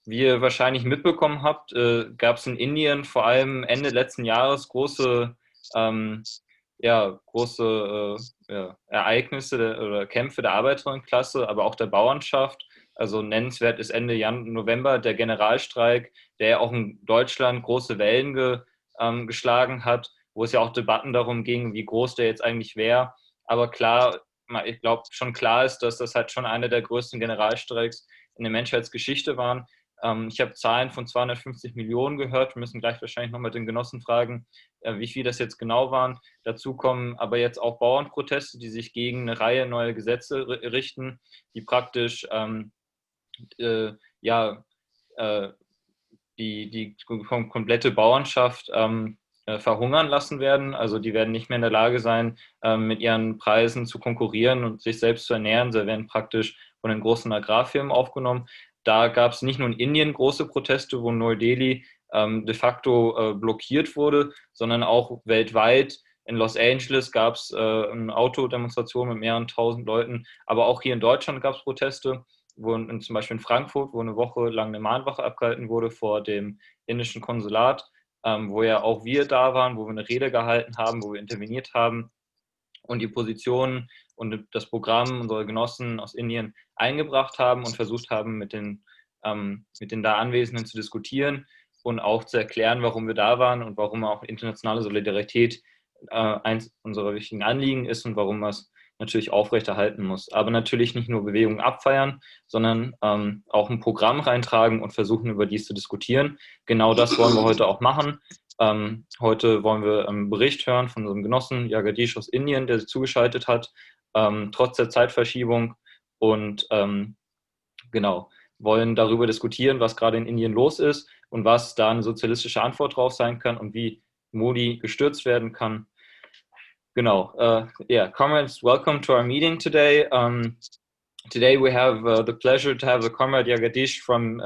Wie ihr wahrscheinlich mitbekommen habt, gab es in Indien vor allem Ende letzten Jahres ähm, große Ereignisse oder Kämpfe der Arbeiterinnenklasse, aber auch der Bauernschaft. Also nennenswert ist Ende November der Generalstreik, der ja auch in Deutschland große Wellen geschlagen hat, wo es ja auch Debatten darum ging, wie groß der jetzt eigentlich wäre. Aber klar, ich glaube schon klar ist, dass das halt schon einer der größten Generalstreiks in der Menschheitsgeschichte waren. Ich habe Zahlen von 250 Millionen gehört. Wir müssen gleich wahrscheinlich nochmal den Genossen fragen, wie viel das jetzt genau waren. Dazu kommen aber jetzt auch Bauernproteste, die sich gegen eine Reihe neuer Gesetze richten, die praktisch ja, die komplette Bauernschaft verhungern lassen werden. Also die werden nicht mehr in der Lage sein, mit ihren Preisen zu konkurrieren und sich selbst zu ernähren. Sie werden praktisch von den großen Agrarfirmen aufgenommen. Da gab es nicht nur in Indien große Proteste, wo Neu-Delhi de facto blockiert wurde, sondern auch weltweit. In Los Angeles gab es eine Autodemonstration mit mehreren tausend Leuten, aber auch hier in Deutschland gab es Proteste, zum Beispiel in Frankfurt, wo eine Woche lang eine Mahnwache abgehalten wurde vor dem indischen Konsulat, wo ja auch wir da waren, wo wir eine Rede gehalten haben, wo wir interveniert haben und die Positionen und das Programm unserer Genossen aus Indien eingebracht haben und versucht haben, mit den da Anwesenden zu diskutieren und auch zu erklären, warum wir da waren und warum auch internationale Solidarität eins unserer wichtigen Anliegen ist und warum man es natürlich aufrechterhalten muss. Aber natürlich nicht nur Bewegungen abfeiern, sondern auch ein Programm reintragen und versuchen, über dies zu diskutieren. Genau das wollen wir heute auch machen. Heute wollen wir einen Bericht hören von unserem Genossen Jagadish aus Indien, der sich zugeschaltet hat, trotz der Zeitverschiebung. Und genau, wollen darüber diskutieren, was gerade in Indien los ist und was da eine sozialistische Antwort drauf sein kann und wie Modi gestürzt werden kann. Genau. Yeah, comrades, welcome to our meeting today. Today we have the pleasure to have the comrade Jagadish from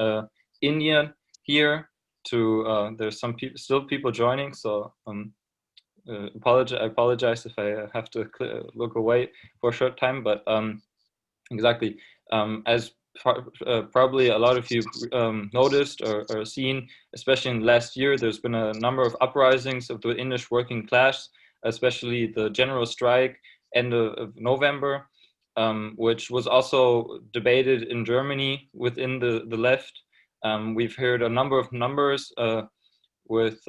India here. There's still people joining, so I apologize if I have to look away for a short time, but exactly. As probably a lot of you noticed or seen, especially in the last year, there's been a number of uprisings of the Indian working class, especially the general strike end of November, which was also debated in Germany within the left. We've heard a number of numbers with,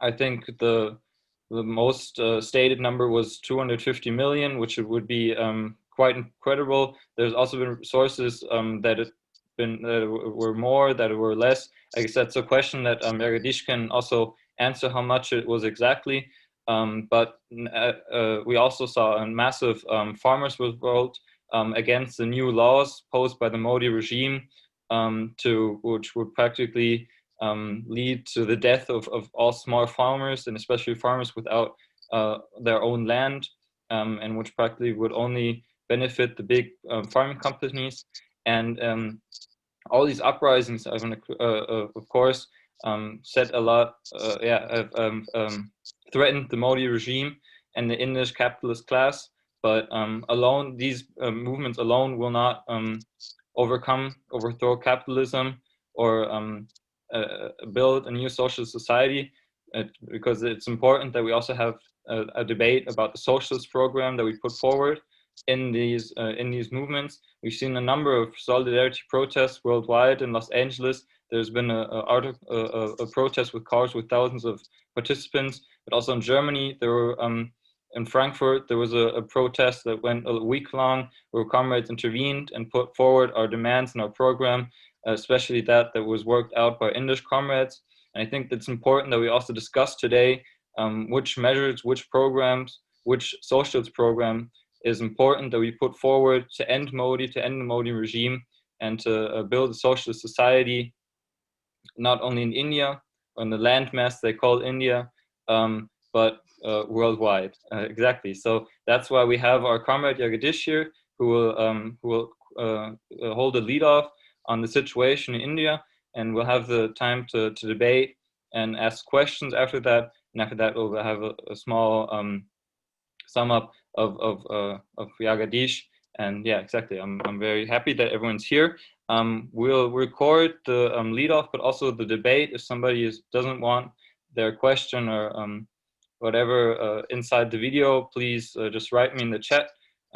I think the most stated number was 250 million, which would be quite incredible. There's also been sources that were more, that were less. I guess that's a question that Jagadish can also answer how much it was exactly. But we also saw a massive farmers revolt against the new laws posed by the Modi regime, which would practically lead to the death of all small farmers, and especially farmers without their own land, and which practically would only benefit the big farming companies. And all these uprisings, of course, said a lot, threatened the Modi regime and the Indian capitalist class. But these movements alone will not overthrow capitalism or build a new social society, because it's important that we also have a debate about the socialist program that we put forward in these movements. We've seen a number of Solidarity protests worldwide. In Los Angeles, there's been a protest with cars with thousands of participants, but also in Germany, in Frankfurt, there was a protest that went a week long, where comrades intervened and put forward our demands and our program, especially that was worked out by English comrades. And I think it's important that we also discuss today which measures, which programs, which socialist program is important that we put forward to end the Modi regime, and to build a socialist society, not only in India, on the landmass they call India, but worldwide. Exactly. So that's why we have our comrade Jagadish here, who will hold the lead off on the situation in India, and we'll have the time to debate and ask questions after that. And after that, we'll have a small sum up of Jagadish. And yeah, exactly. I'm very happy that everyone's here. We'll record the lead-off, but also the debate. If somebody doesn't want their question or whatever inside the video, please just write me in the chat,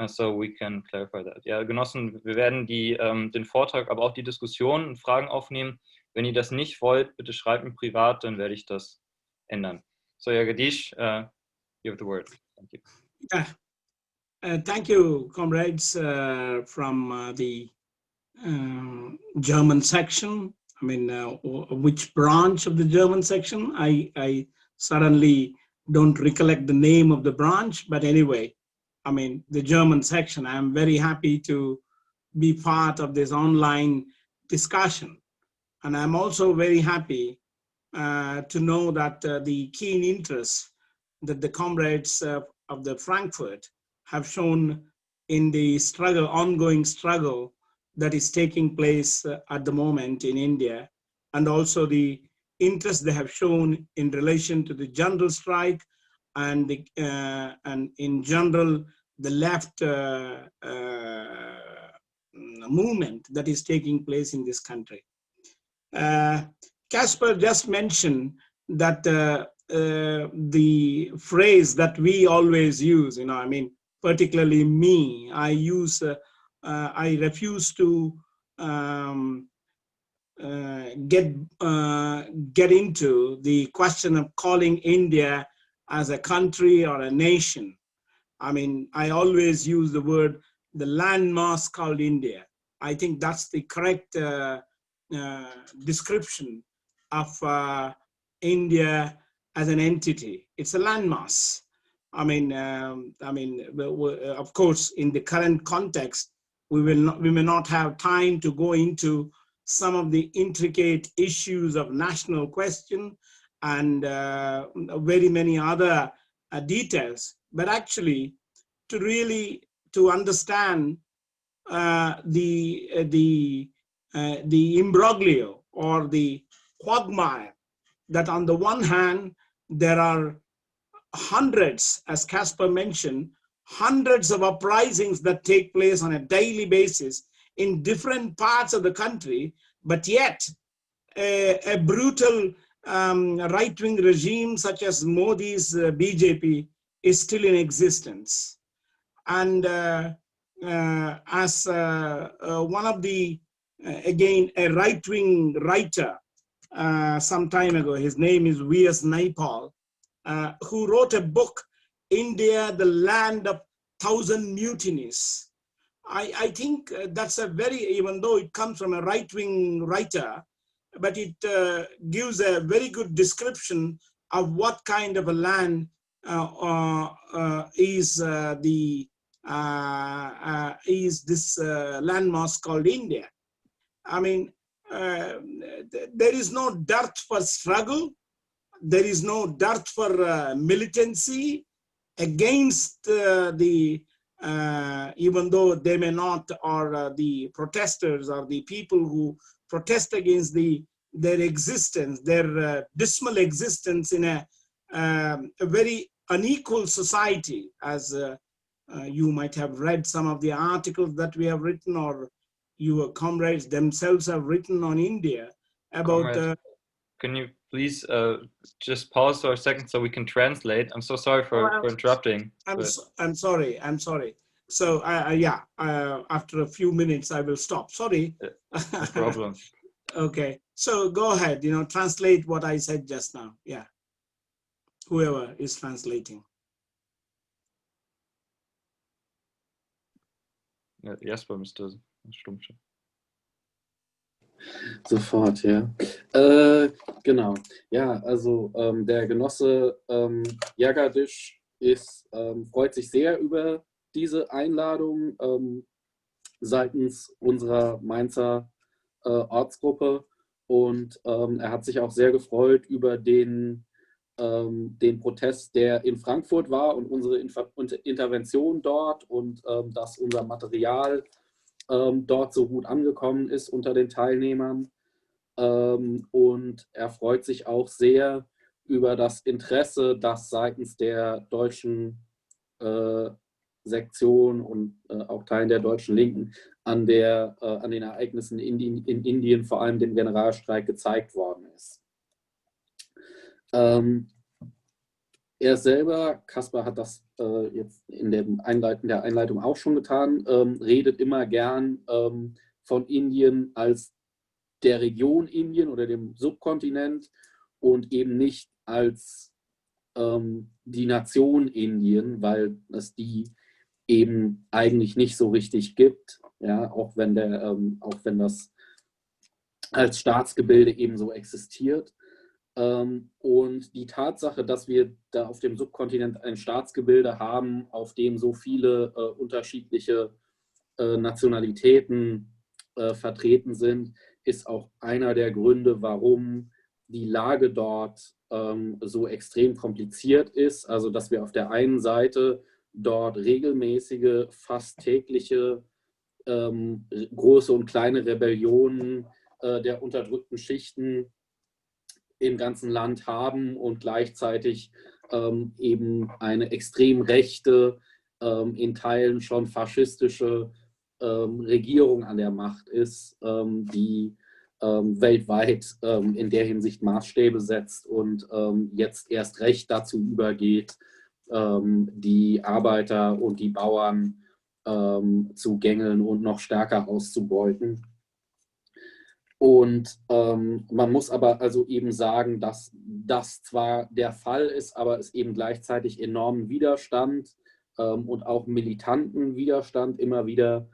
so we can clarify that. Ja, Genossen, wir werden den Vortrag, aber auch die Diskussion und Fragen aufnehmen. Wenn ihr das nicht wollt, bitte schreibt mir privat, dann werde ich das ändern. So, Jagadish, you have the word. Thank you. Thank you, comrades from the German section. I mean, which branch of the German section? I suddenly don't recollect the name of the branch, but anyway, I mean, the German section. I'm very happy to be part of this online discussion. And I'm also very happy to know that the keen interest that the comrades of the Frankfurt have shown in the struggle, ongoing struggle that is taking place at the moment in India, and also the interest they have shown in relation to the general strike and in general the left movement that is taking place in this country. Casper just mentioned that the phrase that we always use, I mean, particularly me, I refuse to get into the question of calling India as a country or a nation. I mean, I always use the word, the landmass called India. I think that's the correct description of India as an entity. It's a landmass. I mean, of course, in the current context, we may not have time to go into some of the intricate issues of national question and very many other details. But actually, to understand the imbroglio or the quagmire, that on the one hand, there are hundreds, as Casper mentioned, hundreds of uprisings that take place on a daily basis in different parts of the country, but yet a brutal right-wing regime such as Modi's BJP is still in existence. And as one of the, again, a right-wing writer some time ago, his name is V.S. Naipaul, who wrote a book, India, the Land of Thousand Mutinies. I think that's a very, even though it comes from a right-wing writer, but it gives a very good description of what kind of a land is this landmass called India. I mean, there is no dearth for struggle. There is no dearth for militancy against even though they may not, or the protesters or the people who protest against their existence, their dismal existence in a very unequal society, as you might have read some of the articles that we have written, or your comrades themselves have written on India about. Can you please just pause for a second so we can translate? I'm so sorry for interrupting. I'm sorry. So yeah, after a few minutes I will stop. Sorry. No problem. Okay, so go ahead. Translate what I said just now. Yeah, whoever is translating. Jasper müsste stumm stehen. Sofort, ja. Genau. Ja, also der Genosse Jagadish freut sich sehr über diese Einladung seitens unserer Mainzer Ortsgruppe, und er hat sich auch sehr gefreut über den Protest, der in Frankfurt war, und unsere Intervention dort, und dass unser Material dort so gut angekommen ist unter den Teilnehmern. Und er freut sich auch sehr über das Interesse, das seitens der deutschen Sektion und auch Teilen der deutschen Linken an den Ereignissen in Indien, vor allem dem Generalstreik, gezeigt worden ist. Er selber, Caspar hat das jetzt in der Einleitung auch schon getan, redet immer gern von Indien als der Region Indien oder dem Subkontinent und eben nicht als die Nation Indien, weil es die eben eigentlich nicht so richtig gibt, ja, auch wenn das als Staatsgebilde eben so existiert. Und die Tatsache, dass wir da auf dem Subkontinent ein Staatsgebilde haben, auf dem so viele unterschiedliche Nationalitäten vertreten sind, ist auch einer der Gründe, warum die Lage dort so extrem kompliziert ist. Also dass wir auf der einen Seite dort regelmäßige, fast tägliche große und kleine Rebellionen der unterdrückten Schichten im ganzen Land haben und gleichzeitig eben eine extrem rechte, in Teilen schon faschistische Regierung an der Macht ist, die weltweit in der Hinsicht Maßstäbe setzt und jetzt erst recht dazu übergeht, die Arbeiter und die Bauern zu gängeln und noch stärker auszubeuten. Und man muss aber also eben sagen, dass das zwar der Fall ist, aber es eben gleichzeitig enormen Widerstand und auch militanten Widerstand immer wieder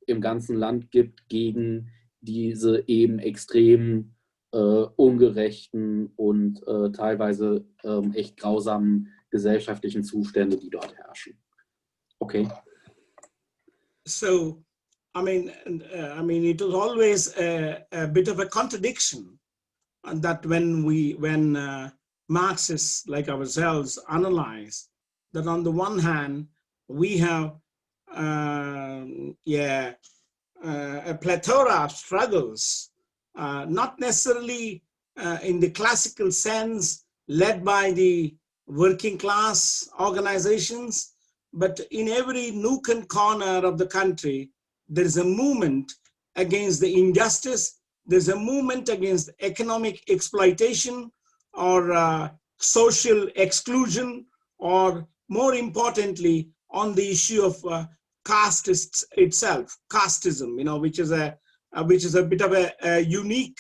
im ganzen Land gibt gegen diese eben extrem ungerechten und teilweise echt grausamen gesellschaftlichen Zustände, die dort herrschen. Okay. So, I mean, it was always a bit of a contradiction that when Marxists like ourselves analyze that on the one hand we have a plethora of struggles, not necessarily in the classical sense led by the working class organizations, but in every nook and corner of the country, there's a movement against the injustice, there's a movement against economic exploitation or social exclusion, or more importantly, on the issue of caste itself, casteism, which is a bit of a unique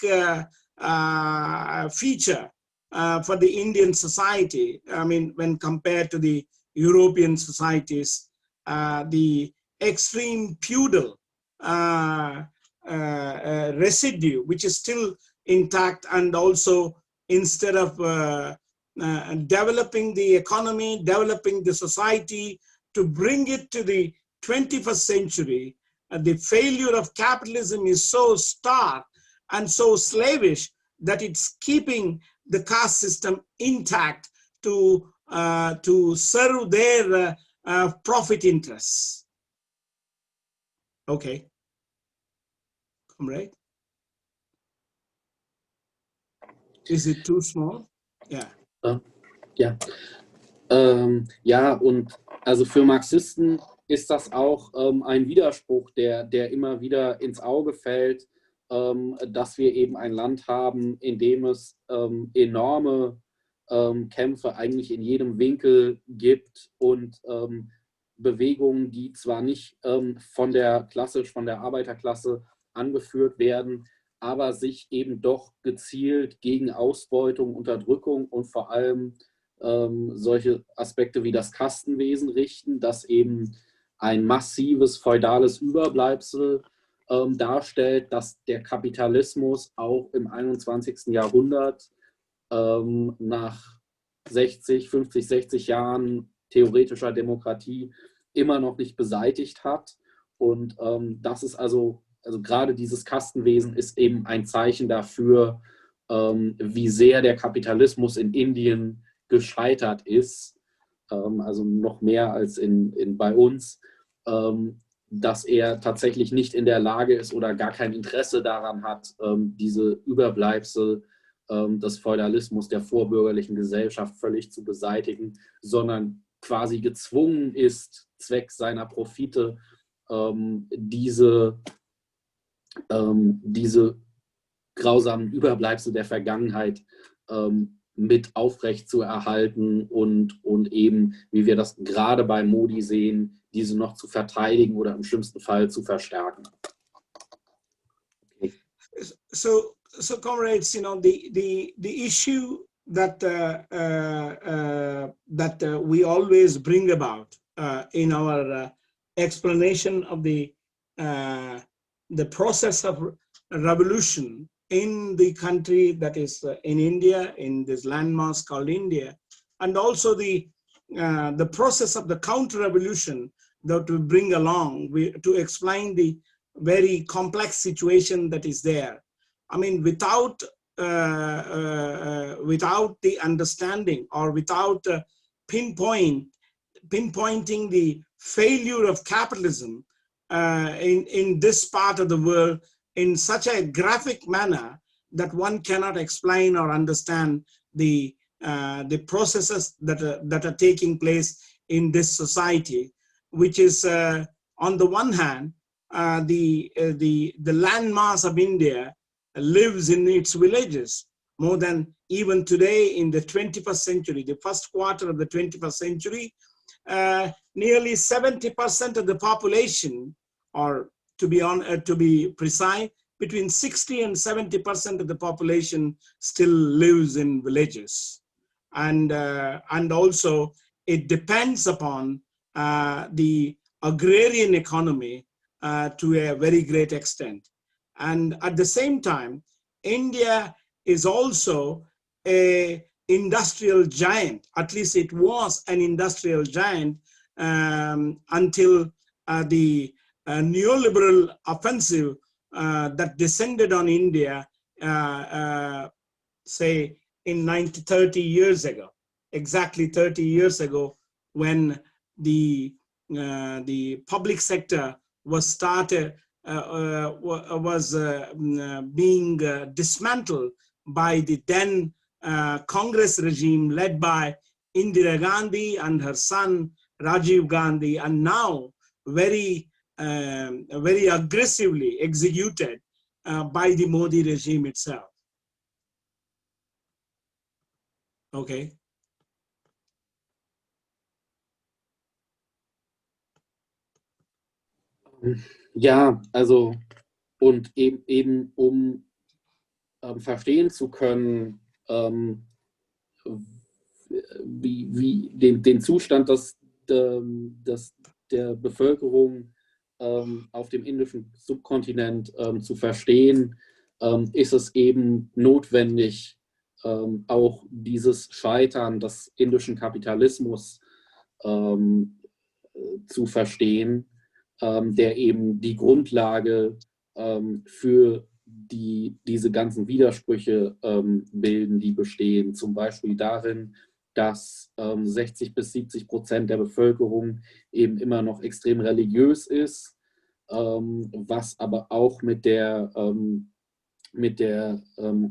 feature for the Indian society. I mean, when compared to the European societies, the extreme feudal residue, which is still intact, and also instead of developing the economy, developing the society to bring it to the 21st century, the failure of capitalism is so stark and so slavish that it's keeping the caste system intact to serve their profit interests. Okay, comrade? Is it too small? Yeah. Ja. Ja, und also für Marxisten ist das auch ein Widerspruch, der immer wieder ins Auge fällt, dass wir eben ein Land haben, in dem es enorme Kämpfe eigentlich in jedem Winkel gibt und Bewegungen, die zwar nicht von der Arbeiterklasse angeführt werden, aber sich eben doch gezielt gegen Ausbeutung, Unterdrückung und vor allem solche Aspekte wie das Kastenwesen richten, das eben ein massives feudales Überbleibsel darstellt, dass der Kapitalismus auch im 21. Jahrhundert nach 50, 60 Jahren theoretischer Demokratie immer noch nicht beseitigt hat. Und das ist also gerade dieses Kastenwesen ist eben ein Zeichen dafür, wie sehr der Kapitalismus in Indien gescheitert ist, also noch mehr als bei uns, dass er tatsächlich nicht in der Lage ist oder gar kein Interesse daran hat, diese Überbleibsel des Feudalismus der vorbürgerlichen Gesellschaft völlig zu beseitigen, sondern quasi gezwungen ist, zwecks seiner Profite, diese grausamen Überbleibsel der Vergangenheit mit aufrecht zu erhalten und eben, wie wir das gerade bei Modi sehen, diese noch zu verteidigen oder im schlimmsten Fall zu verstärken. Okay. So comrades, you know, the issue that we always bring about in our explanation of the process of revolution in the country that is in India, in this landmass called India, and also the process of the counter-revolution that we bring along to explain the very complex situation that is there. I mean, without the understanding or without pinpointing the failure of capitalism in this part of the world in such a graphic manner that one cannot explain or understand the processes that are taking place in this society, which is on the one hand, the landmass of India lives in its villages more than even today in the 21st century, the first quarter of the 21st century, nearly 70% of the population, or to be precise, between 60 and 70% of the population still lives in villages, and also it depends upon the agrarian economy to a very great extent. And at the same time, India is also an industrial giant. At least it was an industrial giant until the neoliberal offensive that descended on India, say in 30 years ago, exactly 30 years ago, when the public sector was being dismantled by the then Congress regime led by Indira Gandhi and her son Rajiv Gandhi, and now very aggressively executed by the Modi regime itself. Okay. Ja, also und eben um verstehen zu können, wie den Zustand der Bevölkerung auf dem indischen Subkontinent zu verstehen, ist es eben notwendig, auch dieses Scheitern des indischen Kapitalismus zu verstehen, der eben die Grundlage für diese ganzen Widersprüche bilden, die bestehen. Zum Beispiel darin, dass 60-70% der Bevölkerung eben immer noch extrem religiös ist, was aber auch mit der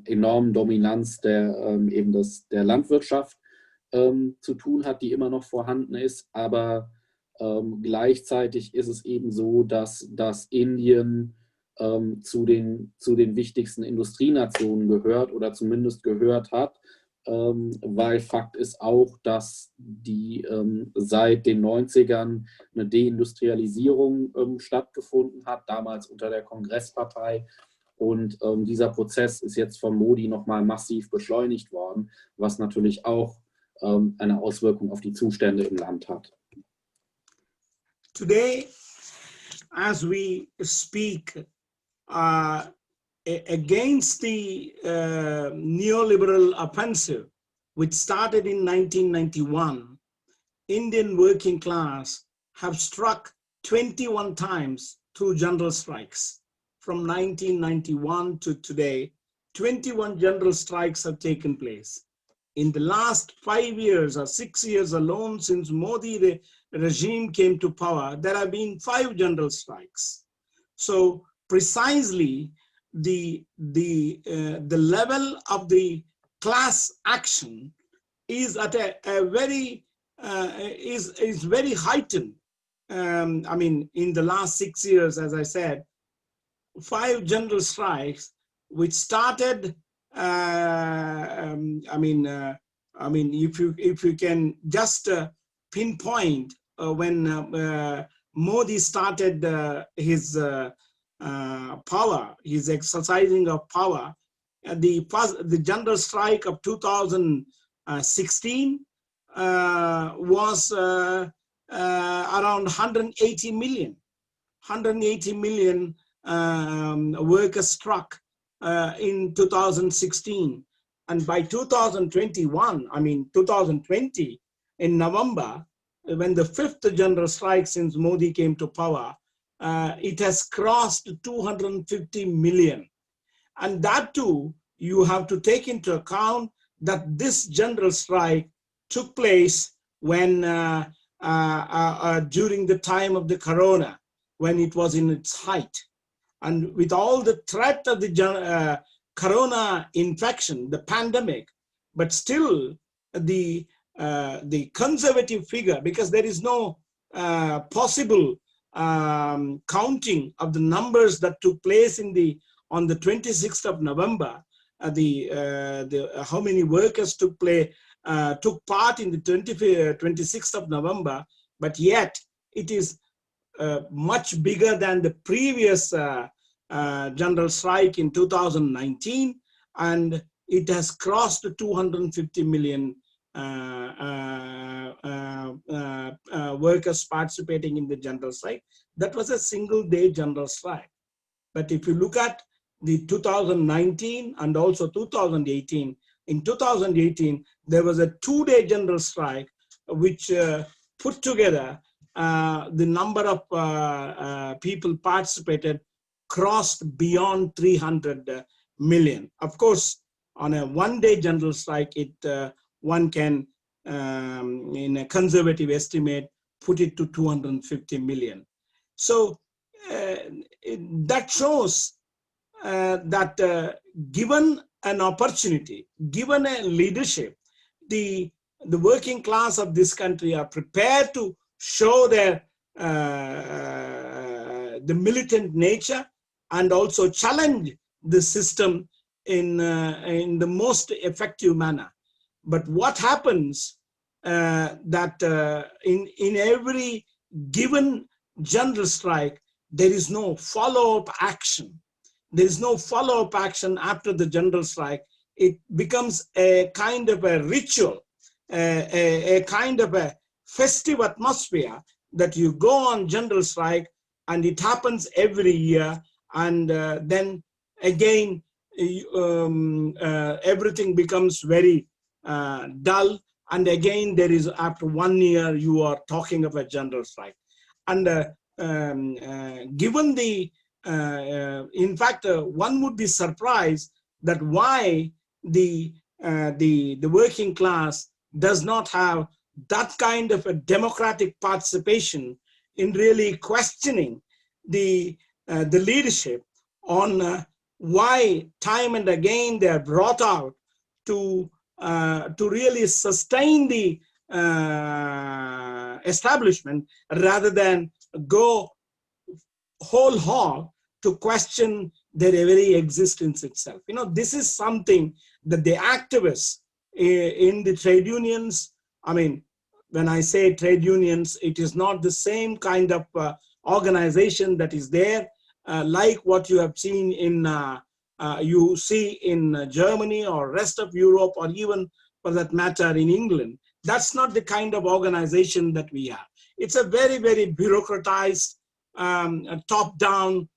enormen Dominanz der Landwirtschaft zu tun hat, die immer noch vorhanden ist. Aber gleichzeitig ist es eben so, dass Indien zu den wichtigsten Industrienationen gehört oder zumindest gehört hat, weil Fakt ist auch, dass die seit den 90ern eine Deindustrialisierung stattgefunden hat, damals unter der Kongresspartei. Und dieser Prozess ist jetzt von Modi nochmal massiv beschleunigt worden, was natürlich auch eine Auswirkung auf die Zustände im Land hat. Today, as we speak against the neoliberal offensive, which started in 1991, Indian working class have struck 21 times through general strikes. From 1991 to today, 21 general strikes have taken place. In the last 5 years or 6 years alone, since Modi regime came to power, there have been 5 general strikes. So precisely the level of the class action is at a very is very heightened. I mean, in the last 6 years, as I said, 5 general strikes, which started. If you can just pinpoint when Modi started his power, his exercising of power, the general strike of 2016 was around 180 million. 180 million workers struck in 2016. And by 2021, 2020, in November, when the 5th general strike since Modi came to power, it has crossed 250 million. And that too, you have to take into account that this general strike took place when during the time of the corona, when it was in its height. And with all the threat of the corona infection, the pandemic, but still the conservative figure, because there is no possible counting of the numbers that took place on the 26th of November, how many workers took part in the 26th of November, but yet it is much bigger than the previous general strike in 2019, and it has crossed 250 million workers participating in the general strike. That was a single day general strike. But if you look at the 2019 and also 2018, in 2018, there was a 2-day general strike, which put together the number of people participated crossed beyond 300 million. Of course, on a 1-day general strike, one can, in a conservative estimate, put it to 250 million. So that shows that given an opportunity, given a leadership, the working class of this country are prepared to show their the militant nature and also challenge the system in the most effective manner. But what happens that in every given general strike, there is no follow-up action. There is no follow-up action after the general strike. It becomes a kind of a ritual, a kind of a festive atmosphere that you go on general strike, and it happens every year, and then again everything becomes very dull, and again there is, after 1 year, you are talking of a general strike. And given the in fact, one would be surprised that why the working class does not have that kind of a democratic participation in really questioning the leadership on why time and again they are brought out to really sustain the establishment rather than go whole hog to question their very existence itself. You know, this is something that the activists in the trade unions, I mean, when I say trade unions, it is not the same kind of organization that is there, like what you have seen in, you see in Germany or rest of Europe, or even for that matter in England. That's not the kind of organization that we have. It's a very, very bureaucratized, top-down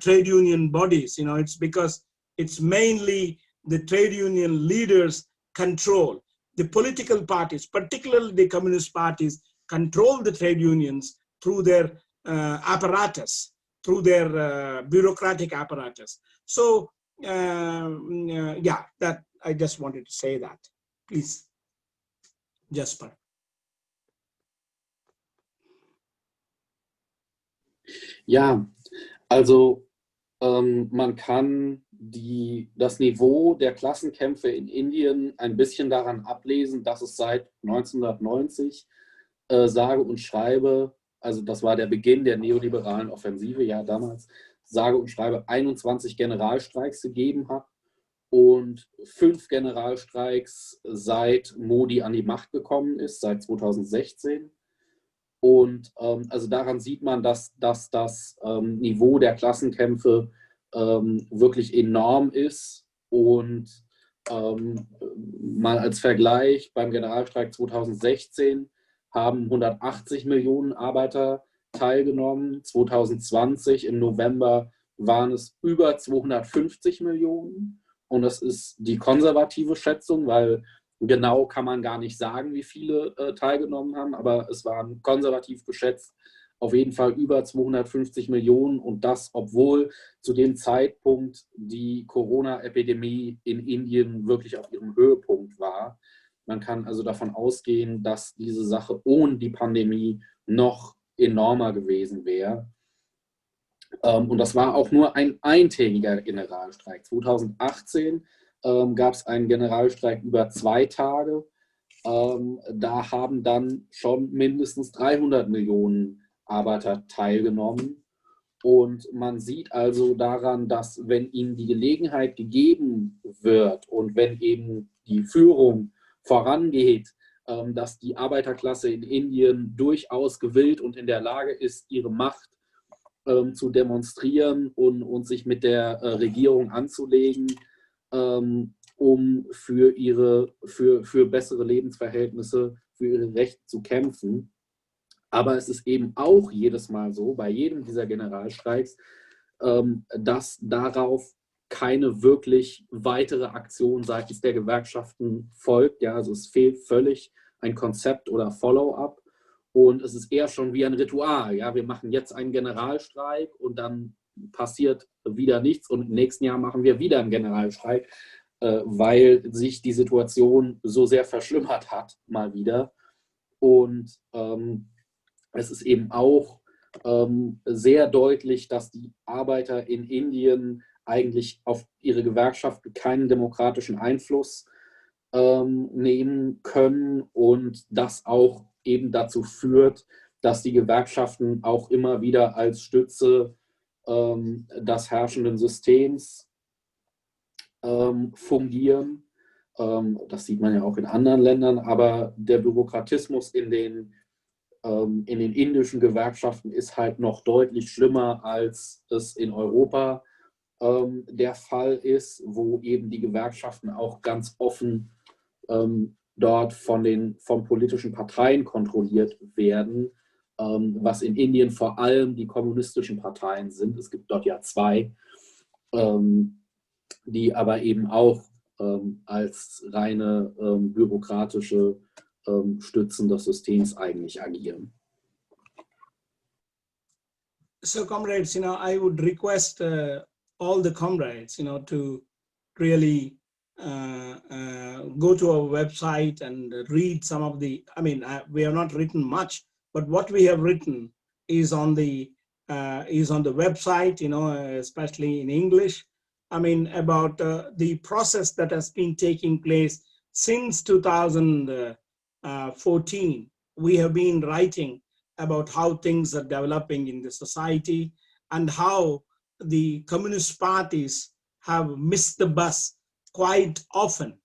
trade union bodies. You know, it's because it's mainly the trade union leaders control. The political parties, particularly the communist parties, control the trade unions through their apparatus, through their bureaucratic apparatus. So, yeah, that I just wanted to say that. Please, Jasper. Ja, also Man kann das Niveau der Klassenkämpfe in Indien ein bisschen daran ablesen, dass es seit 1990 sage und schreibe, also das war der Beginn der neoliberalen Offensive, ja damals, sage und schreibe 21 Generalstreiks gegeben hat und 5 Generalstreiks seit Modi an die Macht gekommen ist, seit 2016. Und also daran sieht man, dass das Niveau der Klassenkämpfe wirklich enorm ist. Und mal als Vergleich, beim Generalstreik 2016 haben 180 Millionen Arbeiter teilgenommen. 2020 im November waren es über 250 Millionen. Und das ist die konservative Schätzung, weil genau kann man gar nicht sagen, wie viele teilgenommen haben, aber es waren konservativ geschätzt auf jeden Fall über 250 Millionen und das, obwohl zu dem Zeitpunkt die Corona-Epidemie in Indien wirklich auf ihrem Höhepunkt war. Man kann also davon ausgehen, dass diese Sache ohne die Pandemie noch enormer gewesen wäre. Und das war auch nur ein eintägiger Generalstreik. 2018 gab es einen Generalstreik über 2 Tage. Da haben dann schon mindestens 300 Millionen Arbeiter teilgenommen. Und man sieht also daran, dass wenn ihnen die Gelegenheit gegeben wird und wenn eben die Führung vorangeht, dass die Arbeiterklasse in Indien durchaus gewillt und in der Lage ist, ihre Macht zu demonstrieren und sich mit der Regierung anzulegen, um für bessere Lebensverhältnisse, für ihre Rechte zu kämpfen. Aber es ist eben auch jedes Mal so, bei jedem dieser Generalstreiks, dass darauf keine wirklich weitere Aktion seitens der Gewerkschaften folgt. Ja, also es fehlt völlig ein Konzept oder Follow-up. Und es ist eher schon wie ein Ritual. Ja, wir machen jetzt einen Generalstreik und dann passiert wieder nichts und im nächsten Jahr machen wir wieder einen Generalstreik, weil sich die Situation so sehr verschlimmert hat, mal wieder. Und es ist eben auch sehr deutlich, dass die Arbeiter in Indien eigentlich auf ihre Gewerkschaften keinen demokratischen Einfluss nehmen können und das auch eben dazu führt, dass die Gewerkschaften auch immer wieder als Stütze des herrschenden Systems fungieren. Das sieht man ja auch in anderen Ländern, aber der Bürokratismus in den indischen Gewerkschaften ist halt noch deutlich schlimmer, als es in Europa der Fall ist, wo eben die Gewerkschaften auch ganz offen dort von politischen Parteien kontrolliert werden, was in Indien vor allem die kommunistischen Parteien sind. Es gibt dort ja 2, die aber eben auch als reine bürokratische Stützen des Systems eigentlich agieren. So, comrades, I would request all the comrades, to really go to our website and read some of the. We have not written much, but what we have written is on the website, especially in English. About the process that has been taking place since 2014. We have been writing about how things are developing in the society and how the communist parties have missed the bus quite often.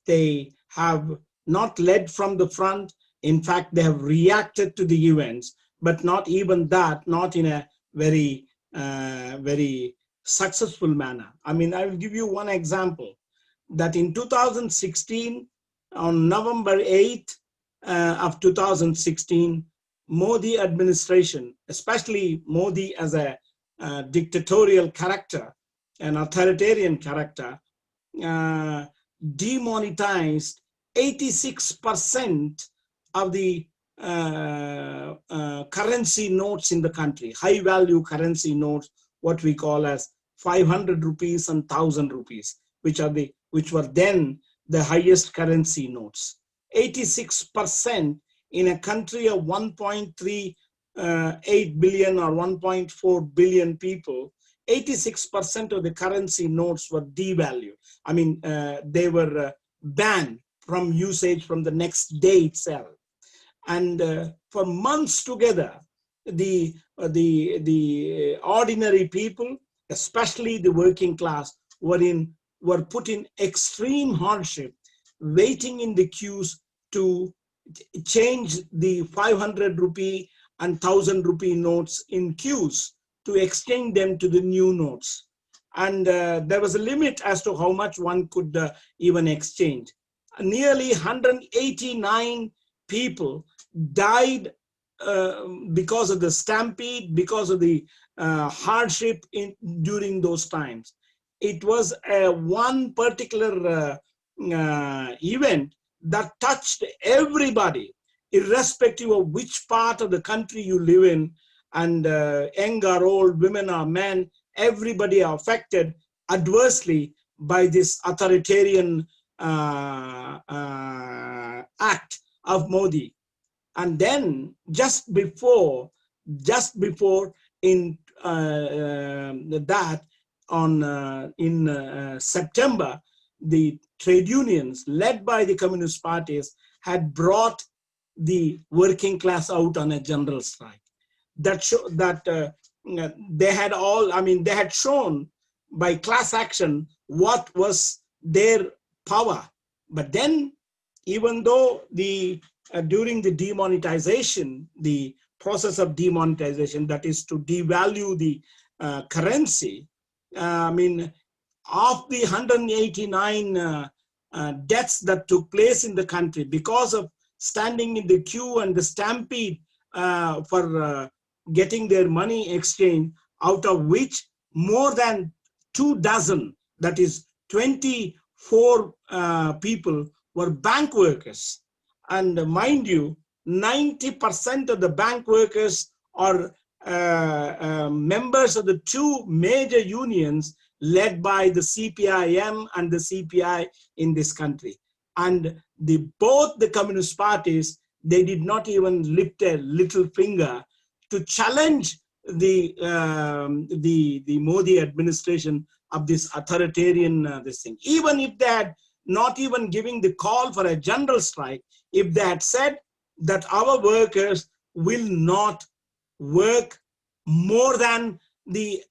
They have not led from the front. In fact, they have reacted to the events, but not even that, not in a very, very successful manner. I will give you one example, that in 2016, on November 8th of 2016, Modi administration, especially Modi as a dictatorial character, an authoritarian character, demonetized 86% of the currency notes in the country, high value currency notes, what we call as 500 rupees and 1,000 rupees, which were then the highest currency notes. 86% in a country of 1.38 billion or 1.4 billion people, 86% of the currency notes were devalued. I mean, they were banned from usage from the next day itself. And for months together, the ordinary people, especially the working class, were put in extreme hardship, waiting in the queues to change the 500 rupee and 1,000 rupee notes in queues to exchange them to the new notes. And there was a limit as to how much one could even exchange. Nearly 189 people died because of the stampede, because of the hardship during those times. It was one particular event that touched everybody, irrespective of which part of the country you live in, and young or old, women or men, everybody are affected adversely by this authoritarian act of Modi. And then just before in September, the trade unions led by the communist parties had brought the working class out on a general strike. They had shown by class action what was their power. But then, even though during the demonetization, the process of demonetization, that is to devalue the currency, of the 189 deaths that took place in the country because of standing in the queue and the stampede for getting their money exchanged, out of which more than 24, that is 24 people were bank workers. And mind you, 90% of the bank workers are members of the two major unions led by the CPIM and the CPI in this country. And both the communist parties, they did not even lift a little finger to challenge the Modi administration of this authoritarian this thing. Even if they had not even giving the call for a general strike, if they had said that our workers will not work more than the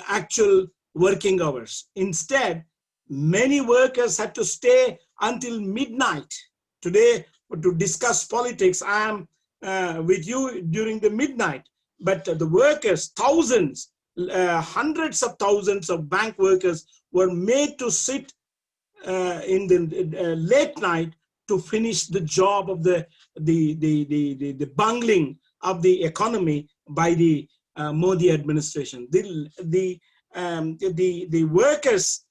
actual working hours. Instead, many workers had to stay until midnight. Today, to discuss politics, I am with you during the midnight. But the workers, thousands, hundreds of thousands of bank workers were made to sit in the late night to finish the job of the bungling of the economy by the Modi administration. The workers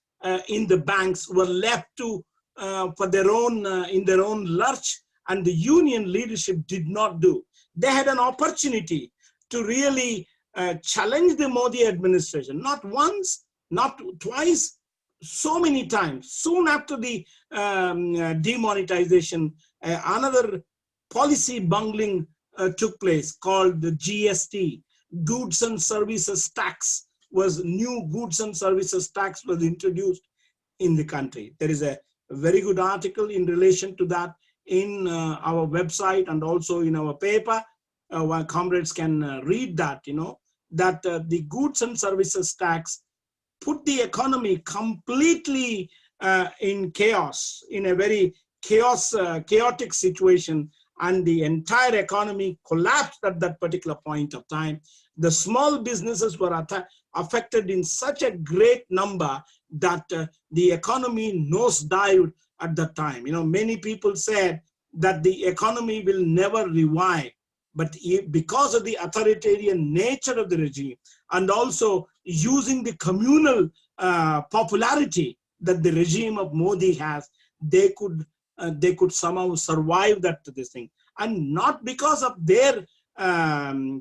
in the banks were left to for their own in their own lurch, and the union leadership did not do. They had an opportunity to really challenge the Modi administration, not once, not twice, so many times. Soon after the demonetization, another policy bungling took place called the GST, Goods and Services Tax. New goods and services tax was introduced in the country. There is a very good article in relation to that in our website and also in our paper. Our comrades can read that, that the goods and services tax put the economy completely in chaos, in a very chaotic situation, and the entire economy collapsed at that particular point of time. The small businesses were affected in such a great number that the economy nosedived at that time. Many people said that the economy will never revive, but because of the authoritarian nature of the regime and also using the communal popularity that the regime of Modi has, they could somehow survive this thing, and not because of their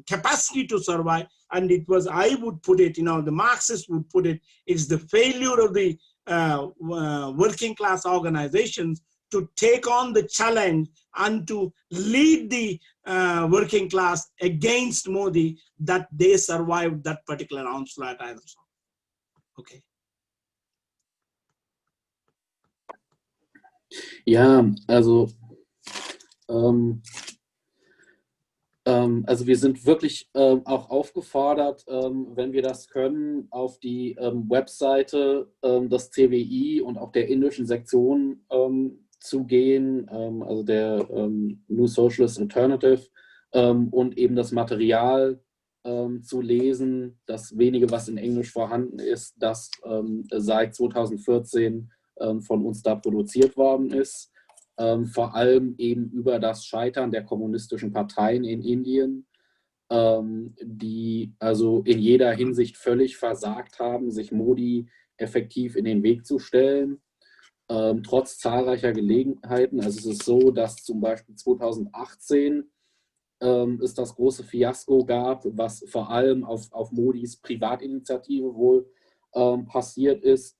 capacity to survive. And it was, I would put it, the Marxists would put it, it's the failure of the working class organizations to take on the challenge and to lead the working class against Modi, that they survived that particular onslaught. Okay. Ja, also wir sind wirklich auch aufgefordert, wenn wir das können, auf die Webseite des CWI und auch der indischen Sektion zu gehen, also der New Socialist Alternative, und eben das Material zu lesen, das wenige, was in Englisch vorhanden ist, das seit 2014 von uns da produziert worden ist. Vor allem eben über das Scheitern der kommunistischen Parteien in Indien, die also in jeder Hinsicht völlig versagt haben, sich Modi effektiv in den Weg zu stellen, trotz zahlreicher Gelegenheiten. Also es ist so, dass zum Beispiel 2018 es das große Fiasko gab, was vor allem auf Modis Privatinitiative wohl passiert ist.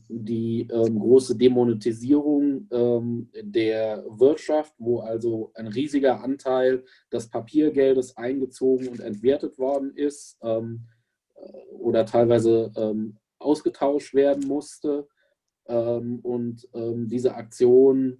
Die große Demonetisierung der Wirtschaft, wo also ein riesiger Anteil des Papiergeldes eingezogen und entwertet worden ist oder teilweise ausgetauscht werden musste. Diese Aktion,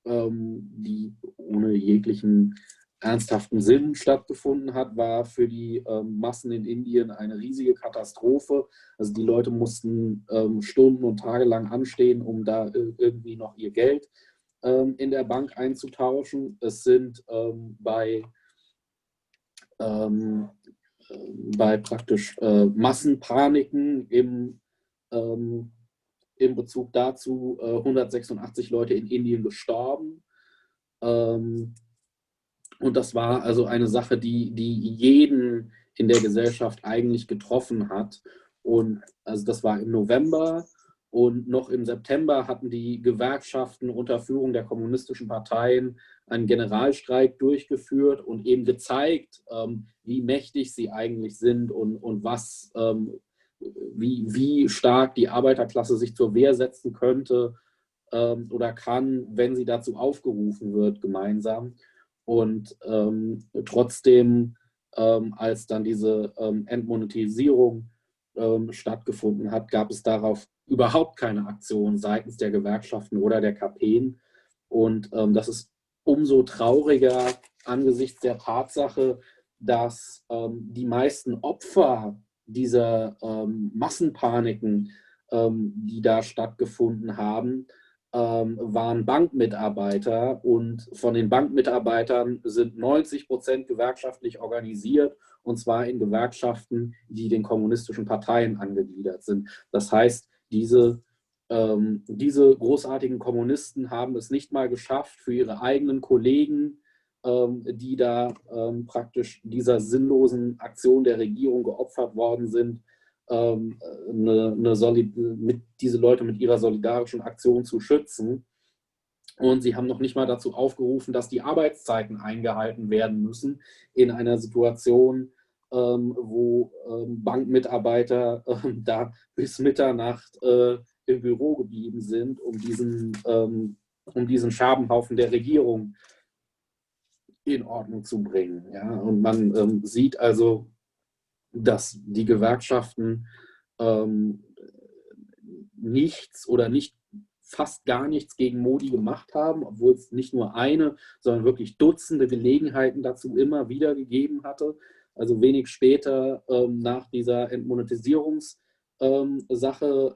die ohne jeglichen ernsthaften Sinn stattgefunden hat, war für die Massen in Indien eine riesige Katastrophe. Also die Leute mussten Stunden und Tage lang anstehen, um da irgendwie noch ihr Geld in der Bank einzutauschen. Es sind bei praktisch Massenpaniken in Bezug dazu 186 Leute in Indien gestorben. Und das war also eine Sache, die jeden in der Gesellschaft eigentlich getroffen hat. Und also das war im November, und noch im September hatten die Gewerkschaften unter Führung der kommunistischen Parteien einen Generalstreik durchgeführt und eben gezeigt, wie mächtig sie eigentlich sind und was, wie stark die Arbeiterklasse sich zur Wehr setzen könnte oder kann, wenn sie dazu aufgerufen wird, gemeinsam. Und trotzdem, als dann diese Entmonetisierung stattgefunden hat, gab es darauf überhaupt keine Aktion seitens der Gewerkschaften oder der KPen. Und das ist umso trauriger angesichts der Tatsache, dass die meisten Opfer dieser Massenpaniken, die da stattgefunden haben, waren Bankmitarbeiter, und von den Bankmitarbeitern sind 90% gewerkschaftlich organisiert, und zwar in Gewerkschaften, die den kommunistischen Parteien angegliedert sind. Das heißt, diese großartigen Kommunisten haben es nicht mal geschafft, für ihre eigenen Kollegen, die da praktisch dieser sinnlosen Aktion der Regierung geopfert worden sind, diese Leute mit ihrer solidarischen Aktion zu schützen. Und sie haben noch nicht mal dazu aufgerufen, dass die Arbeitszeiten eingehalten werden müssen in einer Situation, wo Bankmitarbeiter da bis Mitternacht im Büro geblieben sind, um diesen Scherbenhaufen der Regierung in Ordnung zu bringen. Ja? Und man sieht also, dass die Gewerkschaften nichts oder nicht fast gar nichts gegen Modi gemacht haben, obwohl es nicht nur eine, sondern wirklich Dutzende Gelegenheiten dazu immer wieder gegeben hatte. Also wenig später, nach dieser Entmonetisierungssache,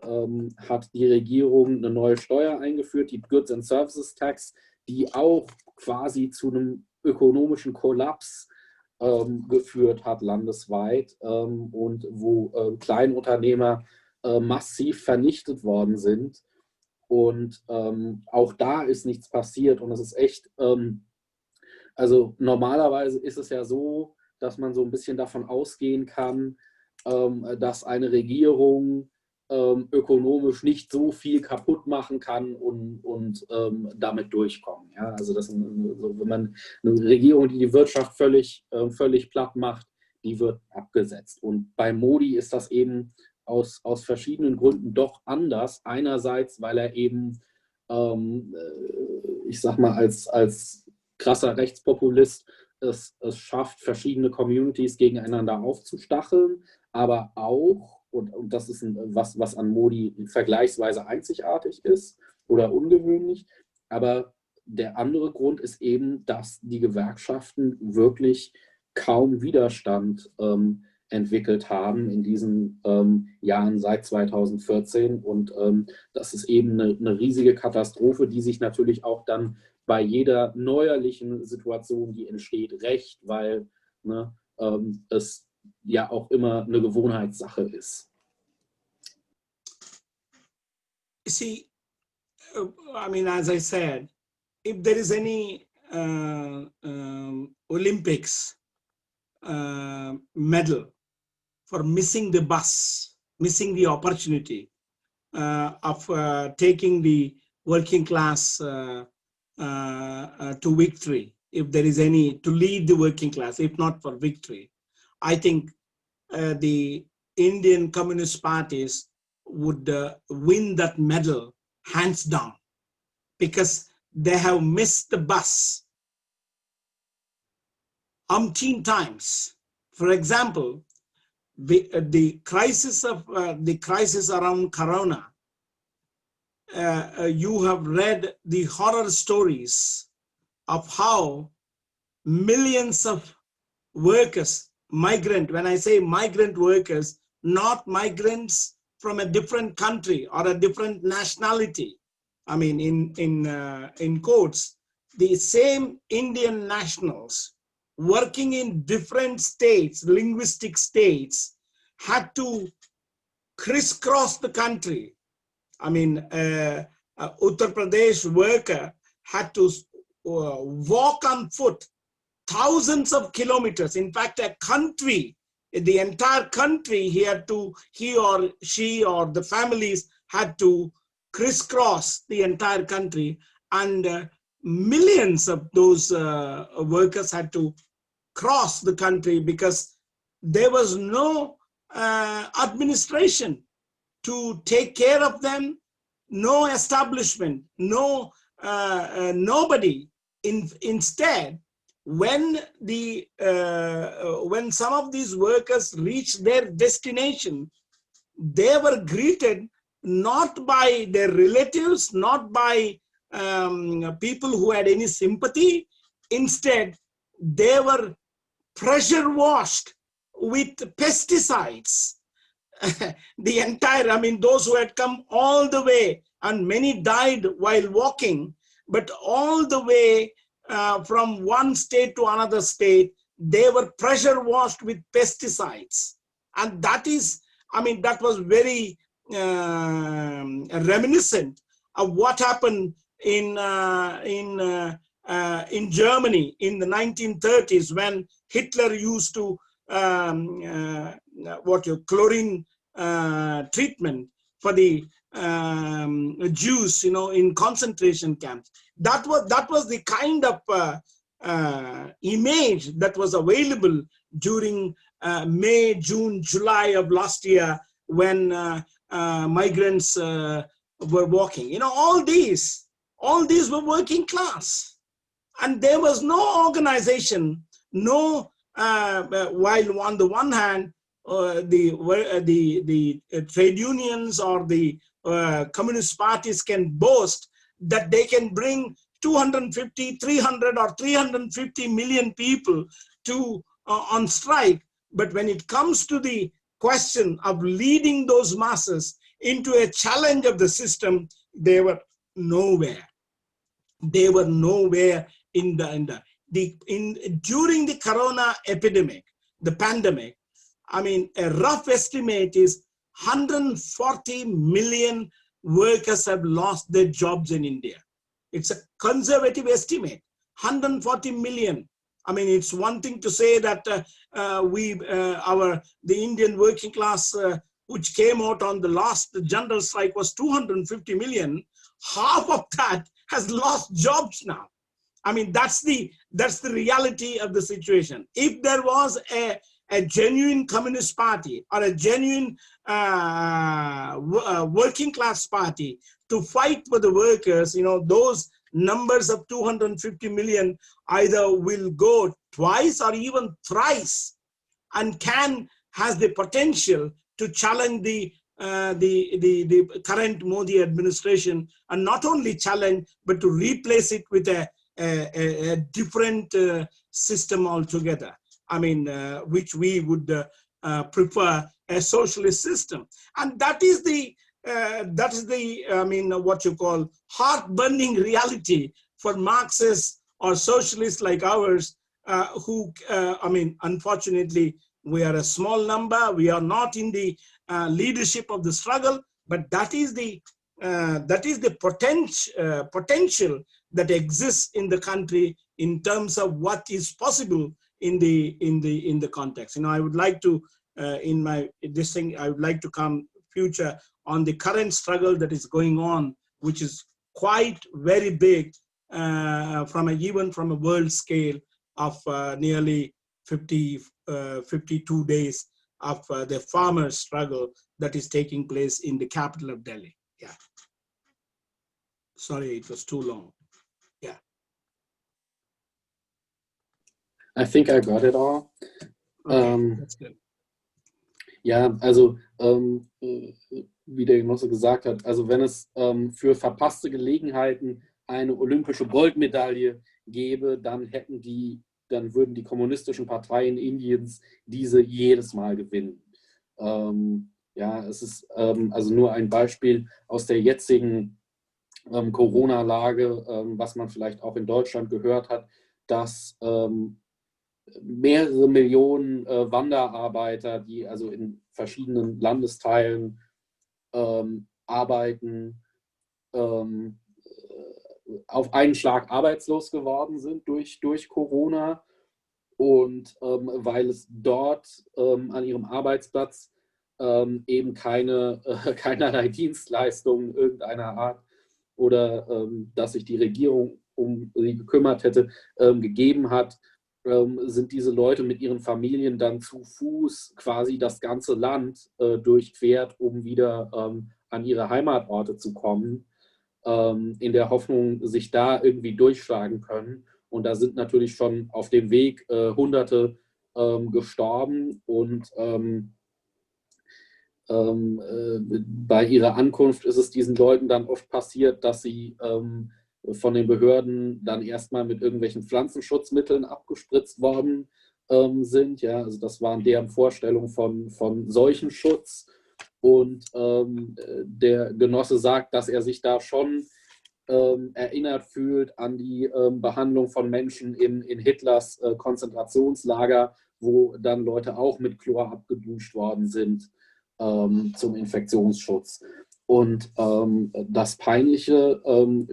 hat die Regierung eine neue Steuer eingeführt, die Goods and Services Tax, die auch quasi zu einem ökonomischen Kollaps geführt hat landesweit, und wo Kleinunternehmer massiv vernichtet worden sind. Und auch da ist nichts passiert, und es ist echt, also normalerweise ist es ja so, dass man so ein bisschen davon ausgehen kann, dass eine Regierung ökonomisch nicht so viel kaputt machen kann und damit durchkommen. Ja? Also wenn man eine Regierung, die die Wirtschaft völlig platt macht, die wird abgesetzt. Und bei Modi ist das eben aus verschiedenen Gründen doch anders. Einerseits, weil er eben, ich sag mal, als krasser Rechtspopulist es schafft, verschiedene Communities gegeneinander aufzustacheln, aber auch, und das ist was an Modi vergleichsweise einzigartig ist oder ungewöhnlich. Aber der andere Grund ist eben, dass die Gewerkschaften wirklich kaum Widerstand entwickelt haben in diesen Jahren seit 2014. Und das ist eben eine riesige Katastrophe, die sich natürlich auch dann bei jeder neuerlichen Situation, die entsteht, rächt, weil ne, es ja auch immer eine Gewohnheitssache ist. See, I mean, as I said, if there is any Olympics medal for missing the bus, missing the opportunity of taking the working class to victory, if there is any, to lead the working class, if not for victory, I think the Indian Communist parties would win that medal hands down, because they have missed the bus umpteen times. For example, the crisis around Corona. You have read the horror stories of how millions of workers, migrant, when I say migrant workers, not migrants from a different country or a different nationality. I mean, in quotes, the same Indian nationals working in different states, linguistic states, had to crisscross the country. I mean, Uttar Pradesh worker had to walk on foot thousands of kilometers. In fact, a country, the entire country, he or she or the families had to crisscross the entire country, and millions of those workers had to cross the country because there was no administration to take care of them, no establishment, no nobody. Instead, when some of these workers reached their destination, they were greeted not by their relatives, not by people who had any sympathy. Instead, they were pressure washed with pesticides. The entire, I mean, those who had come all the way, and many died while walking, but all the way from one state to another state, they were pressure washed with pesticides. And that is, I mean, that was very reminiscent of what happened in Germany in the 1930s, when Hitler used to chlorine treatment for the Jews, in concentration camps. That was the kind of image that was available during May, June, July of last year, when migrants were walking. All these were working class, and there was no organization, no. While on the one hand, the trade unions or the communist parties can boast that they can bring 250, 300 or 350 million people to on strike. But when it comes to the question of leading those masses into a challenge of the system, they were nowhere. They were nowhere during the corona epidemic, the pandemic. I mean, a rough estimate is 140 million workers have lost their jobs in India. It's a conservative estimate, 140 million. I mean, it's one thing to say that the Indian working class, which came out on the last general strike, was 250 million. Half of that has lost jobs now. I mean, that's the reality of the situation. If there was a genuine communist party or a genuine working class party to fight for the workers, those numbers of 250 million either will go twice or even thrice, and has the potential to challenge the current Modi administration, and not only challenge, but to replace it with a different system altogether. I mean, which we would prefer a socialist system, and that is the I mean, what you call heart-burning reality for Marxists or socialists like ours, who I mean, unfortunately, we are a small number. We are not in the leadership of the struggle, but that is the potential that exists in the country in terms of what is possible in the context. You know, I would like to in my this thing, I would like to come future on the current struggle that is going on, which is quite very big even from a world scale of nearly 52 days of the farmers' struggle that is taking place in the capital of Delhi. Yeah. Sorry, it was too long. Yeah. I think I got it all. Okay, that's good. Ja, also wie der Genosse gesagt hat, also wenn es für verpasste Gelegenheiten eine olympische Goldmedaille gäbe, dann würden die kommunistischen Parteien Indiens diese jedes Mal gewinnen. Ja, es ist also nur ein Beispiel aus der jetzigen Corona-Lage, was man vielleicht auch in Deutschland gehört hat, dass mehrere Millionen Wanderarbeiter, die also in verschiedenen Landesteilen arbeiten, auf einen Schlag arbeitslos geworden sind durch Corona. Und weil es dort an ihrem Arbeitsplatz eben keinerlei Dienstleistungen irgendeiner Art oder dass sich die Regierung um sie gekümmert hätte, gegeben hat, sind diese Leute mit ihren Familien dann zu Fuß quasi das ganze Land durchquert, um wieder an ihre Heimatorte zu kommen, in der Hoffnung, sich da irgendwie durchschlagen können. Und da sind natürlich schon auf dem Weg Hunderte gestorben. Und bei ihrer Ankunft ist es diesen Leuten dann oft passiert, dass sie von den Behörden dann erstmal mit irgendwelchen Pflanzenschutzmitteln abgespritzt worden sind. Ja, also das waren deren Vorstellungen von Seuchenschutz. Und der Genosse sagt, dass er sich da schon erinnert fühlt an die Behandlung von Menschen in Hitlers Konzentrationslager, wo dann Leute auch mit Chlor abgeduscht worden sind zum Infektionsschutz. Und das Peinliche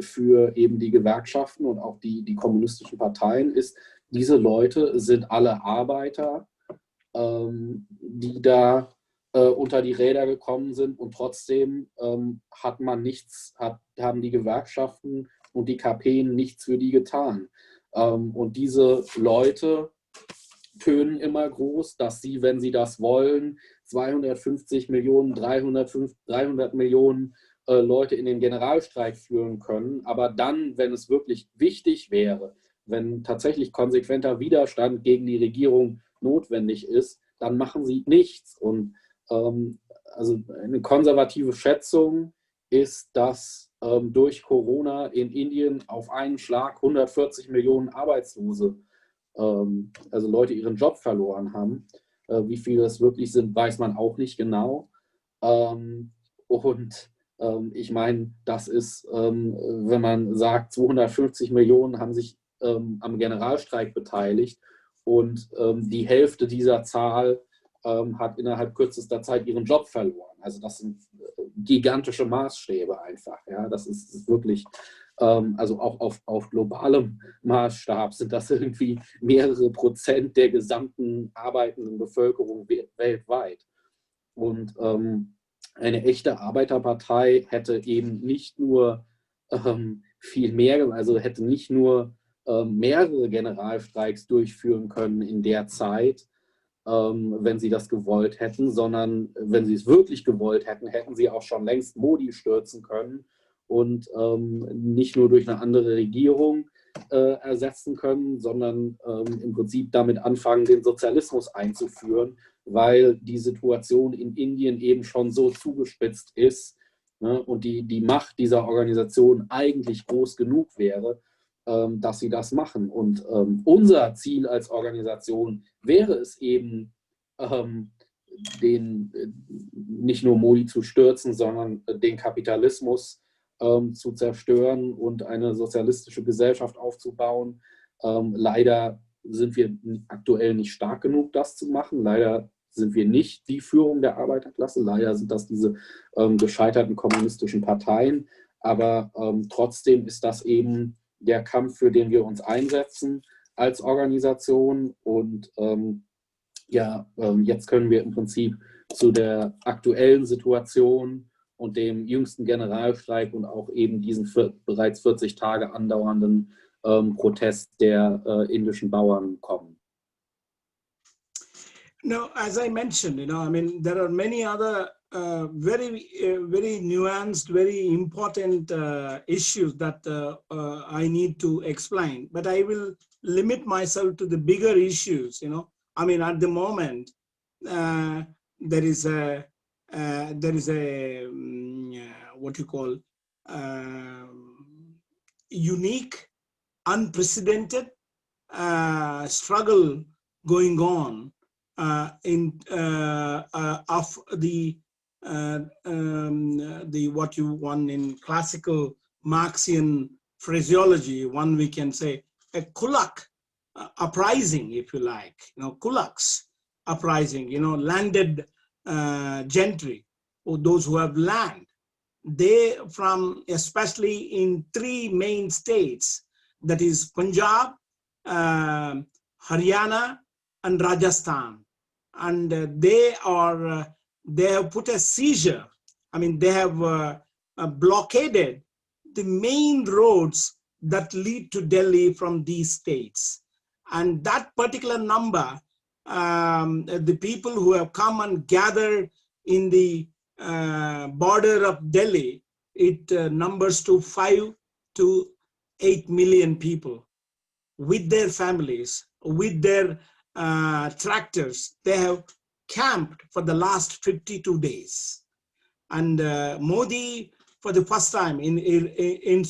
für eben die Gewerkschaften und auch die kommunistischen Parteien ist, diese Leute sind alle Arbeiter, die da unter die Räder gekommen sind, und trotzdem haben die Gewerkschaften und die KP nichts für die getan. Und diese Leute tönen immer groß, dass sie, wenn sie das wollen, 250 Millionen, 300 Millionen Leute in den Generalstreik führen können. Aber dann, wenn es wirklich wichtig wäre, wenn tatsächlich konsequenter Widerstand gegen die Regierung notwendig ist, dann machen sie nichts. Und also eine konservative Schätzung ist, dass durch Corona in Indien auf einen Schlag 140 Millionen Arbeitslose, also Leute, ihren Job verloren haben. Wie viele das wirklich sind, weiß man auch nicht genau. Ich meine, das ist, wenn man sagt, 250 Millionen haben sich am Generalstreik beteiligt, und die Hälfte dieser Zahl hat innerhalb kürzester Zeit ihren Job verloren. Also das sind gigantische Maßstäbe einfach. Ja? Das ist wirklich, also auch auf globalem Maßstab sind das irgendwie mehrere Prozent der gesamten arbeitenden Bevölkerung weltweit. Und eine echte Arbeiterpartei hätte eben nicht nur viel mehr, also hätte nicht nur mehrere Generalstreiks durchführen können in der Zeit, wenn sie das gewollt hätten, sondern wenn sie es wirklich gewollt hätten, hätten sie auch schon längst Modi stürzen können, und nicht nur durch eine andere Regierung, ersetzen können, sondern im Prinzip damit anfangen, den Sozialismus einzuführen, weil die Situation in Indien eben schon so zugespitzt ist, ne, und die Macht dieser Organisation eigentlich groß genug wäre, dass sie das machen. Und unser Ziel als Organisation wäre es eben, nicht nur Modi zu stürzen, sondern den Kapitalismus zu zerstören und eine sozialistische Gesellschaft aufzubauen. Leider sind wir aktuell nicht stark genug, das zu machen. Leider sind wir nicht die Führung der Arbeiterklasse. Leider sind das diese gescheiterten kommunistischen Parteien. Aber trotzdem ist das eben der Kampf, für den wir uns einsetzen als Organisation. Und jetzt können wir im Prinzip zu der aktuellen Situation und dem jüngsten Generalstreik und auch eben diesen bereits 40 Tage andauernden Protest der indischen Bauern kommen. No, as I mentioned, I mean, there are many other very nuanced, very important issues that I need to explain, but I will limit myself to the bigger issues. I mean, at the moment, there is a what you call unique, unprecedented struggle going on of the what you want in classical Marxian phraseology, one we can say a kulak uprising, if you like, kulaks uprising, landed gentry, or those who have land. They from, especially in three main states, that is Punjab, Haryana, and Rajasthan. And they have put a seizure. I mean, they have blockaded the main roads that lead to Delhi from these states. And that particular number, the people who have come and gathered in the border of Delhi, it numbers to 5 to 8 million people with their families, with their tractors. They have camped for the last 52 days. And Modi, for the first time, in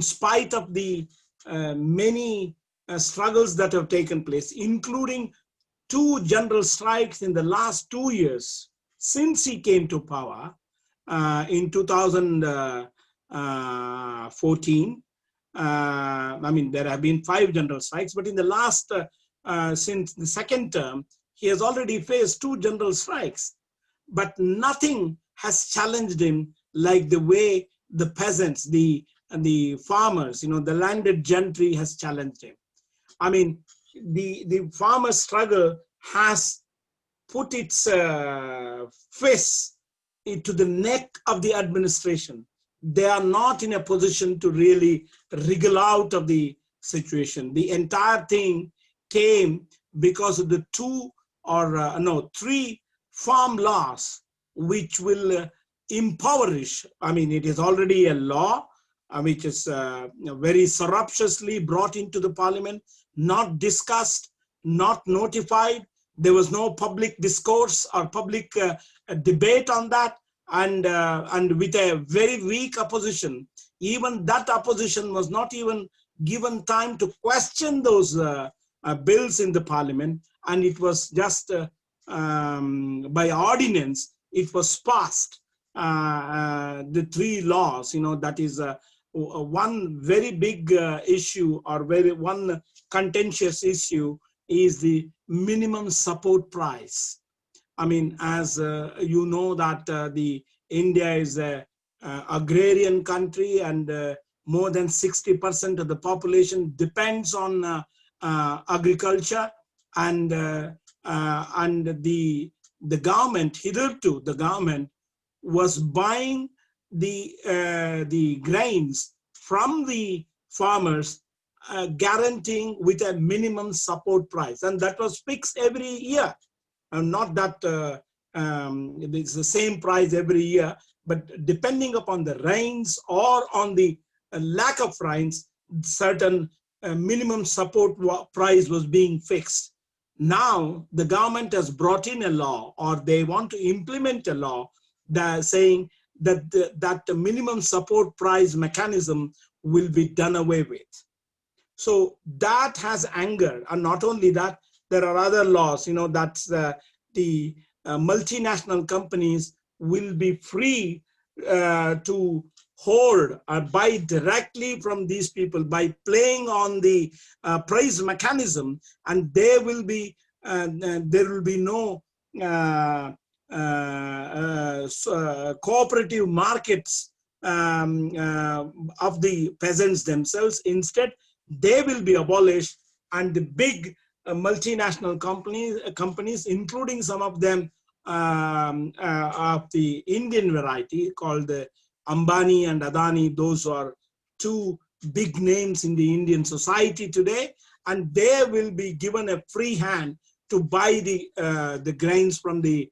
spite of the many struggles that have taken place, including 2 general strikes in the last 2 years since he came to power in 2014. I mean, there have been 5 general strikes, but in the last, since the second term, he has already faced 2 general strikes. But nothing has challenged him like the way the peasants, the farmers, the landed gentry has challenged him. I mean, the farmer struggle has put its fist into the neck of the administration. They are not in a position to really wriggle out of the situation. The entire thing came because of the 3 farm laws, which will impoverish. I mean, it is already a law which is very surreptitiously brought into the parliament, not discussed, not notified. There was no public discourse or public debate on that, and with a very weak opposition. Even that opposition was not even given time to question those bills in the parliament, and it was just by ordinance it was passed. The 3 laws, that is one very big issue, or one contentious issue is the minimum support price. I mean, as you know that the India is a agrarian country, and more than 60% of the population depends on agriculture, and the government, hitherto the government was buying the grains from the farmers, guaranteeing with a minimum support price, and that was fixed every year. And not that it's the same price every year, but depending upon the rains or on the lack of rains, certain minimum support price was being fixed. Now the government has brought in a law, or they want to implement a law that saying that the minimum support price mechanism will be done away with. So that has angered, and not only that, there are other laws, that's the multinational companies will be free to hold or buy directly from these people by playing on the price mechanism, and there will be no cooperative markets of the peasants themselves. Instead, they will be abolished, and the big multinational companies, including some of them of the Indian variety called the Ambani and Adani, those are two big names in the Indian society today, and they will be given a free hand to buy the grains from the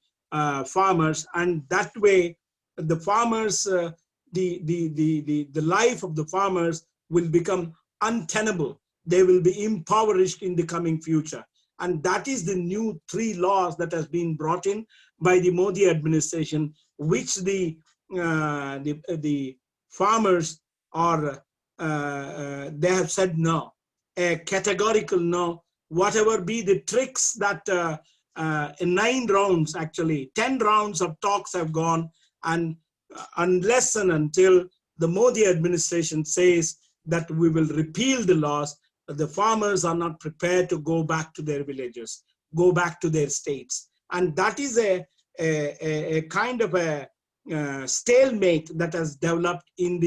farmers, and that way the farmers, the life of the farmers will become untenable. They will be impoverished in the coming future. And that is the new 3 laws that has been brought in by the Modi administration, which the farmers are, they have said no, a categorical no. Whatever be the tricks that in 9 rounds, actually 10 rounds of talks have gone, and unless and until the Modi administration says that we will repeal the laws, the farmers are not prepared to go back to their villages, go back to their states. And that is a kind of a stalemate that has developed in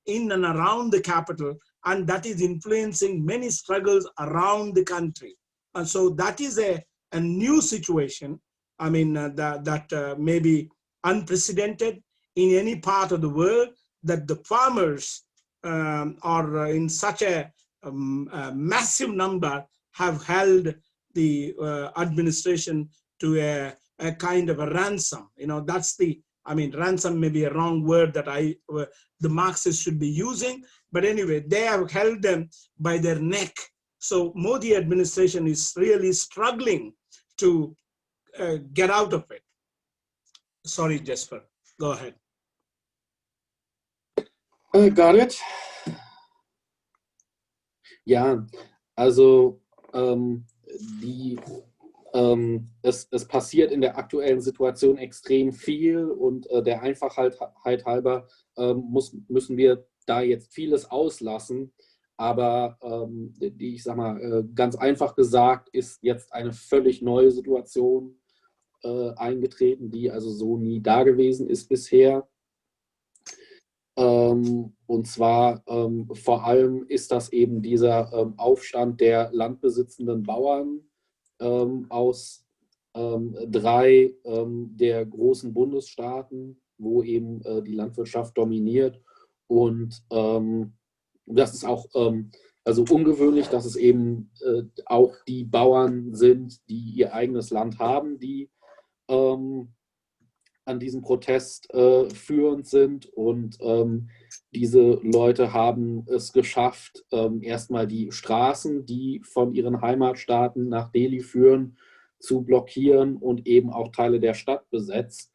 and around the capital, and that is influencing many struggles around the country. And so that is a new situation. I mean, that may be unprecedented in any part of the world, that the farmers are in such a massive number have held the administration to a kind of a ransom. That's ransom may be a wrong word that the Marxists should be using, but anyway, they have held them by their neck. So Modi administration is really struggling to get out of it. Sorry, Jesper, go ahead. Got it. Ja, also es passiert in der aktuellen Situation extrem viel, und der Einfachheit halber müssen wir da jetzt vieles auslassen. Aber ich sag mal, ganz einfach gesagt, ist jetzt eine völlig neue Situation eingetreten, die also so nie da gewesen ist bisher. Und zwar vor allem ist das eben dieser Aufstand der landbesitzenden Bauern aus 3 der großen Bundesstaaten, wo eben die Landwirtschaft dominiert. Und das ist auch also ungewöhnlich, dass es eben auch die Bauern sind, die ihr eigenes Land haben, die an diesem Protest führend sind. Und diese Leute haben es geschafft, erstmal die Straßen, die von ihren Heimatstaaten nach Delhi führen, zu blockieren und eben auch Teile der Stadt besetzt.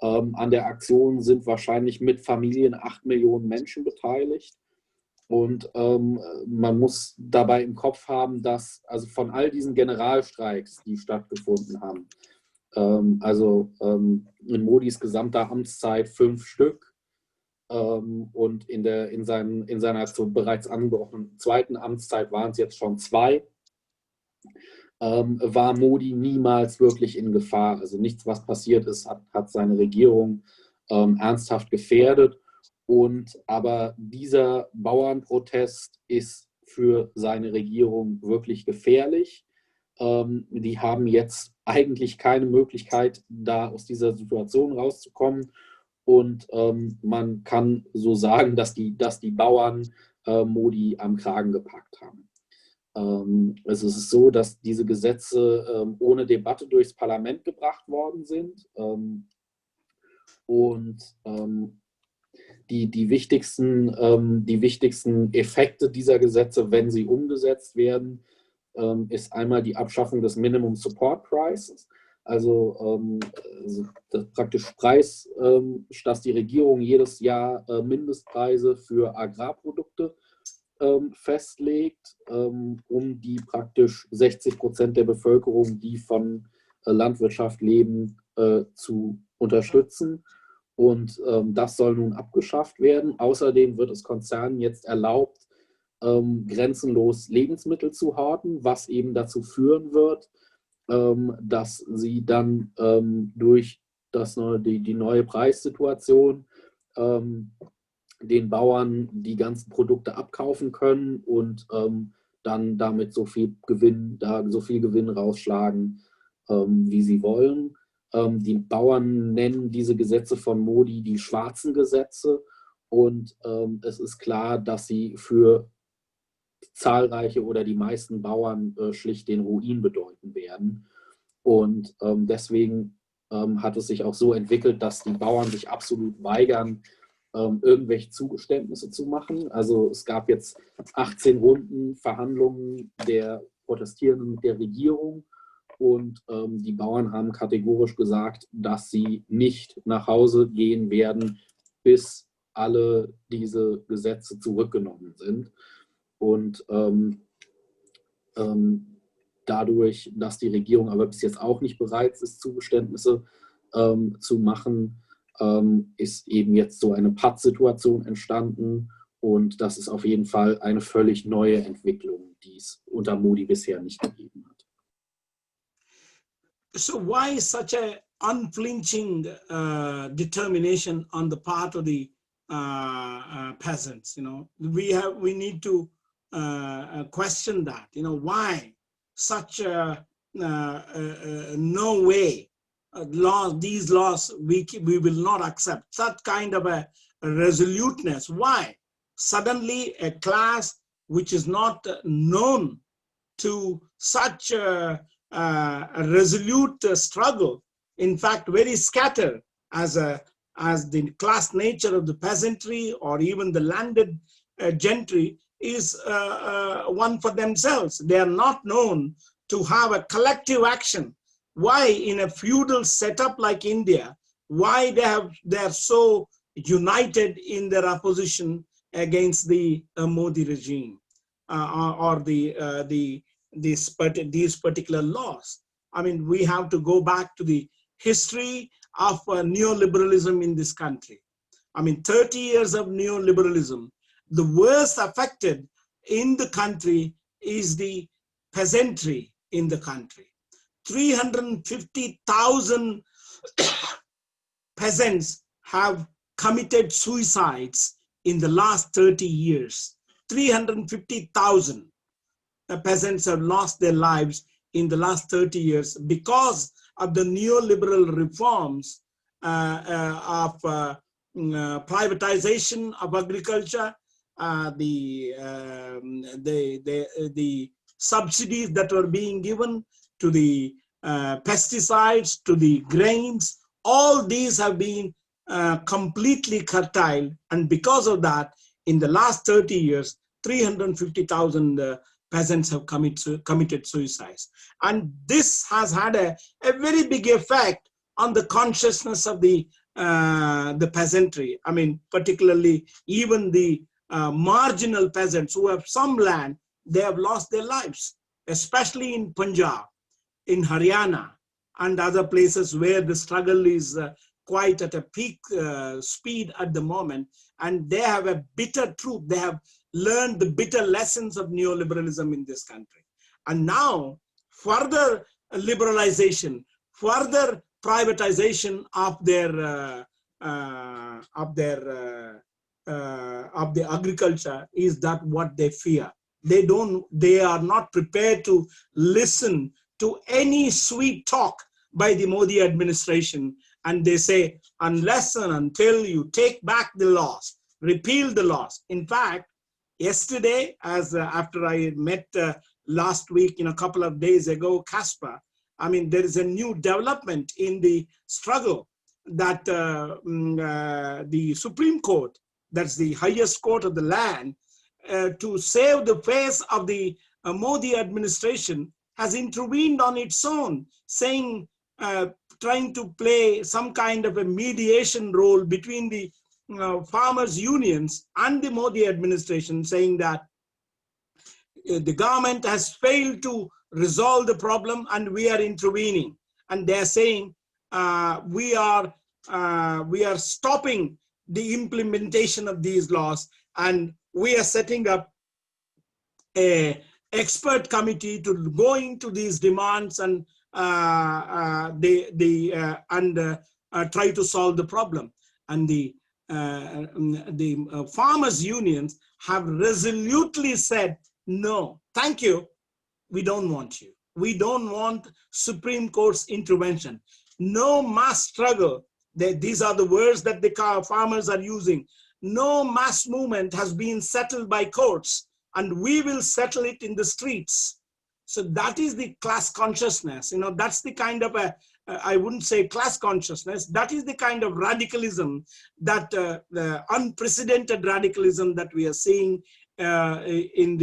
An der Aktion sind wahrscheinlich mit Familien 8 Millionen Menschen beteiligt. Und man muss dabei im Kopf haben, dass also von all diesen Generalstreiks, die stattgefunden haben, also in Modis gesamter Amtszeit 5 Stück, und in seiner bereits angebrochenen 2. Amtszeit waren es jetzt schon 2, war Modi niemals wirklich in Gefahr. Also nichts, was passiert ist, hat seine Regierung ernsthaft gefährdet. Aber dieser Bauernprotest ist für seine Regierung wirklich gefährlich. Die haben jetzt eigentlich keine Möglichkeit, da aus dieser Situation rauszukommen. Und man kann so sagen, dass die Bauern Modi am Kragen gepackt haben. Es ist so, dass diese Gesetze ohne Debatte durchs Parlament gebracht worden sind. Und die wichtigsten Effekte dieser Gesetze, wenn sie umgesetzt werden, ist einmal die Abschaffung des Minimum Support Prices, also das praktisch Preis, dass die Regierung jedes Jahr Mindestpreise für Agrarprodukte festlegt, um die praktisch 60% der Bevölkerung, die von Landwirtschaft leben, zu unterstützen. Und das soll nun abgeschafft werden. Außerdem wird es Konzernen jetzt erlaubt, grenzenlos Lebensmittel zu horten, was eben dazu führen wird, dass sie dann durch die neue Preissituation den Bauern die ganzen Produkte abkaufen können und dann damit so viel Gewinn rausschlagen, wie sie wollen. Die Bauern nennen diese Gesetze von Modi die schwarzen Gesetze, und es ist klar, dass sie für zahlreiche oder die meisten Bauern schlicht den Ruin bedeuten werden. Und deswegen hat es sich auch so entwickelt, dass die Bauern sich absolut weigern, irgendwelche Zugeständnisse zu machen. Also es gab jetzt 18 Runden Verhandlungen der Protestierenden mit der Regierung, und die Bauern haben kategorisch gesagt, dass sie nicht nach Hause gehen werden, bis alle diese Gesetze zurückgenommen sind. Und dadurch, dass die Regierung aber bis jetzt auch nicht bereit ist, Zugeständnisse zu machen, ist eben jetzt so eine Pattsituation entstanden, und das ist auf jeden Fall eine völlig neue Entwicklung, die es unter Modi bisher nicht gegeben hat. So why such a unflinching determination on the part of the peasants? You know, we need to question that. You know, why such no way these laws we will not accept, such kind of a resoluteness. Why suddenly a class which is not known to such a resolute struggle, in fact very scattered as the class nature of the peasantry or even the landed gentry is one for themselves. They are not known to have a collective action. Why in a feudal setup like India, why they are so united in their opposition against the Modi regime or these particular laws? I mean, we have to go back to the history of neoliberalism in this country. I mean, 30 years of neoliberalism. The worst affected in the country is the peasantry in the country. 350,000 peasants have committed suicides in the last 30 years. 350,000 peasants have lost their lives in the last 30 years because of the neoliberal reforms of privatization of agriculture, the subsidies that were being given to the pesticides, to the grains. All these have been completely curtailed, and because of that, in the last 30 years, 350,000 peasants have committed suicides. And this has had a very big effect on the consciousness of the peasantry. I mean, particularly even the marginal peasants who have some land, they have lost their lives, especially in Punjab, in Haryana, and other places where the struggle is quite at a peak speed at the moment. And they have a bitter truth. They have learned the bitter lessons of neoliberalism in this country. And now further liberalization, further privatization of the agriculture is that what they fear. They are not prepared to listen to any sweet talk by the Modi administration. And they say, unless and until you take back the laws, repeal the laws. In fact, yesterday, after I met last week, a couple of days ago, Casper, I mean, there is a new development in the struggle that the Supreme Court that's the highest court of the land, to save the face of the Modi administration, has intervened on its own, saying, trying to play some kind of a mediation role between the farmers' unions and the Modi administration, saying that the government has failed to resolve the problem and we are intervening. And they're saying we are stopping the implementation of these laws, and we are setting up a expert committee to go into these demands and try to solve the problem. And the farmers' unions have resolutely said, no, thank you, we don't want you. We don't want Supreme Court's intervention. No mass struggle. These are the words that the farmers are using. No mass movement has been settled by courts, and we will settle it in the streets. So that is the class consciousness. You know, that's the kind of I wouldn't say class consciousness. That is the kind of radicalism, that the unprecedented radicalism that we are seeing in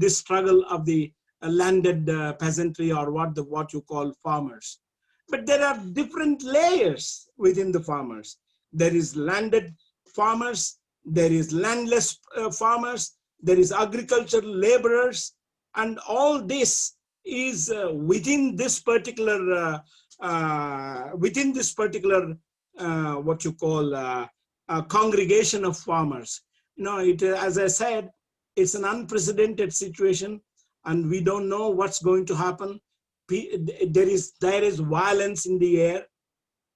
this struggle of the landed peasantry, or what you call farmers. But there are different layers within the farmers. There is landed farmers, there is landless farmers, there is agricultural laborers, and all this is within this particular what you call congregation of farmers. You know, as I said, it's an unprecedented situation, and we don't know what's going to happen. There is violence in the air,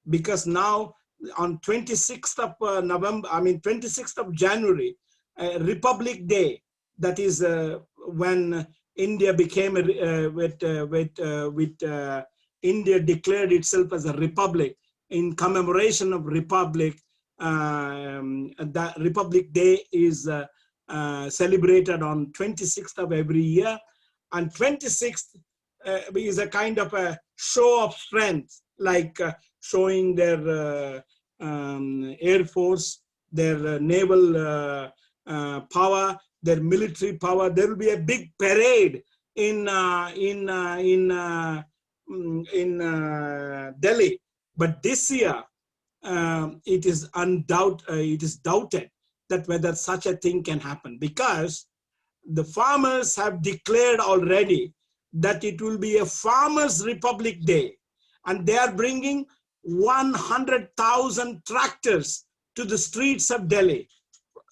because now on 26th of November, 26th of January, Republic Day, that is when India became India declared itself as a republic in commemoration of Republic. That Republic Day is celebrated on 26th of every year, and 26th is a kind of a show of strength, like showing their air force, their naval power, their military power. There will be a big parade in Delhi, but this year it is doubted that whether such a thing can happen, because the farmers have declared already that it will be a Farmers' Republic Day, and they are bringing 100,000 tractors to the streets of Delhi.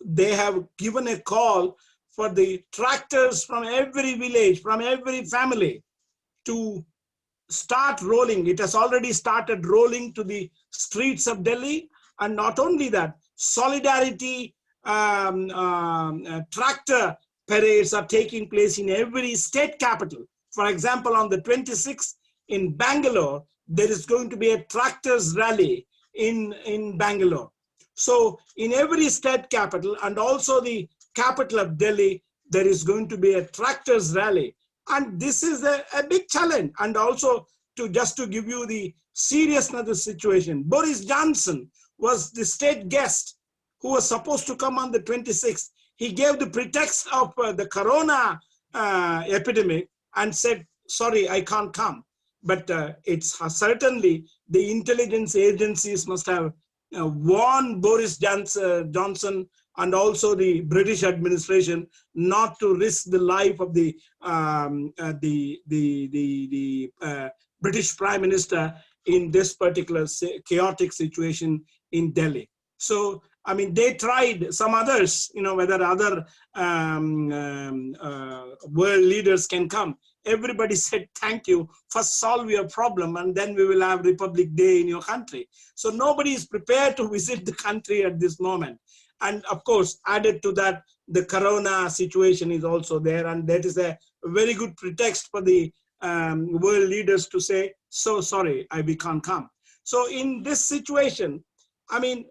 They have given a call for the tractors from every village, from every family, to start rolling. It has already started rolling to the streets of Delhi. And not only that, Solidarity tractor parades are taking place in every state capital. For example, on the 26th in Bangalore, there is going to be a tractors rally in Bangalore. So in every state capital, and also the capital of Delhi, there is going to be a tractors rally. And this is a big challenge. And also, just to give you the seriousness of the situation, Boris Johnson was the state guest who was supposed to come on the 26th. He gave the pretext of the corona epidemic and said, sorry, I can't come. But it's certainly the intelligence agencies must have warned Boris Johnson and also the British administration not to risk the life of the British Prime Minister in this particular chaotic situation in Delhi. So, I mean, they tried, some others, you know, whether other world leaders can come. Everybody said, thank you, first solve your problem and then we will have Republic Day in your country. So nobody is prepared to visit the country at this moment. And of course, added to that, the corona situation is also there, and that is a very good pretext for the world leaders to say, so sorry, we can't come. So in this situation, I mean,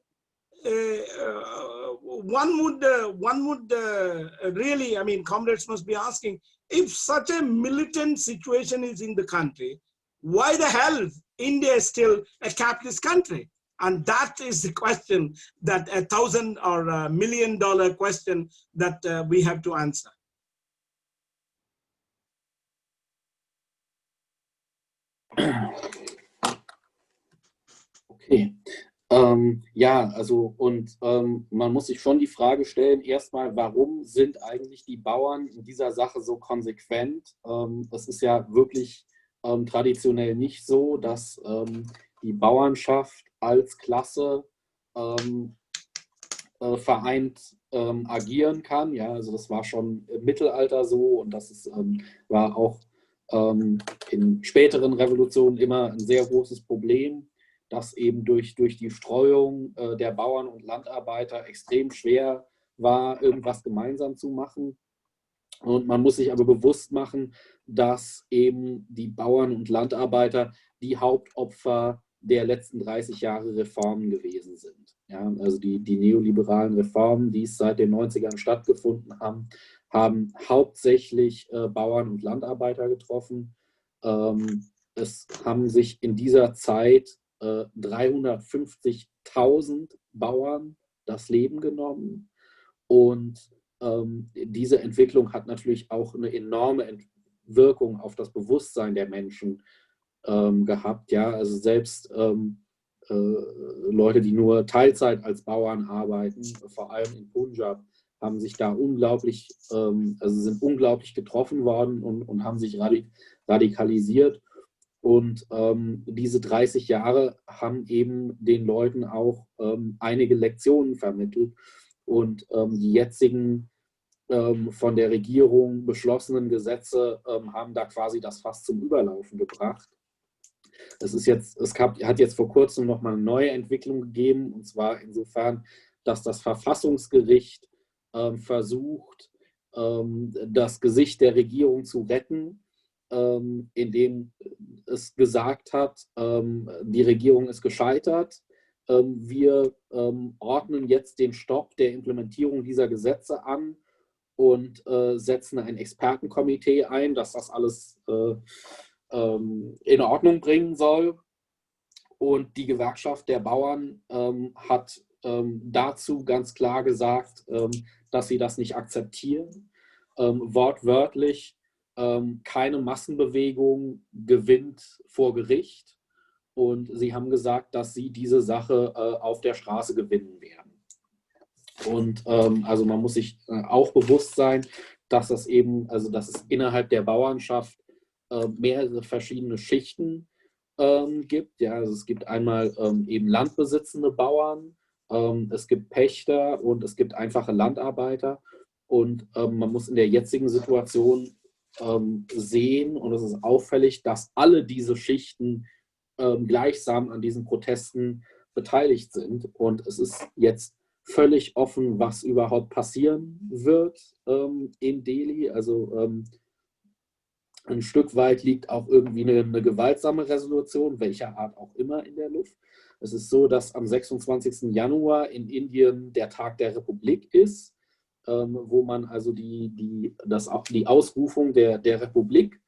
one would really, I mean, comrades must be asking, if such a militant situation is in the country, why the hell India is still a capitalist country? And that is the question, that $1,000 or $1 million question that we have to answer. Okay. Ja, also und man muss sich schon die Frage stellen, erstmal, warum sind eigentlich die Bauern in dieser Sache so konsequent? Es ist ja wirklich traditionell nicht so, dass die Bauernschaft als Klasse vereint agieren kann. Ja, also das war schon im Mittelalter so und das ist, war auch in späteren Revolutionen immer ein sehr großes Problem, dass eben durch die Streuung der Bauern und Landarbeiter extrem schwer war, irgendwas gemeinsam zu machen. Und man muss sich aber bewusst machen, dass eben die Bauern und Landarbeiter die Hauptopfer der letzten 30 Jahre Reformen gewesen sind. Ja, also die neoliberalen Reformen, die es seit den 90ern stattgefunden haben, haben hauptsächlich Bauern und Landarbeiter getroffen. Es haben sich in dieser Zeit 350.000 Bauern das Leben genommen. Und diese Entwicklung hat natürlich auch eine enorme Wirkung auf das Bewusstsein der Menschen gehabt. Ja? Also selbst Leute, die nur Teilzeit als Bauern arbeiten, vor allem in Punjab, haben sich da unglaublich, also sind unglaublich getroffen worden und haben sich radikalisiert. Und diese 30 Jahre haben eben den Leuten auch einige Lektionen vermittelt. Und die jetzigen von der Regierung beschlossenen Gesetze haben da quasi das Fass zum Überlaufen gebracht. Hat jetzt vor kurzem nochmal eine neue Entwicklung gegeben, und zwar insofern, dass das Verfassungsgericht versucht, das Gesicht der Regierung zu retten, indem es gesagt hat, die Regierung ist gescheitert, wir ordnen jetzt den Stopp der Implementierung dieser Gesetze an und setzen ein Expertenkomitee ein, das das alles in Ordnung bringen soll. Und die Gewerkschaft der Bauern hat dazu ganz klar gesagt, dass sie das nicht akzeptieren. Wortwörtlich, keine Massenbewegung gewinnt vor Gericht. Und sie haben gesagt, dass sie diese Sache auf der Straße gewinnen werden. Und also man muss sich auch bewusst sein, dass das eben, also dass es innerhalb der Bauernschaft mehrere verschiedene Schichten gibt. Ja, also es gibt einmal eben landbesitzende Bauern, es gibt Pächter und es gibt einfache Landarbeiter. Und man muss in der jetzigen Situation sehen, und es ist auffällig, dass alle diese Schichten gleichsam an diesen Protesten beteiligt sind. Und es ist jetzt völlig offen, was überhaupt passieren wird in Delhi. Also ein Stück weit liegt auch irgendwie eine gewaltsame Resolution, welcher Art auch immer, in der Luft. Es ist so, dass am 26. Januar in Indien der Tag der Republik ist, wo man also die Ausrufung der Republik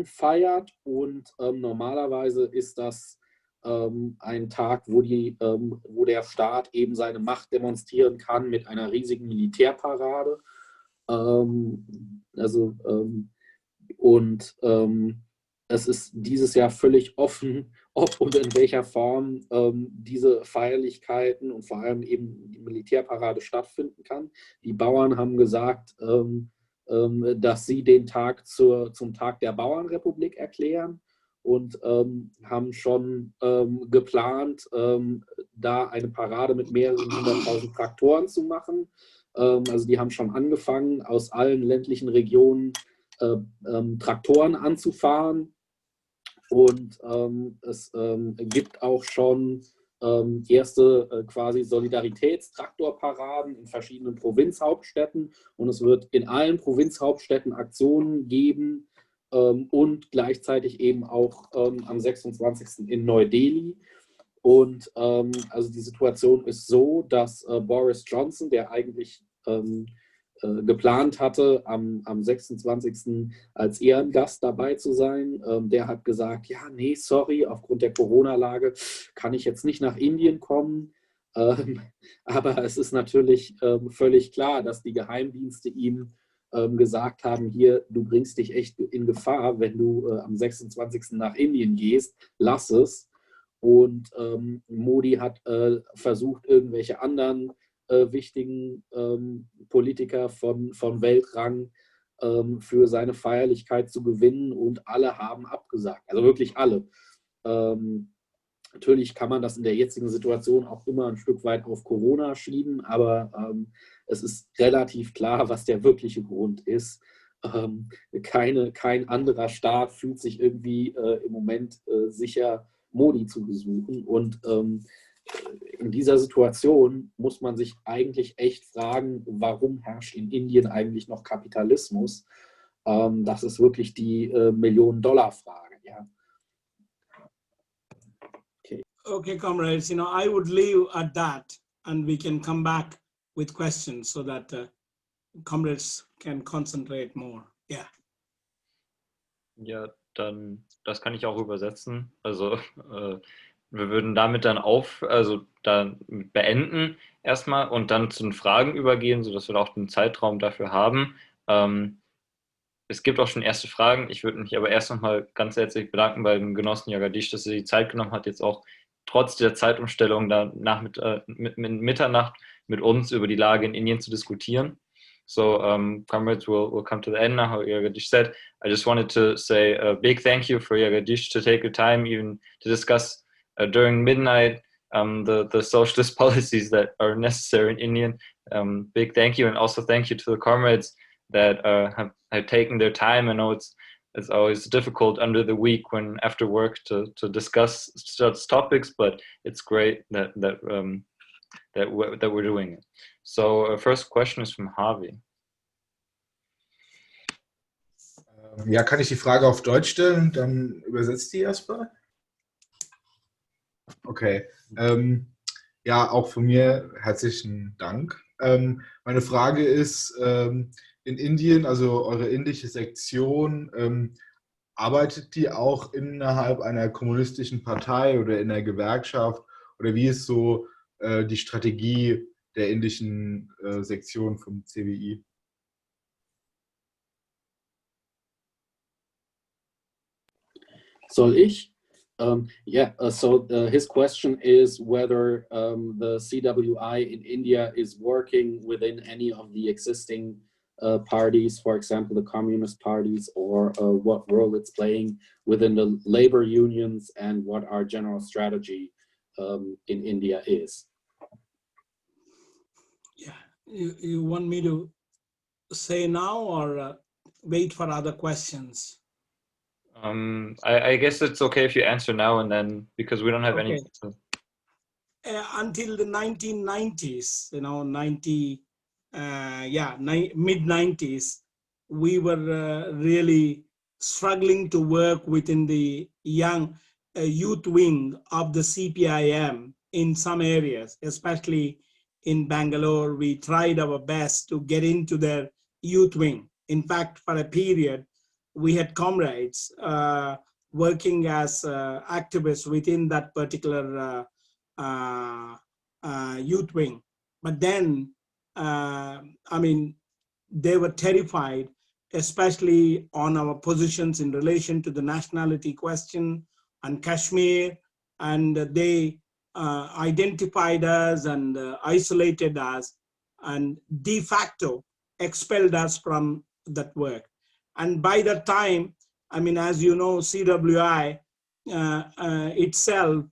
feiert. Und normalerweise ist das ein Tag, wo der Staat eben seine Macht demonstrieren kann mit einer riesigen Militärparade. Es ist dieses Jahr völlig offen, ob und in welcher Form diese Feierlichkeiten und vor allem eben die Militärparade stattfinden kann. Die Bauern haben gesagt, dass sie den Tag zum Tag der Bauernrepublik erklären und haben schon geplant, da eine Parade mit mehreren 100.000 Traktoren zu machen. Also die haben schon angefangen, aus allen ländlichen Regionen Traktoren anzufahren, und es gibt auch schon erste quasi Solidaritätstraktorparaden in verschiedenen Provinzhauptstädten, und es wird in allen Provinzhauptstädten Aktionen geben und gleichzeitig eben auch am 26. in Neu-Delhi. Und also die Situation ist so, dass Boris Johnson, der eigentlich geplant hatte, am 26. als Ehrengast dabei zu sein. Der hat gesagt, ja, nee, sorry, aufgrund der Corona-Lage kann ich jetzt nicht nach Indien kommen. Aber es ist natürlich völlig klar, dass die Geheimdienste ihm gesagt haben, hier, du bringst dich echt in Gefahr, wenn du am 26. nach Indien gehst, lass es. Und Modi hat versucht, irgendwelche anderen wichtigen Politiker von Weltrang für seine Feierlichkeit zu gewinnen, und alle haben abgesagt, also wirklich alle. Natürlich kann man das in der jetzigen Situation auch immer ein Stück weit auf Corona schieben, aber es ist relativ klar, was der wirkliche Grund ist. Kein anderer Staat fühlt sich irgendwie im Moment sicher, Modi zu besuchen, und in dieser Situation muss man sich eigentlich echt fragen, warum herrscht in Indien eigentlich noch Kapitalismus? Das ist wirklich die Millionen-Dollar-Frage. Ja. Okay, comrades, I would leave at that, and we can come back with questions so that comrades can concentrate more. Yeah. Ja, dann, das kann ich auch übersetzen. Also wir würden damit dann dann beenden erstmal und dann zu den Fragen übergehen, sodass wir auch den Zeitraum dafür haben. Es gibt auch schon erste Fragen. Ich würde mich aber erst nochmal ganz herzlich bedanken bei dem Genossen Jagadish, dass er die Zeit genommen hat, jetzt auch trotz der Zeitumstellung danach mit Mitternacht mit uns über die Lage in Indien zu diskutieren. So, comrades, we'll come to the end now, how Jagadish said. I just wanted to say a big thank you for Jagadish to take the time even to discuss during midnight the socialist policies that are necessary in Indian. Big thank you, and also thank you to the comrades that have taken their time. I know it's always difficult under the week when after work to discuss such topics, but it's great that we're doing it. So first question is from Harvey. Ja, kann ich die Frage auf Deutsch stellen? Dann übersetzt die erstmal. Okay. Ja, auch von mir herzlichen Dank. Meine Frage ist, in Indien, also eure indische Sektion, arbeitet die auch innerhalb einer kommunistischen Partei oder in einer Gewerkschaft? Oder wie ist so die Strategie der indischen Sektion vom CWI? Soll ich? His question is whether the CWI in India is working within any of the existing parties, for example, the communist parties, or what role it's playing within the labor unions, and what our general strategy in India is. Yeah, you want me to say now or wait for other questions? I guess it's okay if you answer now and then, because we don't have any. Until the 1990s, mid-90s, we were really struggling to work within the young youth wing of the CPIM in some areas, especially in Bangalore. We tried our best to get into their youth wing. In fact, for a period, we had comrades working as activists within that particular youth wing. But then, they were terrified, especially on our positions in relation to the nationality question and Kashmir, and they identified us and isolated us and de facto expelled us from that work. And by that time, as you know, CWI itself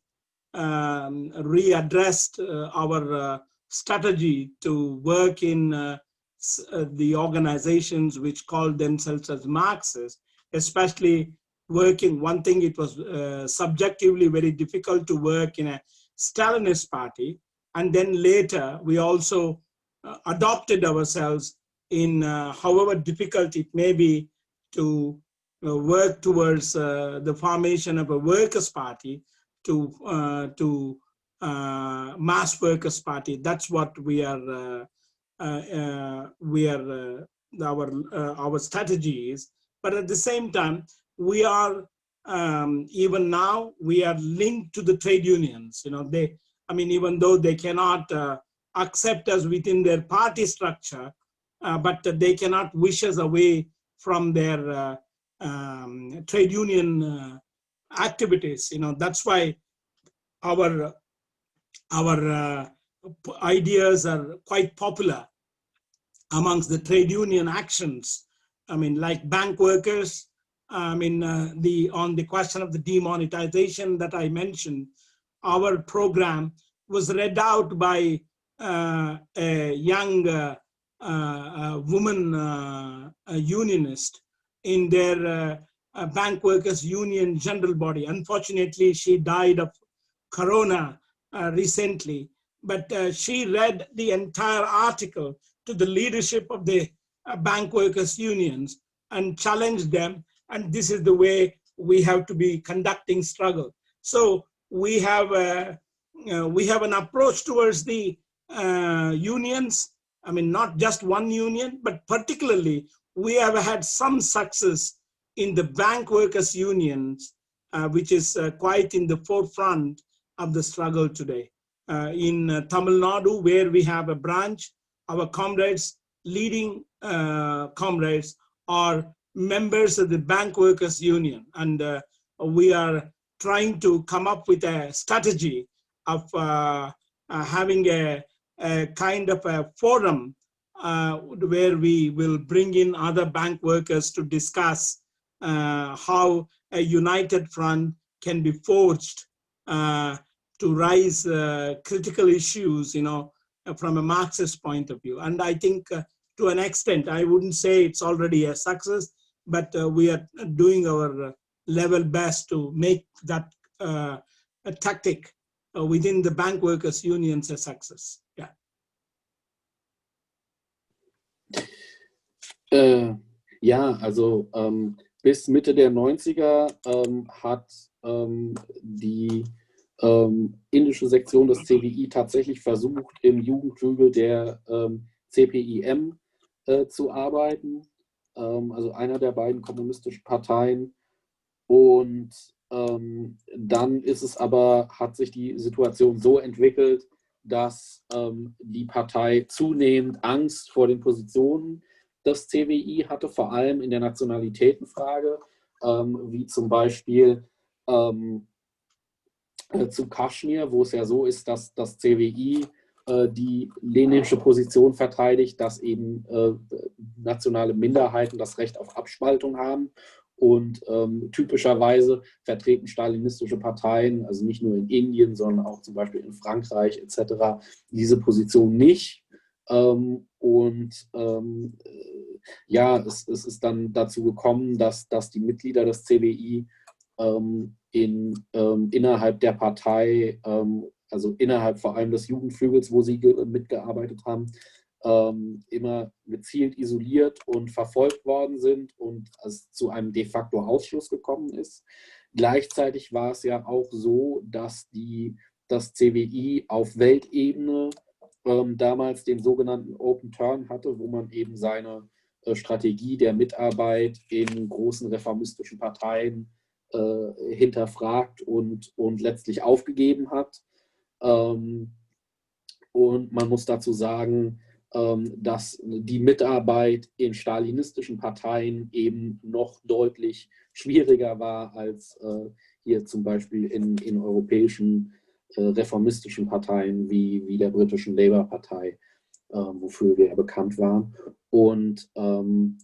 readdressed our strategy to work in the organizations which called themselves as Marxists, especially working. One thing, it was subjectively very difficult to work in a Stalinist party. And then later, we also adopted ourselves in however difficult it may be to work towards the formation of a workers' party, to mass workers' party. That's what we are our strategy is. But at the same time, we are even now we are linked to the trade unions. Even though they cannot accept us within their party structure, but they cannot wish us away from their trade union activities. That's why our ideas are quite popular amongst the trade union actions. Like bank workers. On the question of the demonetization that I mentioned, our program was read out by a young woman unionist in their bank workers union general body. Unfortunately, she died of corona recently, but she read the entire article to the leadership of the bank workers unions and challenged them. And this is the way we have to be conducting struggle. So we have an approach towards the unions. Not just one union, but particularly we have had some success in the bank workers unions, which is quite in the forefront of the struggle today. In Tamil Nadu, where we have a branch, our comrades, leading comrades, are members of the bank workers union, and we are trying to come up with a strategy of having a kind of a forum where we will bring in other bank workers to discuss how a united front can be forged to raise critical issues, from a Marxist point of view. And I think to an extent, I wouldn't say it's already a success, but we are doing our level best to make that a tactic within the bank workers unions a success. Yeah. Ja, also bis Mitte der 90er hat die indische Sektion des CWI tatsächlich versucht, im Jugendflügel der CPIM zu arbeiten, also einer der beiden kommunistischen Parteien. Und dann hat sich die Situation so entwickelt, dass die Partei zunehmend Angst vor den Positionen des CWI hatte, vor allem in der Nationalitätenfrage, wie zum Beispiel zu Kaschmir, wo es ja so ist, dass das CWI die leninische Position verteidigt, dass eben nationale Minderheiten das Recht auf Abspaltung haben. Und typischerweise vertreten stalinistische Parteien, also nicht nur in Indien, sondern auch zum Beispiel in Frankreich etc., diese Position nicht. Es ist dann dazu gekommen, dass die Mitglieder des CWI innerhalb der Partei, also innerhalb vor allem des Jugendflügels, wo sie mitgearbeitet haben, immer gezielt isoliert und verfolgt worden sind und es zu einem de facto Ausschluss gekommen ist. Gleichzeitig war es ja auch so, dass das CWI auf Weltebene damals den sogenannten Open Turn hatte, wo man eben seine Strategie der Mitarbeit in großen reformistischen Parteien hinterfragt und letztlich aufgegeben hat. Und man muss dazu sagen, dass die Mitarbeit in stalinistischen Parteien eben noch deutlich schwieriger war als hier zum Beispiel in europäischen reformistischen Parteien wie der britischen Labour-Partei, wofür wir bekannt waren. Und man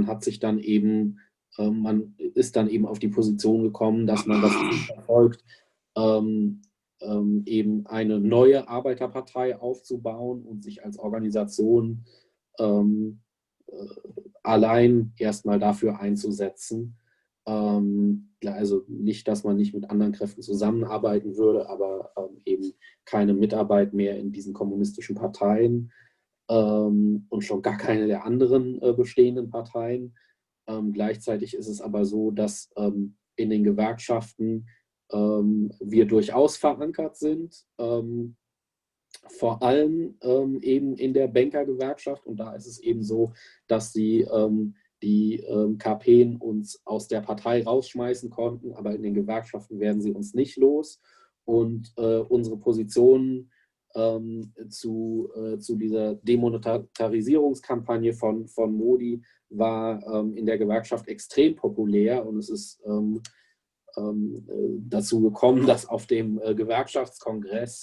hat sich dann eben, man ist dann eben auf die Position gekommen, dass man das verfolgt, eben eine neue Arbeiterpartei aufzubauen und sich als Organisation allein erstmal dafür einzusetzen. Also nicht, dass man nicht mit anderen Kräften zusammenarbeiten würde, aber eben keine Mitarbeit mehr in diesen kommunistischen Parteien und schon gar keine der anderen bestehenden Parteien. Gleichzeitig ist es aber so, dass in den Gewerkschaften wir durchaus verankert sind. vor allem eben in der Bankergewerkschaft. Und da ist es eben so, dass die KPen uns aus der Partei rausschmeißen konnten, aber in den Gewerkschaften werden sie uns nicht los. Und unsere Positionen zu dieser Demonetarisierungskampagne von Modi war in der Gewerkschaft extrem populär. Und es ist dazu gekommen, dass auf dem Gewerkschaftskongress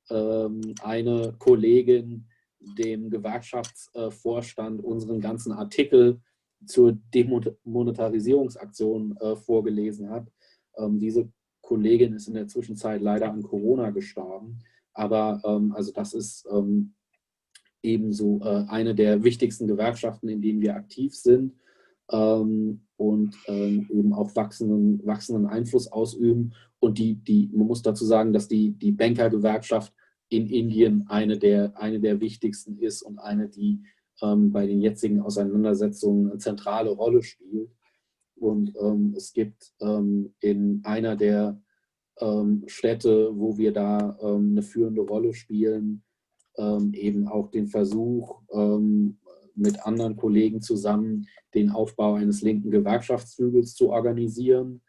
eine Kollegin dem Gewerkschaftsvorstand unseren ganzen Artikel zur Demonetarisierungsaktion vorgelesen hat. Diese Kollegin ist in der Zwischenzeit leider an Corona gestorben, aber also das ist ebenso eine der wichtigsten Gewerkschaften, in denen wir aktiv sind und eben auch wachsenden Einfluss ausüben. Und man muss dazu sagen, dass die Bankergewerkschaft in Indien eine der wichtigsten ist und eine, die bei den jetzigen Auseinandersetzungen eine zentrale Rolle spielt. Und es gibt in einer der Städte, wo wir da eine führende Rolle spielen, eben auch den Versuch, mit anderen Kollegen zusammen den Aufbau eines linken Gewerkschaftsflügels zu organisieren.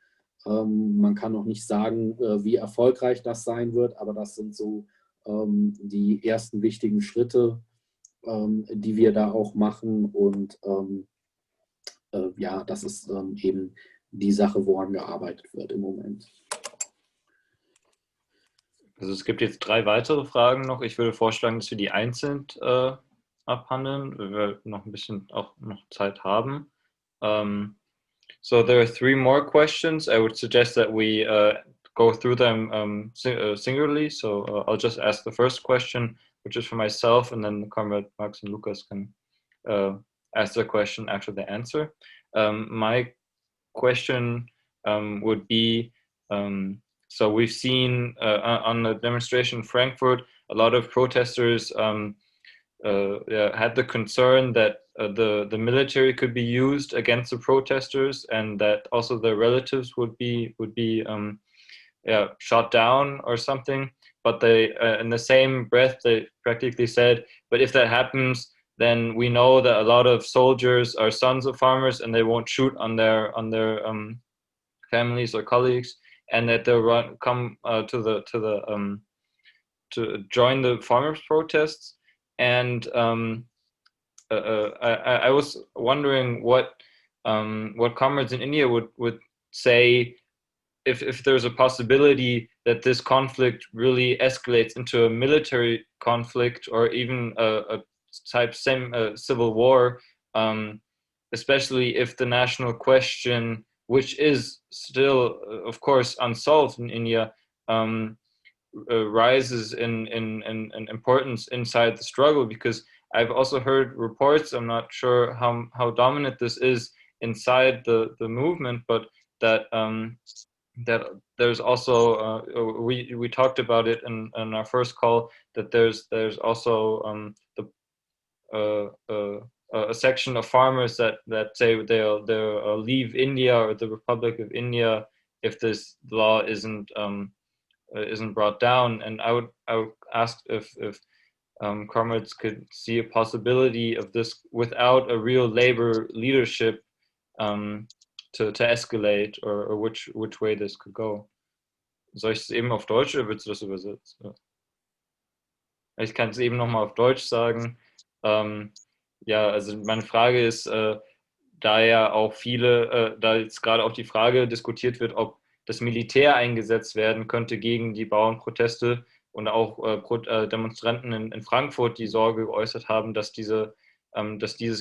Man kann noch nicht sagen, wie erfolgreich das sein wird, aber das sind so die ersten wichtigen Schritte, die wir da auch machen. Und ja, das ist eben die Sache, woran gearbeitet wird im Moment. Also es gibt jetzt 3 weitere Fragen noch. Ich würde vorschlagen, dass wir die einzeln abhandeln, weil wir noch ein bisschen auch noch Zeit haben. So there are 3 more questions. I would suggest that we go through them singularly. So I'll just ask the first question, which is for myself, and then Comrade Max and Lucas can ask their question after the answer. My question would be, so we've seen on the demonstration in Frankfurt, a lot of protesters had the concern that the military could be used against the protesters, and that also their relatives would be shot down or something. But they, in the same breath, they practically said, but if that happens, then we know that a lot of soldiers are sons of farmers, and they won't shoot on their families or colleagues, and that they'll come to join the farmers' protests. And I was wondering what comrades in India would say if there's a possibility that this conflict really escalates into a military conflict or even a type civil war, especially if the national question, which is still, of course, unsolved in India, rises in importance inside the struggle. Because I've also heard reports, I'm not sure how dominant this is inside the movement, but that that there's also, we talked about it in our first call, that there's also a section of farmers that say they'll leave India or the Republic of India if this law isn't brought down. And I would ask if comrades could see a possibility of this without a real labor leadership to escalate, or which way this could go. Soll ich es eben auf Deutsch oder willst du das übersetzen? Ich kann es eben nochmal auf Deutsch sagen. Ja, also meine Frage ist, da ja auch viele, da jetzt gerade auch die Frage diskutiert wird, ob das Militär eingesetzt werden könnte gegen die Bauernproteste, und auch Demonstranten in Frankfurt die Sorge geäußert haben, dass dieses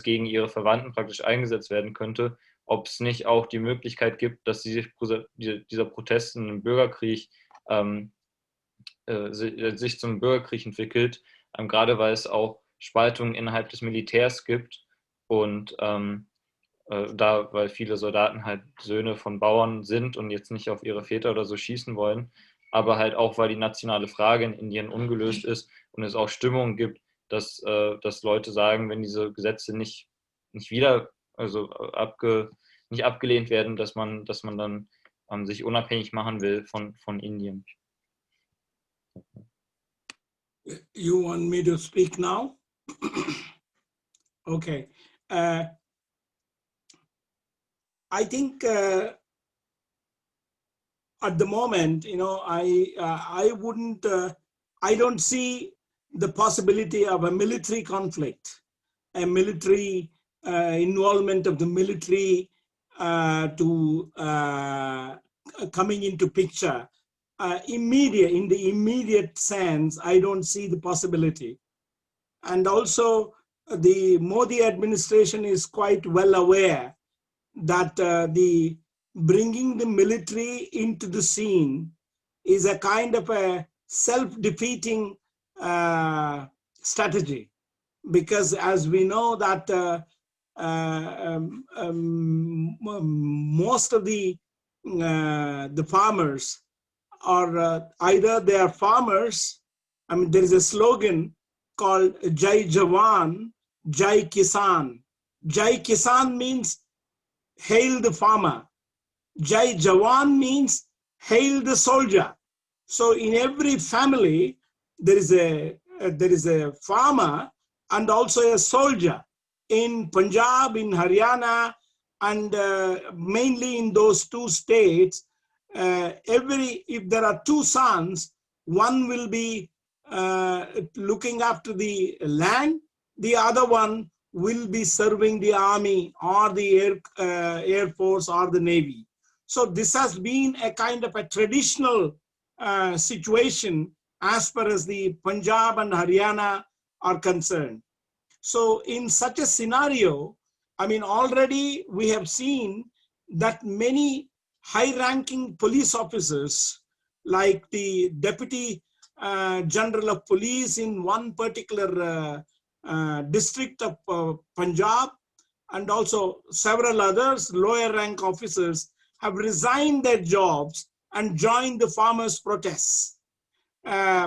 gegen ihre Verwandten praktisch eingesetzt werden könnte, ob es nicht auch die Möglichkeit gibt, dass dieser Protest in einem Bürgerkrieg sich zum Bürgerkrieg entwickelt, gerade weil es auch Spaltungen innerhalb des Militärs gibt und weil viele Soldaten halt Söhne von Bauern sind und jetzt nicht auf ihre Väter oder so schießen wollen, aber halt auch, weil die nationale Frage in Indien ungelöst ist und es auch Stimmungen gibt, dass Leute sagen, wenn diese Gesetze nicht abgelehnt werden, dass man dann sich unabhängig machen will von Indien. You want me to speak now? Okay. I think at the moment, I wouldn't, I don't see the possibility of a military conflict, a military involvement of the military to coming into picture. In the immediate sense, I don't see the possibility. And also, the Modi administration is quite well aware that the bringing the military into the scene is a kind of a self-defeating strategy, because as we know that most of the farmers are either they are farmers. I mean, there is a slogan called Jai Jawan, Jai Kisan. Jai Kisan means hail the farmer. Jai Jawan means hail the soldier. So in every family, there is a farmer and also a soldier. In Punjab, in Haryana, and mainly in those two states, if there are two sons, one will be looking after the land, the other one will be serving the army or the air force or the navy. So this has been a kind of a traditional situation as far as the Punjab and Haryana are concerned. So in such a scenario, I mean, already we have seen that many high-ranking police officers, like the Deputy General of Police in one particular district of Punjab, and also several others, lower rank officers, have resigned their jobs and joined the farmers' protests. If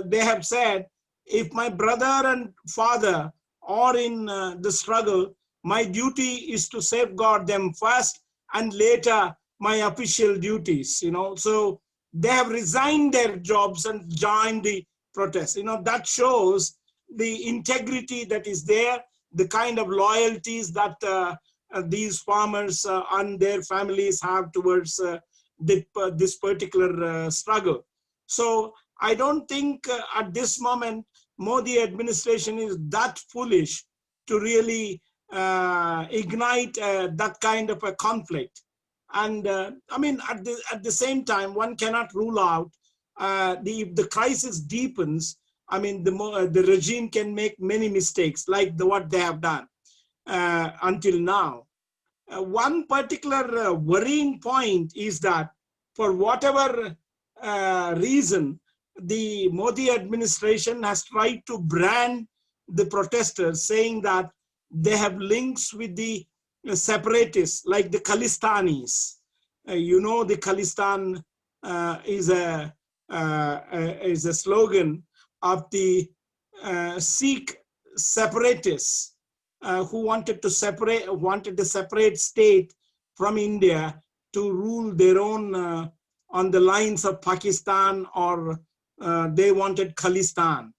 they have said, if my brother and father are in the struggle, my duty is to safeguard them first and later my official duties, So they have resigned their jobs and joined the protest. That shows the integrity that is there, the kind of loyalties that these farmers and their families have towards this particular struggle. So I don't think at this moment Modi administration is that foolish to really ignite that kind of a conflict. And I mean, at the same time, one cannot rule out if the crisis deepens. I mean, the regime can make many mistakes, like what they have done until now. One particular worrying point is that for whatever reason, the Modi administration has tried to brand the protesters, saying that they have links with the separatists, like the Khalistanis. The Khalistan is a slogan of the Sikh separatists who wanted to separate state from India to rule their own on the lines of Pakistan, or they wanted Khalistan.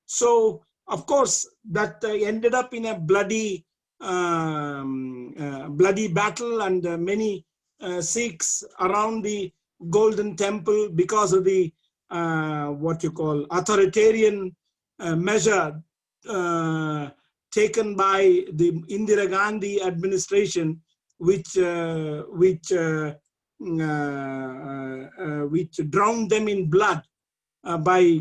So, of course, that ended up in a bloody battle, and many Sikhs around the Golden Temple, because of the what you call authoritarian measure taken by the Indira Gandhi administration, which drowned them in blood by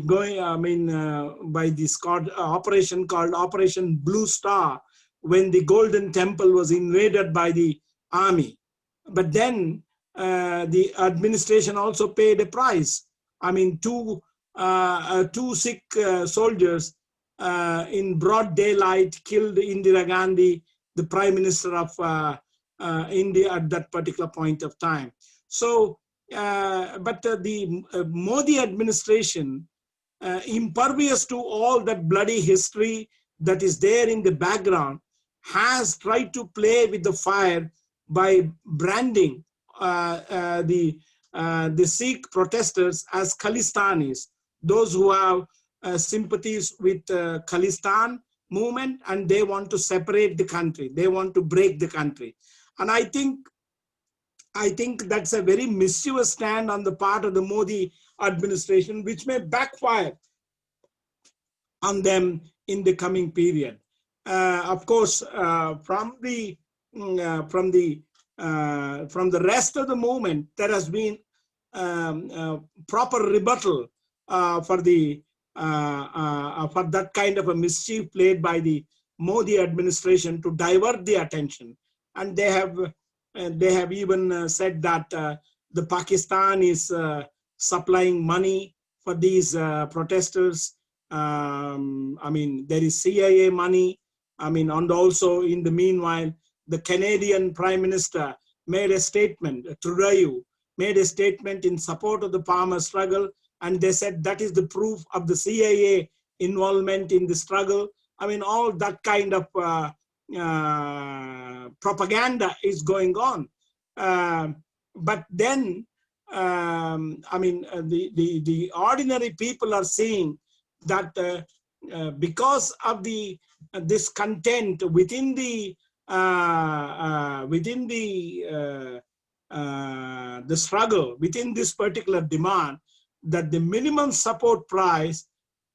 by this operation called Operation Blue Star, when the Golden Temple was invaded by the army. But then the administration also paid a price. I mean, two Sikh soldiers in broad daylight killed Indira Gandhi, the Prime Minister of India at that particular point of time. So, but the Modi administration, impervious to all that bloody history that is there in the background, has tried to play with the fire by branding the the Sikh protesters as Khalistanis, those who have sympathies with Khalistan movement, and they want to separate the country. They want to break the country. And I think that's a very mischievous stand on the part of the Modi administration, which may backfire on them in the coming period. Of course, from the rest of the movement, there has been proper rebuttal for that kind of a mischief played by the Modi administration to divert the attention. And they have even said that the Pakistan is supplying money for these protesters. I mean, there is CIA money. I mean, and also in the meanwhile, the Canadian Prime Minister made a statement, Trudeau made a statement in support of the farmer struggle, and they said that is the proof of the CIA involvement in the struggle. I mean, all that kind of propaganda is going on. But then, I mean, the ordinary people are seeing that because of the discontent within the struggle, within this particular demand, that the minimum support price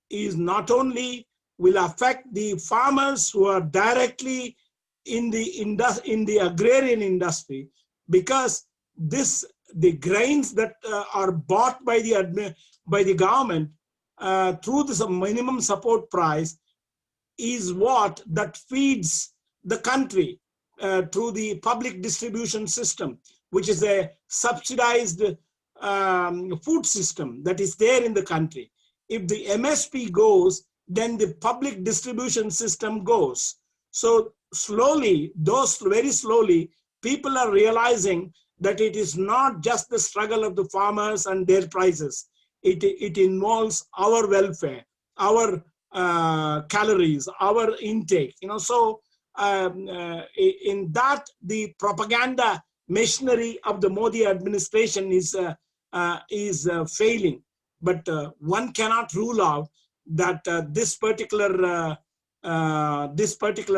is not only will affect the farmers who are directly in the agrarian industry, because the grains that are bought by the government through this minimum support price is what that feeds the country through the public distribution system, which is a subsidized food system that is there in the country. If the MSP goes, then the public distribution system goes. So slowly, very slowly, people are realizing that it is not just the struggle of the farmers and their prices. It involves our welfare, our calories, our intake. You know, so in that, the propaganda machinery of the Modi administration is failing. But one cannot rule out that this particular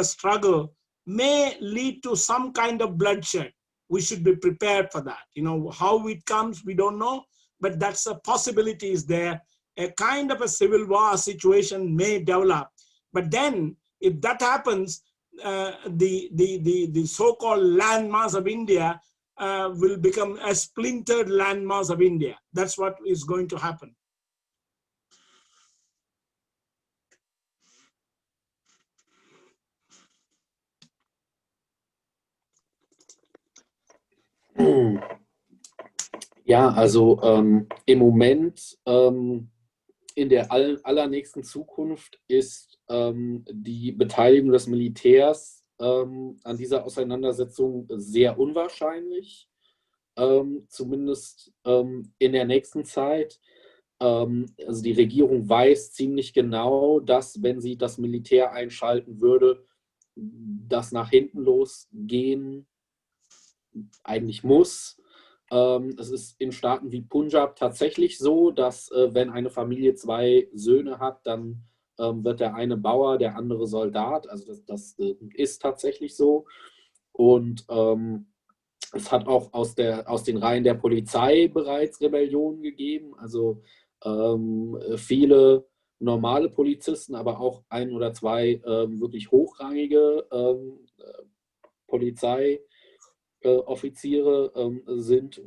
struggle may lead to some kind of bloodshed. We should be prepared for that. You know, how it comes, we don't know, but that's a possibility is there. A kind of a civil war situation may develop. But then, if that happens, the so-called landmass of India will become a splintered landmass of India. That's what is going to happen. Ja, also im Moment in der allernächsten Zukunft ist die Beteiligung des Militärs an dieser Auseinandersetzung sehr unwahrscheinlich, zumindest in der nächsten Zeit. Also die Regierung weiß ziemlich genau, dass, wenn sie das Militär einschalten würde, das nach hinten losgehen eigentlich muss. Es ist in Staaten wie Punjab tatsächlich so, dass wenn eine Familie 2 Söhne hat, dann wird der eine Bauer, der andere Soldat. Also das ist tatsächlich so. Und es hat auch aus den Reihen der Polizei bereits Rebellionen gegeben. Also viele normale Polizisten, aber auch 1 oder 2 wirklich hochrangige Polizeioffiziere sind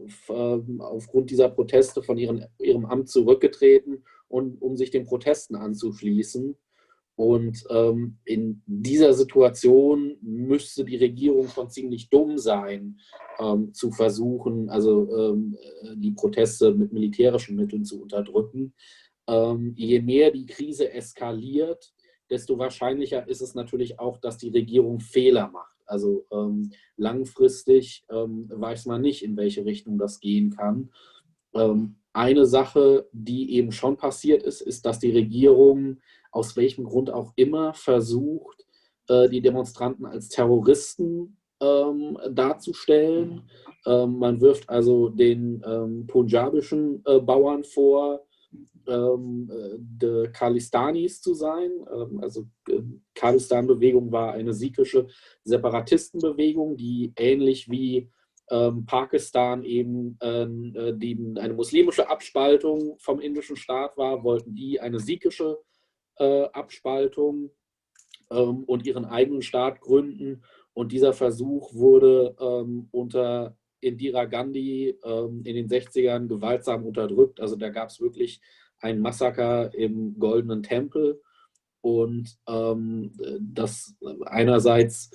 aufgrund dieser Proteste von ihrem Amt zurückgetreten, um sich den Protesten anzuschließen. Und in dieser Situation müsste die Regierung schon ziemlich dumm sein, zu versuchen, also die Proteste mit militärischen Mitteln zu unterdrücken. Je mehr die Krise eskaliert, desto wahrscheinlicher ist es natürlich auch, dass die Regierung Fehler macht. Also langfristig weiß man nicht, in welche Richtung das gehen kann. Eine Sache, die eben schon passiert ist, dass die Regierung aus welchem Grund auch immer versucht, die Demonstranten als Terroristen darzustellen. Man wirft also den punjabischen Bauern vor, Khalistanis zu sein. Khalistan-Bewegung war eine sikhische Separatistenbewegung, die ähnlich wie Pakistan eben eine muslimische Abspaltung vom indischen Staat war, wollten die eine sikhische Abspaltung und ihren eigenen Staat gründen. Und dieser Versuch wurde unter Indira Gandhi in den 60ern gewaltsam unterdrückt. Also da gab es wirklich ein Massaker im Goldenen Tempel. Und das einerseits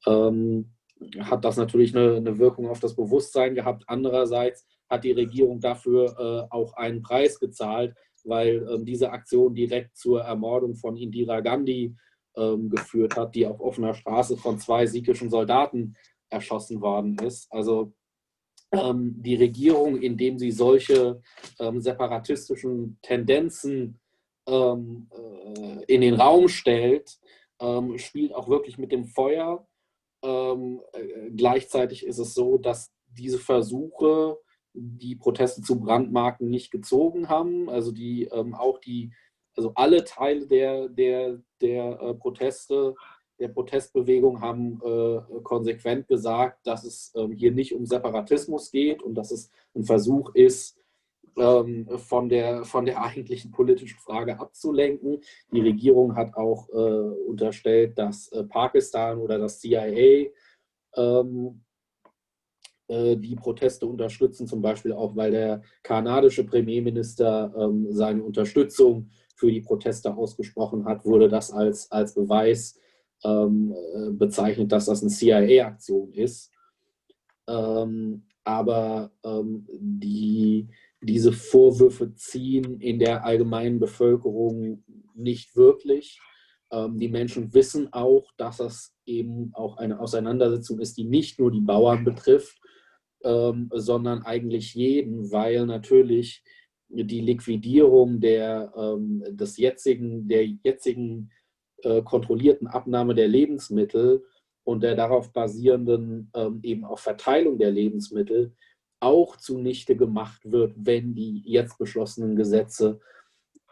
hat das natürlich eine Wirkung auf das Bewusstsein gehabt. Andererseits hat die Regierung dafür auch einen Preis gezahlt, weil diese Aktion direkt zur Ermordung von Indira Gandhi geführt hat, die auf offener Straße von 2 sikhischen Soldaten erschossen worden ist. Also die Regierung, indem sie solche separatistischen Tendenzen in den Raum stellt, spielt auch wirklich mit dem Feuer. Gleichzeitig ist es so, dass diese Versuche, die Proteste zu brandmarken, nicht gezogen haben. Also alle Teile der Proteste, der Protestbewegung haben konsequent gesagt, dass es hier nicht um Separatismus geht und dass es ein Versuch ist, von der eigentlichen politischen Frage abzulenken. Die Regierung hat auch unterstellt, dass Pakistan oder das CIA die Proteste unterstützen, zum Beispiel auch, weil der kanadische Premierminister seine Unterstützung für die Proteste ausgesprochen hat, wurde das als Beweis bezeichnet, dass das eine CIA-Aktion ist. Aber diese Vorwürfe ziehen in der allgemeinen Bevölkerung nicht wirklich. Die Menschen wissen auch, dass das eben auch eine Auseinandersetzung ist, die nicht nur die Bauern betrifft, sondern eigentlich jeden, weil natürlich die Liquidierung der jetzigen kontrollierten Abnahme der Lebensmittel und der darauf basierenden eben auch Verteilung der Lebensmittel auch zunichte gemacht wird, wenn die jetzt beschlossenen Gesetze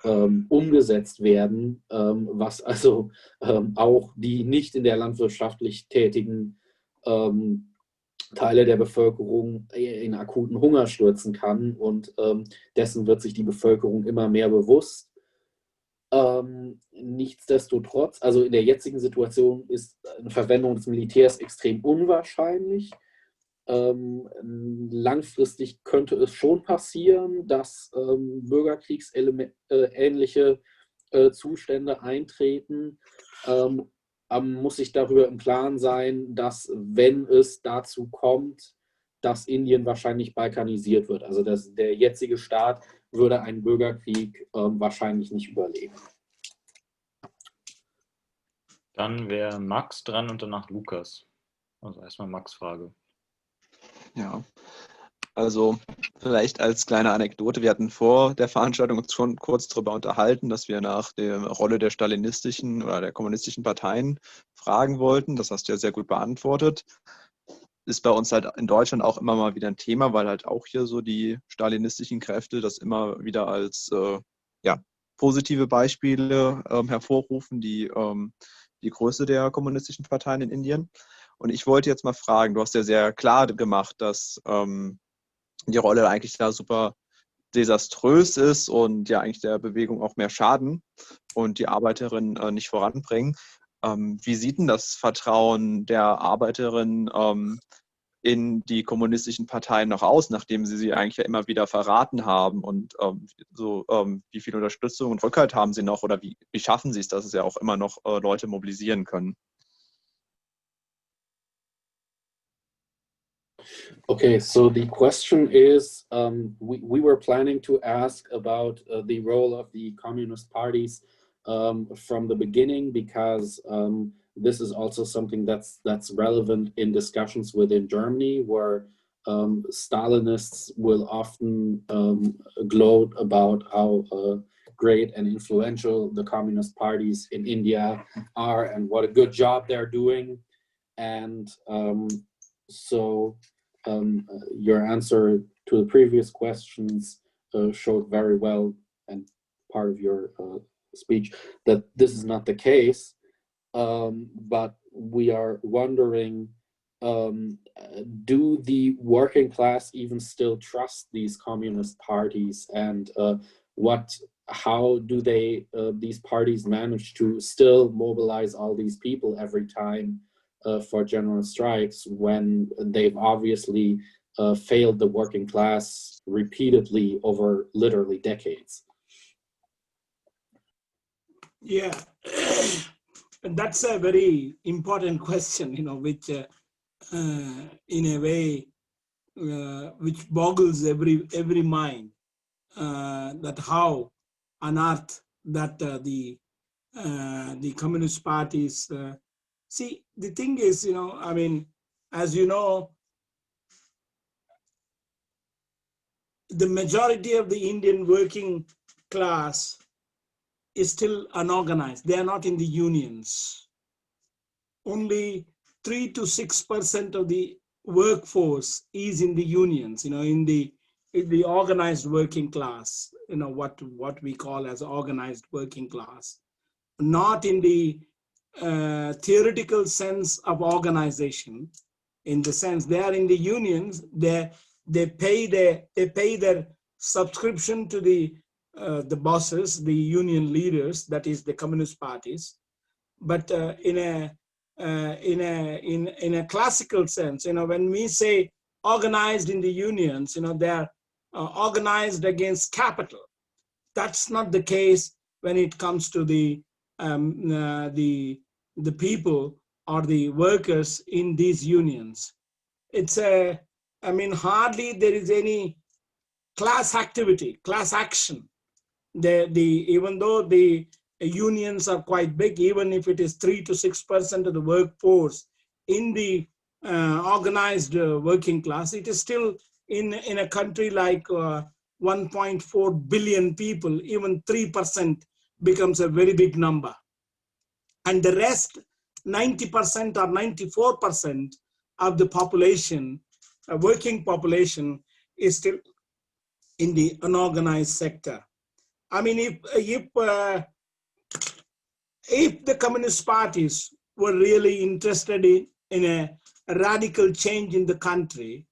umgesetzt werden, was also auch die nicht in der landwirtschaftlich tätigen Teile der Bevölkerung in akuten Hunger stürzen kann. Und dessen wird sich die Bevölkerung immer mehr bewusst. Nichtsdestotrotz, also in der jetzigen Situation ist eine Verwendung des Militärs extrem unwahrscheinlich. Langfristig könnte es schon passieren, dass bürgerkriegsähnliche Zustände eintreten. Man muss sich darüber im Klaren sein, dass, wenn es dazu kommt, dass Indien wahrscheinlich balkanisiert wird. Also der jetzige Staat würde einen Bürgerkrieg wahrscheinlich nicht überleben. Dann wäre Max dran und danach Lukas. Also erstmal Max' Frage. Ja, also vielleicht als kleine Anekdote, wir hatten vor der Veranstaltung uns schon kurz darüber unterhalten, dass wir nach der Rolle der stalinistischen oder der kommunistischen Parteien fragen wollten. Das hast du ja sehr gut beantwortet. Ist bei uns halt in Deutschland auch immer mal wieder ein Thema, weil halt auch hier so die stalinistischen Kräfte das immer wieder als positive Beispiele hervorrufen, die Größe der kommunistischen Parteien in Indien. Und ich wollte jetzt mal fragen, du hast ja sehr klar gemacht, dass die Rolle eigentlich da super desaströs ist und ja eigentlich der Bewegung auch mehr schaden und die Arbeiterinnen nicht voranbringen. Wie sieht denn das Vertrauen der Arbeiterinnen in die kommunistischen Parteien noch aus, nachdem sie eigentlich ja immer wieder verraten haben? Und wie viel Unterstützung und Rückhalt haben sie noch oder wie schaffen sie es, dass es ja auch immer noch Leute mobilisieren können? Okay, so the question is, we were planning to ask about the role of the communist parties from the beginning, because this is also something that's relevant in discussions within Germany, where Stalinists will often gloat about how great and influential the communist parties in India are and what a good job they're doing. And so your answer to the previous questions showed very well, and part of your speech, that this is not the case. But we are wondering, do the working class even still trust these communist parties, and how do they these parties manage to still mobilize all these people every time for general strikes, when they've obviously failed the working class repeatedly over literally decades? Yeah, that's a very important question, which in a way, which boggles every mind, that how on earth that the communist parties, see, the thing is, I mean, as you know, the majority of the Indian working class is still unorganized. They are not in the unions. Only 3 to 6% of the workforce is in the unions, in the organized working class, what we call as organized working class. Not in the theoretical sense of organization, in the sense they are in the unions, they pay their subscription to the bosses, the union leaders, that is the communist parties. But in a classical sense, when we say organized in the unions, they are organized against capital. That's not the case when it comes to the people or the workers in these unions. It's hardly there is any class activity, class action. Even though the unions are quite big, even if it is 3 to 6% of the workforce in the organized working class, it is still in a country like 1.4 billion people, even 3% becomes a very big number. And the rest, 90% or 94% of the population, working population, is still in the unorganized sector. I mean, if the communist parties were really interested in a radical change in the country,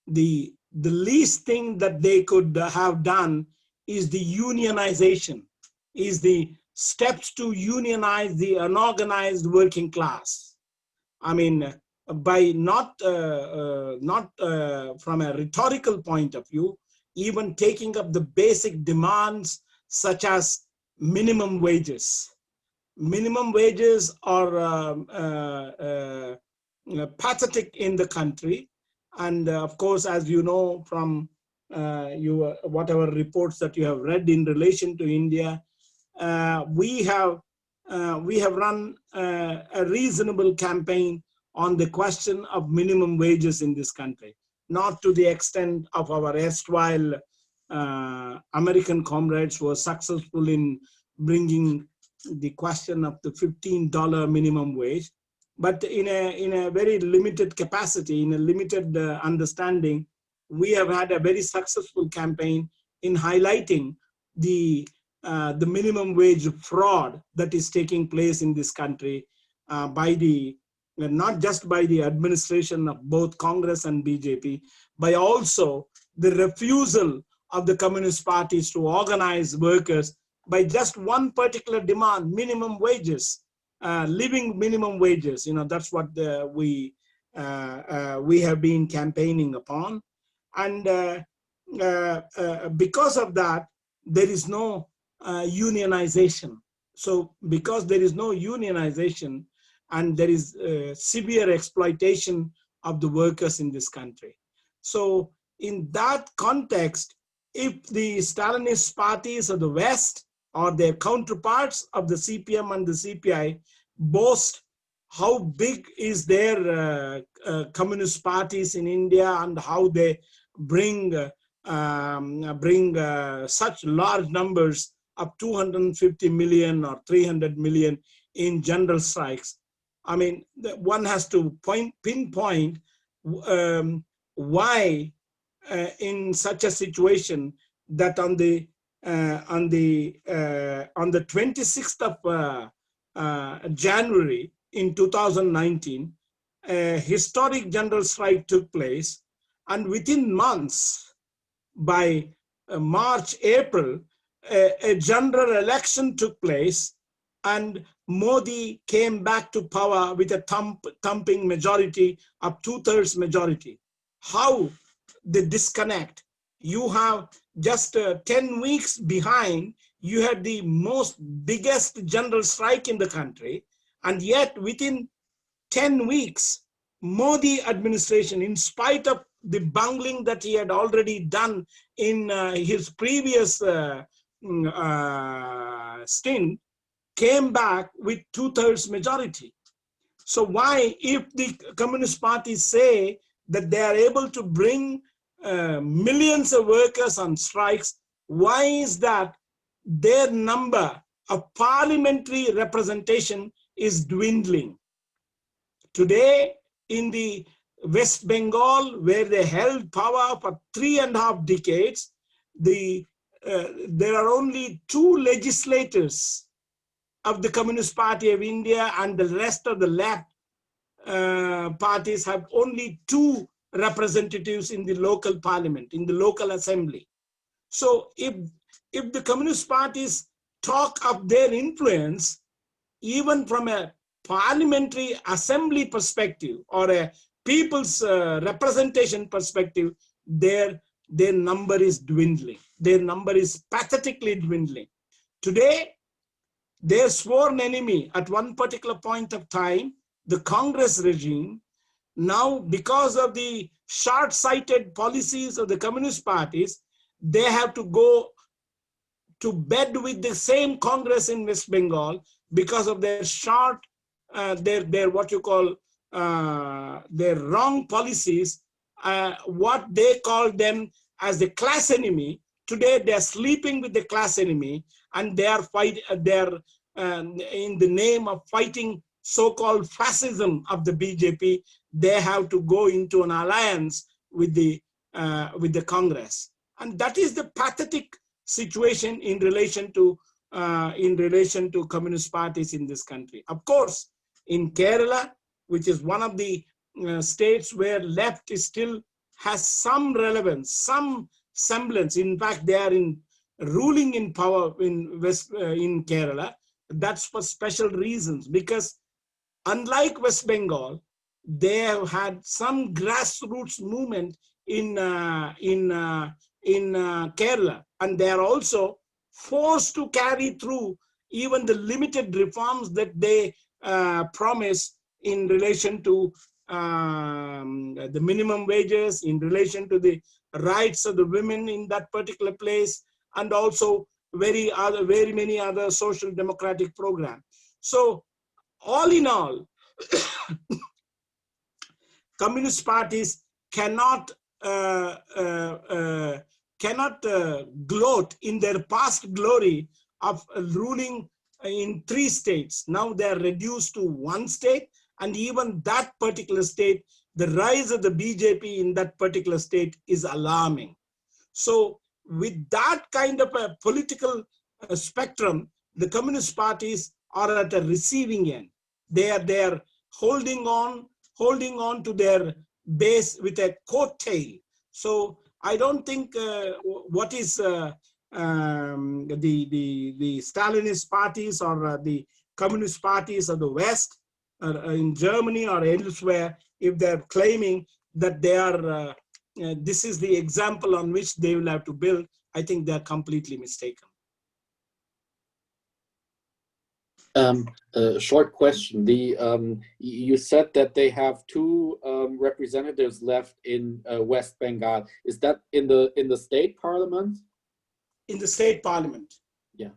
the least thing that they could have done is the unionization, is the steps to unionize the unorganized working class. I mean, by not from a rhetorical point of view, even taking up the basic demands such as minimum wages. Minimum wages are pathetic in the country. And of course, as you know from whatever reports that you have read in relation to India, we have run a reasonable campaign on the question of minimum wages in this country. Not to the extent of our erstwhile American comrades who were successful in bringing the question of the $15 minimum wage, but in a very limited capacity, in a limited understanding, we have had a very successful campaign in highlighting the minimum wage fraud that is taking place in this country by not just by the administration of both Congress and BJP, but also the refusal of the communist parties to organize workers by just one particular demand: minimum wages, living minimum wages. That's what we have been campaigning upon, and because of that, there is no unionization. So because there is no unionization, and there is severe exploitation of the workers in this country. So in that context, if the Stalinist parties of the West or their counterparts of the CPM and the CPI boast how big is their communist parties in India and how they bring such large numbers of 250 million or 300 million in general strikes, I mean, one has to pinpoint why in such a situation that on the 26th of January in 2019, a historic general strike took place, and within months, by March, April, a general election took place, and Modi came back to power with a thumping majority of 2/3 majority. How the disconnect? You have just 10 weeks behind, you had the biggest general strike in the country, and yet within 10 weeks, Modi administration, in spite of the bungling that he had already done in his previous stint, came back with 2/3 majority. So why, if the Communist parties say that they are able to bring millions of workers on strikes, why is that their number of parliamentary representation is dwindling? Today, in the West Bengal, where they held power for 3.5 decades, there are only 2 legislators of the Communist Party of India, and the rest of the left parties have only 2 representatives in the local parliament, in the local assembly. So if the Communist parties talk of their influence, even from a parliamentary assembly perspective or a people's representation perspective, their number is dwindling. Their number is pathetically dwindling. Today, their sworn enemy at one particular point of time, the Congress regime, now because of the short-sighted policies of the Communist parties, they have to go to bed with the same Congress in West Bengal because of their their what you call their wrong policies, what they call them as the class enemy. Today they are sleeping with the class enemy, and they are in the name of fighting so-called fascism of the BJP. They have to go into an alliance with the Congress, and that is the pathetic situation in relation to Communist parties in this country. Of course, in Kerala, which is one of the states where left still has some relevance, some semblance. In fact, they are ruling in power in Kerala. That's for special reasons, because unlike West Bengal, they have had some grassroots movement in Kerala, and they are also forced to carry through even the limited reforms that they promise in relation to the minimum wages, in relation to the rights of the women in that particular place, and also very many other social democratic programs. So all in all, Communist parties cannot gloat in their past glory of ruling in 3 states. Now they are reduced to 1 state, and even that particular state, the rise of the BJP in that particular state is alarming. So with that kind of a political spectrum, the Communist parties are at a receiving end. They are holding on to their base with a coattail. So I don't think what is the Stalinist parties or the Communist parties of the West in Germany or elsewhere, if they're claiming that they are this is the example on which they will have to build, I think they're completely mistaken. Short question. You said that they have 2 representatives left in West Bengal. Is that in the state parliament? In the state parliament. Yeah.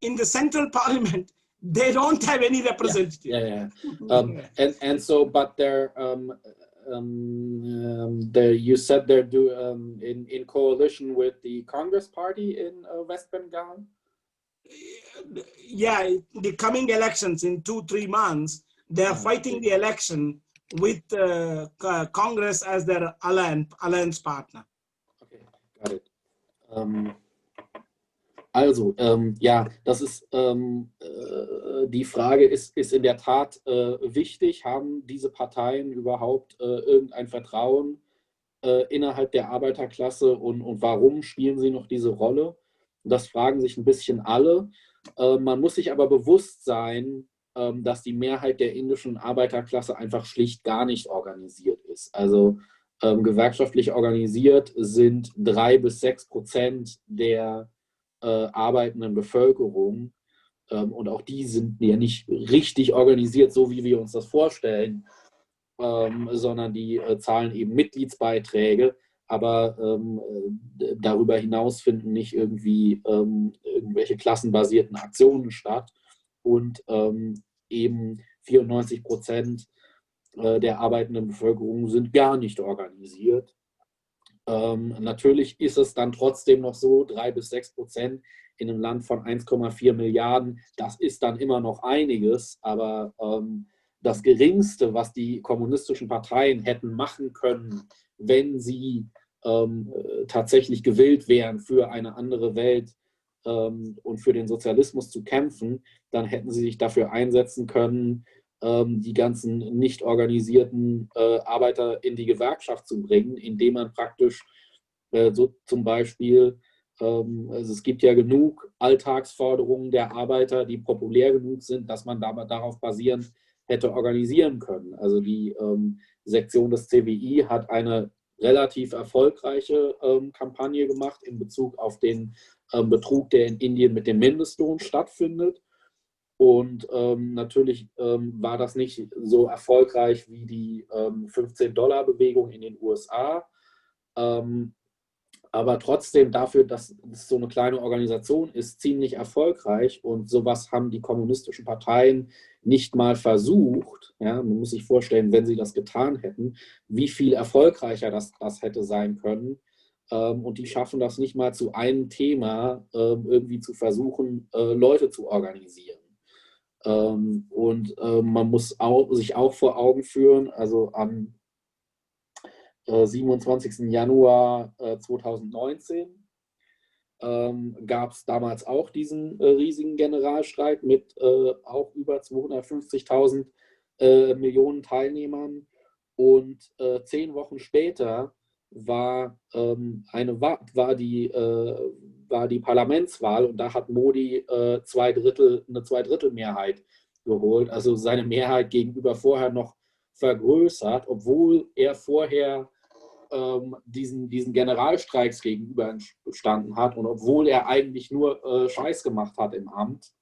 In the central parliament, they don't have any representative. Yeah. And so, but they're you said they're in coalition with the Congress party in West Bengal. yeah, the coming elections in 2-3 months, they are fighting the election with Congress as their alliance partner. Okay, got it. Also, ja, das ist die Frage ist in der Tat wichtig. Haben diese Parteien überhaupt irgendein Vertrauen innerhalb der Arbeiterklasse und warum spielen sie noch diese Rolle? Das fragen sich ein bisschen alle. Man muss sich aber bewusst sein, dass die Mehrheit der indischen Arbeiterklasse einfach schlicht gar nicht organisiert ist. Also gewerkschaftlich organisiert sind 3-6% der arbeitenden Bevölkerung. Und auch die sind ja nicht richtig organisiert, so wie wir uns das vorstellen, sondern die zahlen eben Mitgliedsbeiträge, aber darüber hinaus finden nicht irgendwie irgendwelche klassenbasierten Aktionen statt. Und eben 94% der arbeitenden Bevölkerung sind gar nicht organisiert. Natürlich ist es dann trotzdem noch so, 3-6% in einem Land von 1,4 Milliarden, das ist dann immer noch einiges, aber das Geringste, was die kommunistischen Parteien hätten machen können, wenn sie tatsächlich gewillt wären, für eine andere Welt und für den Sozialismus zu kämpfen, dann hätten sie sich dafür einsetzen können, die ganzen nicht organisierten Arbeiter in die Gewerkschaft zu bringen, indem man praktisch so zum Beispiel, also es gibt ja genug Alltagsforderungen der Arbeiter, die populär genug sind, dass man darauf basierend hätte organisieren können. Also die Sektion des CWI hat eine relativ erfolgreiche Kampagne gemacht in Bezug auf den Betrug, der in Indien mit dem Mindestlohn stattfindet. Und natürlich war das nicht so erfolgreich wie die 15-Dollar-Bewegung in den USA. Aber trotzdem dafür, dass es so eine kleine Organisation ist, ziemlich erfolgreich. Und sowas haben die kommunistischen Parteien nicht mal versucht. Ja, man muss sich vorstellen, wenn sie das getan hätten, wie viel erfolgreicher das hätte sein können. Und die schaffen das nicht mal zu einem Thema irgendwie zu versuchen, Leute zu organisieren. Und man muss sich auch vor Augen führen, also am 27. Januar 2019 gab es damals auch diesen riesigen Generalstreik mit auch über 250.000 Millionen Teilnehmern. Und 10 Wochen später war die Parlamentswahl und da hat Modi eine Zweidrittelmehrheit geholt, also seine Mehrheit gegenüber vorher noch vergrößert, obwohl er vorher diesen Generalstreiks gegenüber gestanden hat und obwohl er eigentlich nur Scheiß gemacht hat im Amt.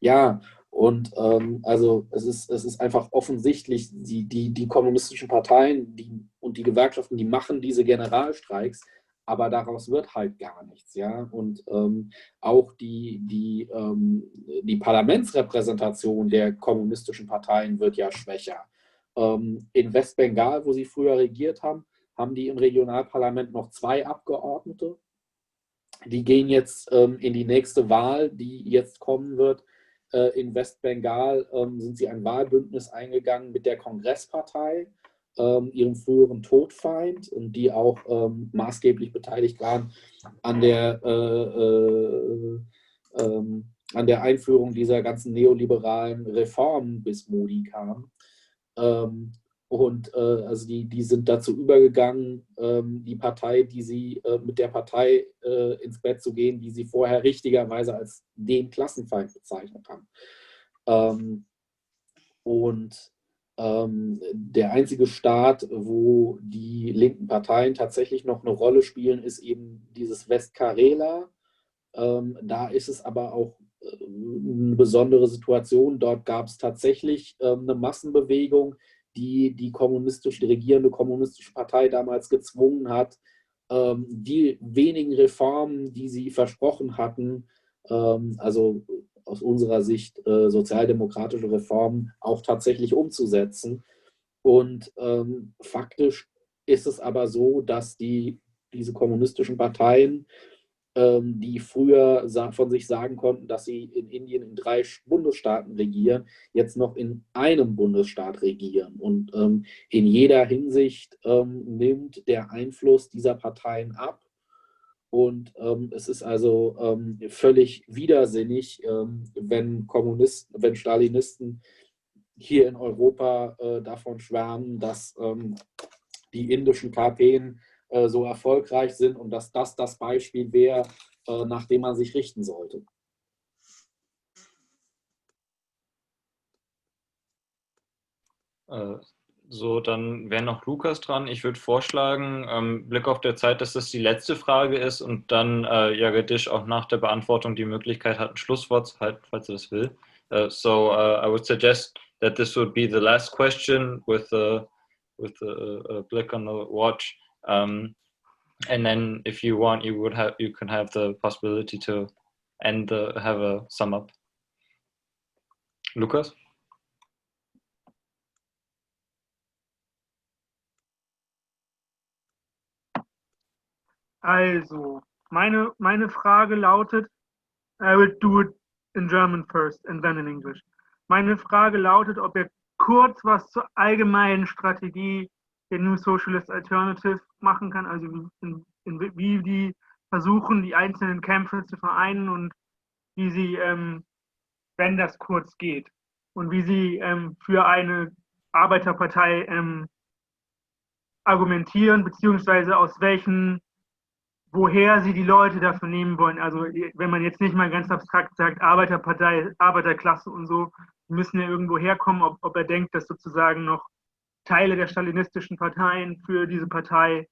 Ja, und also es ist einfach offensichtlich, die kommunistischen Parteien und die Gewerkschaften, die machen diese Generalstreiks, aber daraus wird halt gar nichts. Ja? Und auch die Parlamentsrepräsentation der kommunistischen Parteien wird ja schwächer. In Westbengal, wo sie früher regiert haben, haben die im Regionalparlament noch 2 Abgeordnete. Die gehen jetzt in die nächste Wahl, die jetzt kommen wird. In Westbengal sind sie ein Wahlbündnis eingegangen mit der Kongresspartei, ihrem früheren Todfeind, und die auch maßgeblich beteiligt waren an der Einführung dieser ganzen neoliberalen Reformen, bis Modi kam. Also die sind dazu übergegangen, die Partei, mit der Partei ins Bett zu gehen, die sie vorher richtigerweise als den Klassenfeind bezeichnet haben. Der einzige Staat, wo die linken Parteien tatsächlich noch eine Rolle spielen, ist eben dieses Westkarela. Da ist es aber auch eine besondere Situation. Dort gab es tatsächlich eine Massenbewegung, die regierende kommunistische Partei damals gezwungen hat, die wenigen Reformen, die sie versprochen hatten, also aus unserer Sicht sozialdemokratische Reformen, auch tatsächlich umzusetzen. Und faktisch ist es aber so, dass diese kommunistischen Parteien die früher von sich sagen konnten, dass sie in Indien in 3 Bundesstaaten regieren, jetzt noch in einem Bundesstaat regieren. Und in jeder Hinsicht nimmt der Einfluss dieser Parteien ab. Und es ist also völlig widersinnig, wenn Kommunisten, wenn Stalinisten hier in Europa davon schwärmen, dass die indischen KPen so erfolgreich sind und dass das Beispiel wäre, nach dem man sich richten sollte. So, dann wäre noch Lukas dran. Ich würde vorschlagen, Blick auf der Zeit, dass das die letzte Frage ist und dann Jagadish auch nach der Beantwortung die Möglichkeit hat, ein Schlusswort zu halten, falls er das will. So I would suggest that this would be the last question with a blick on the watch. And then if you want, you can have the possibility to have a sum up. Lukas? Also, meine Frage lautet, I will do it in German first and then in English. Meine Frage lautet, ob er kurz was zur allgemeinen Strategie der New Socialist Alternative machen kann, also wie die versuchen, die einzelnen Kämpfe zu vereinen und wie sie, wenn das kurz geht, und wie sie für eine Arbeiterpartei argumentieren, beziehungsweise woher sie die Leute dafür nehmen wollen. Also wenn man jetzt nicht mal ganz abstrakt sagt, Arbeiterpartei, Arbeiterklasse und so, die müssen ja irgendwo herkommen, ob er denkt, dass sozusagen noch Teile der stalinistischen Parteien für diese Partei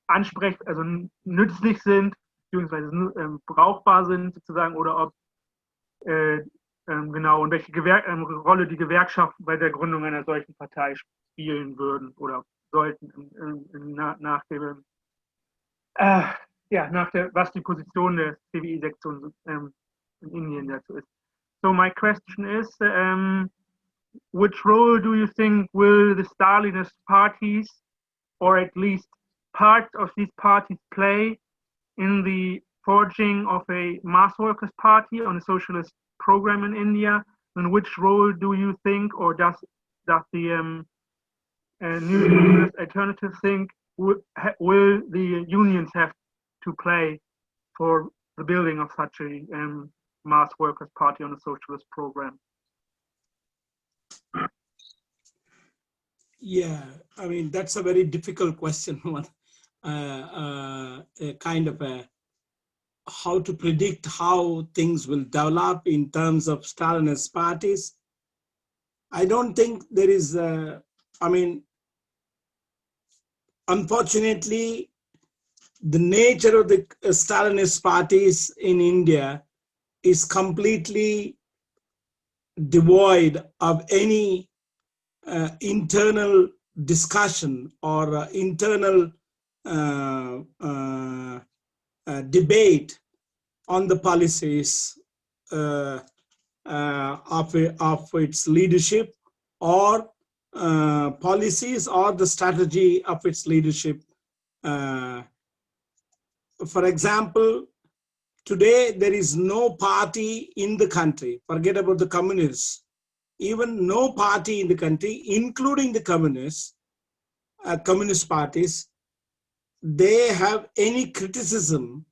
also nützlich sind, beziehungsweise brauchbar sind sozusagen, oder ob genau, und welche Rolle die Gewerkschaften bei der Gründung einer solchen Partei spielen würden oder sollten was die Position der CWI-Sektion in Indien dazu ist. So my question is, which role do you think will the Stalinist parties, or at least parts of these parties, play in the forging of a mass workers' party on a socialist program in India? And which role do you think, or does the New Socialist Alternative think will the unions have to play for the building of such a mass workers' party on a socialist program? Yeah, I mean, that's a very difficult question. Kind of how to predict how things will develop in terms of Stalinist parties. I don't think there is, I mean, unfortunately, the nature of the Stalinist parties in India is completely devoid of any internal discussion or internal debate on the policies of its leadership, or policies or the strategy of its leadership. For example, today there is no party in the country, forget about the communists, even no party in the country, including the communist parties, they have any criticism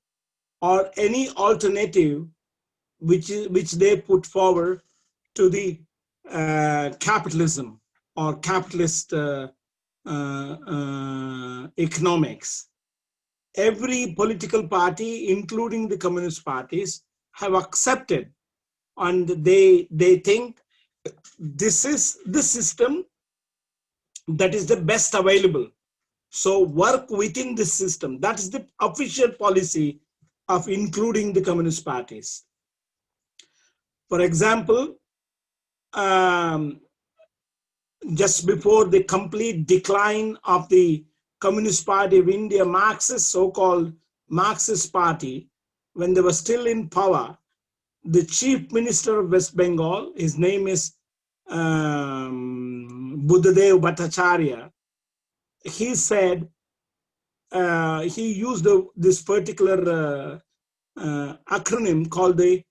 or any alternative which they put forward to the capitalism or capitalist economics. Every political party, including the communist parties, have accepted, and they think this is the system that is the best available. So work within this system. That is the official policy of including the communist parties. For example, just before the complete decline of the Communist Party of India, Marxist, so-called Marxist party, when they were still in power, the chief minister of West Bengal, his name is Buddhadev Bhattacharya, he said, he used this particular acronym called the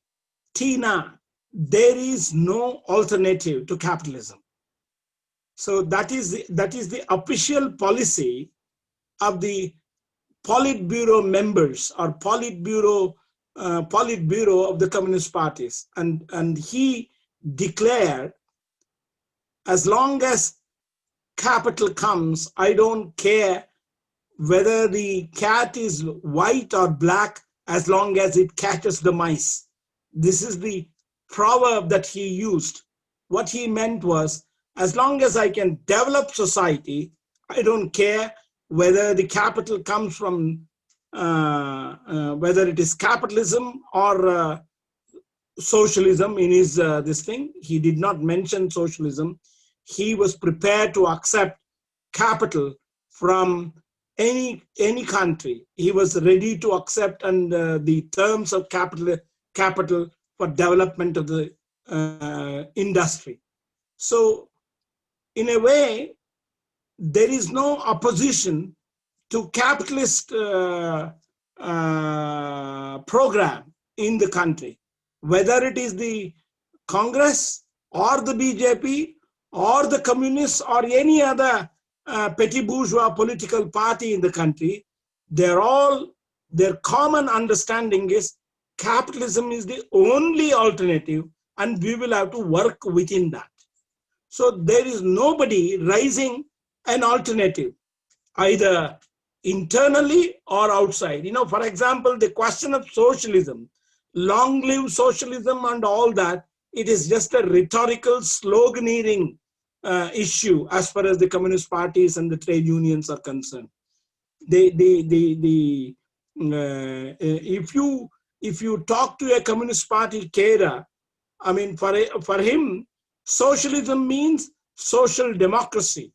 TINA. There is no alternative to capitalism. So that is the official policy of the Politburo members or Politburo of the Communist parties, and he declared, as long as capital comes, I don't care whether the cat is white or black, as long as it catches the mice. This is the proverb that he used. What he meant was, as long as I can develop society, I don't care whether the capital comes from, whether it is capitalism or socialism in his this thing. He did not mention socialism. He was prepared to accept capital from any country. He was ready to accept and the terms of capital for development of the industry. So in a way, there is no opposition to capitalist program in the country, whether it is the Congress or the BJP or the communists or any other petty bourgeois political party in the country. Their common understanding is capitalism is the only alternative, and we will have to work within that. So there is nobody raising an alternative, either internally or outside. For example, the question of socialism, long live socialism and all that, it is just a rhetorical sloganeering issue as far as the communist parties and the trade unions are concerned. If you talk to a communist party caterer, I mean, for him, socialism means social democracy.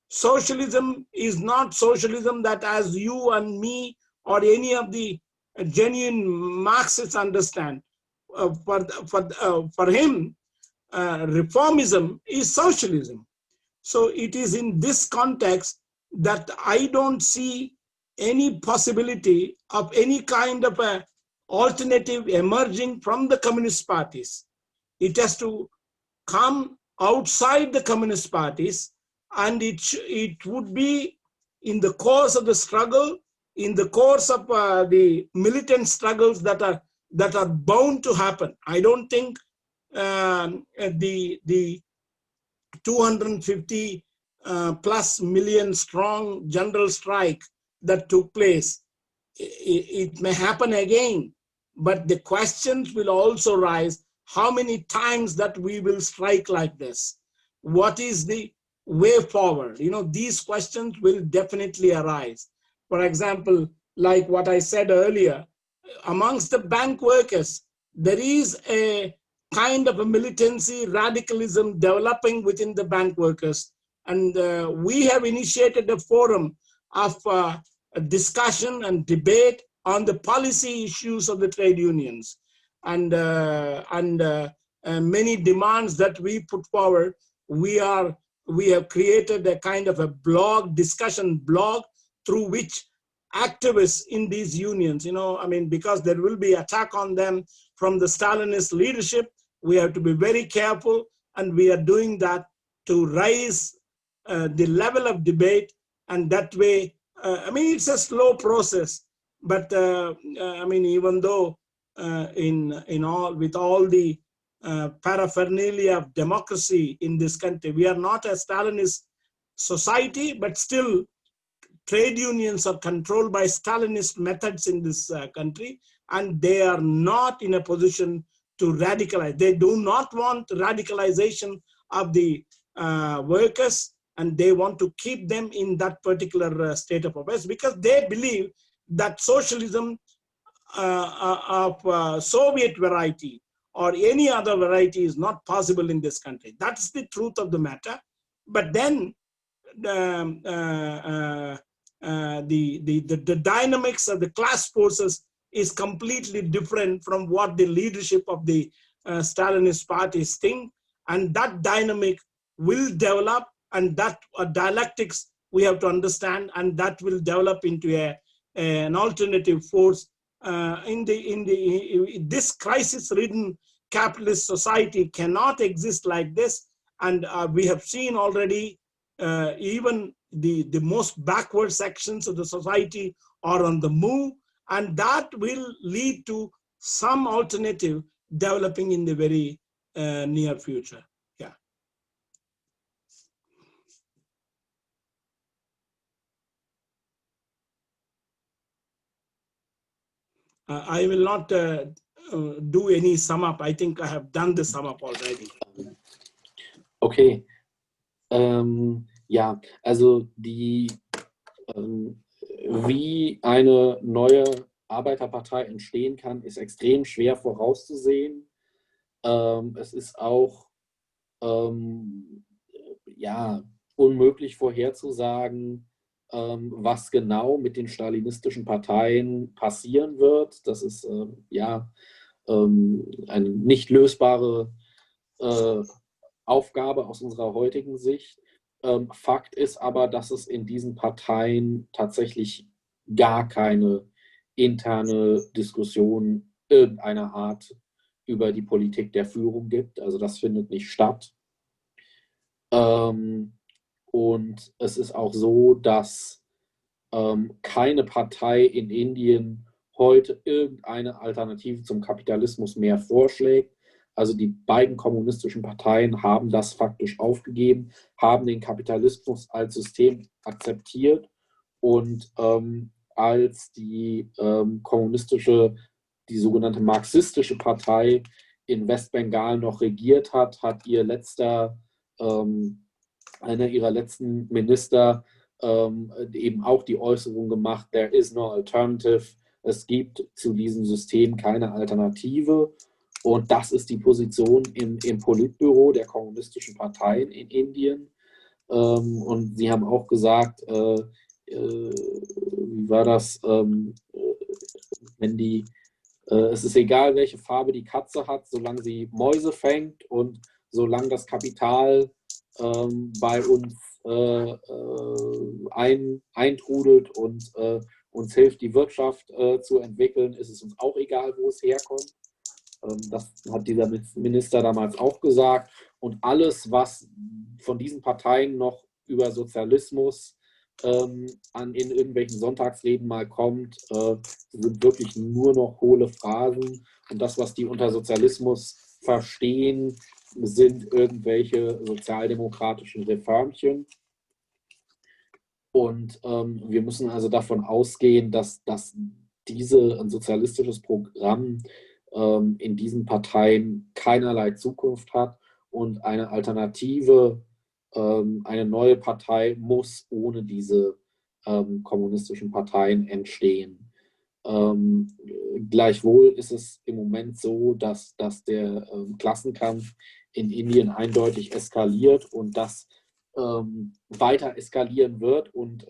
Socialism is not socialism that as you and me or any of the genuine Marxists understand. For him, reformism is socialism. So it is in this context that I don't see any possibility of any kind of a alternative emerging from the communist parties. It has to come outside the communist parties, and it would be in the course of the struggle, in the course of the militant struggles that are bound to happen. I don't think the 250 plus million strong general strike that took place, it may happen again, but the questions will also rise: how many times that we will strike like this? What is the way forward? These questions will definitely arise. For example, like what I said earlier, amongst the bank workers, there is a kind of a militancy, radicalism developing within the bank workers. And we have initiated a forum of a discussion and debate on the policy issues of the trade unions. And many demands that we put forward, we have created a kind of a discussion blog, through which activists in these unions, because there will be attack on them from the Stalinist leadership, we have to be very careful, and we are doing that to raise the level of debate, and that way, it's a slow process, but even though with all the paraphernalia of democracy in this country, we are not a Stalinist society, but still trade unions are controlled by Stalinist methods in this country, and they are not in a position to radicalize. They do not want radicalization of the workers, and they want to keep them in that particular state of affairs, because they believe that socialism of Soviet variety or any other variety is not possible in this country. That's the truth of the matter. But then the dynamics of the class forces is completely different from what the leadership of the Stalinist parties think, and that dynamic will develop, and that dialectics we have to understand, and that will develop into an alternative force this crisis-ridden capitalist society cannot exist like this. And we have seen already even the most backward sections of the society are on the move, and that will lead to some alternative developing in the very near future. Yeah. I will not do any sum up. I think I have done the sum up already. Okay. Ja, also wie eine neue Arbeiterpartei entstehen kann, ist extrem schwer vorauszusehen. Es ist auch ja, unmöglich vorherzusagen, was genau mit den stalinistischen Parteien passieren wird. Das ist ja eine nicht lösbare Aufgabe aus unserer heutigen Sicht. Fakt ist aber, dass es in diesen Parteien tatsächlich gar keine interne Diskussion irgendeiner Art über die Politik der Führung gibt. Also das findet nicht statt. Und es ist auch so, dass keine Partei in Indien heute irgendeine Alternative zum Kapitalismus mehr vorschlägt. Also die beiden kommunistischen Parteien haben das faktisch aufgegeben, haben den Kapitalismus als System akzeptiert und als die die sogenannte marxistische Partei in Westbengal noch regiert hat, hat einer ihrer letzten Minister eben auch die Äußerung gemacht, there is no alternative, es gibt zu diesem System keine Alternative. Und das ist die Position im Politbüro der kommunistischen Parteien in Indien. Und sie haben auch gesagt, wie war das, es ist egal, welche Farbe die Katze hat, solange sie Mäuse fängt und solange das Kapital bei uns eintrudelt und uns hilft, die Wirtschaft zu entwickeln, ist es uns auch egal, wo es herkommt. Das hat dieser Minister damals auch gesagt. Und alles, was von diesen Parteien noch über Sozialismus in irgendwelchen Sonntagsreden mal kommt, sind wirklich nur noch hohle Phrasen. Und das, was die unter Sozialismus verstehen, sind irgendwelche sozialdemokratischen Reformchen. Und wir müssen also davon ausgehen, dass ein sozialistisches Programm in diesen Parteien keinerlei Zukunft hat und eine Alternative, eine neue Partei muss ohne diese kommunistischen Parteien entstehen. Gleichwohl ist es im Moment so, dass der Klassenkampf in Indien eindeutig eskaliert und das weiter eskalieren wird. Und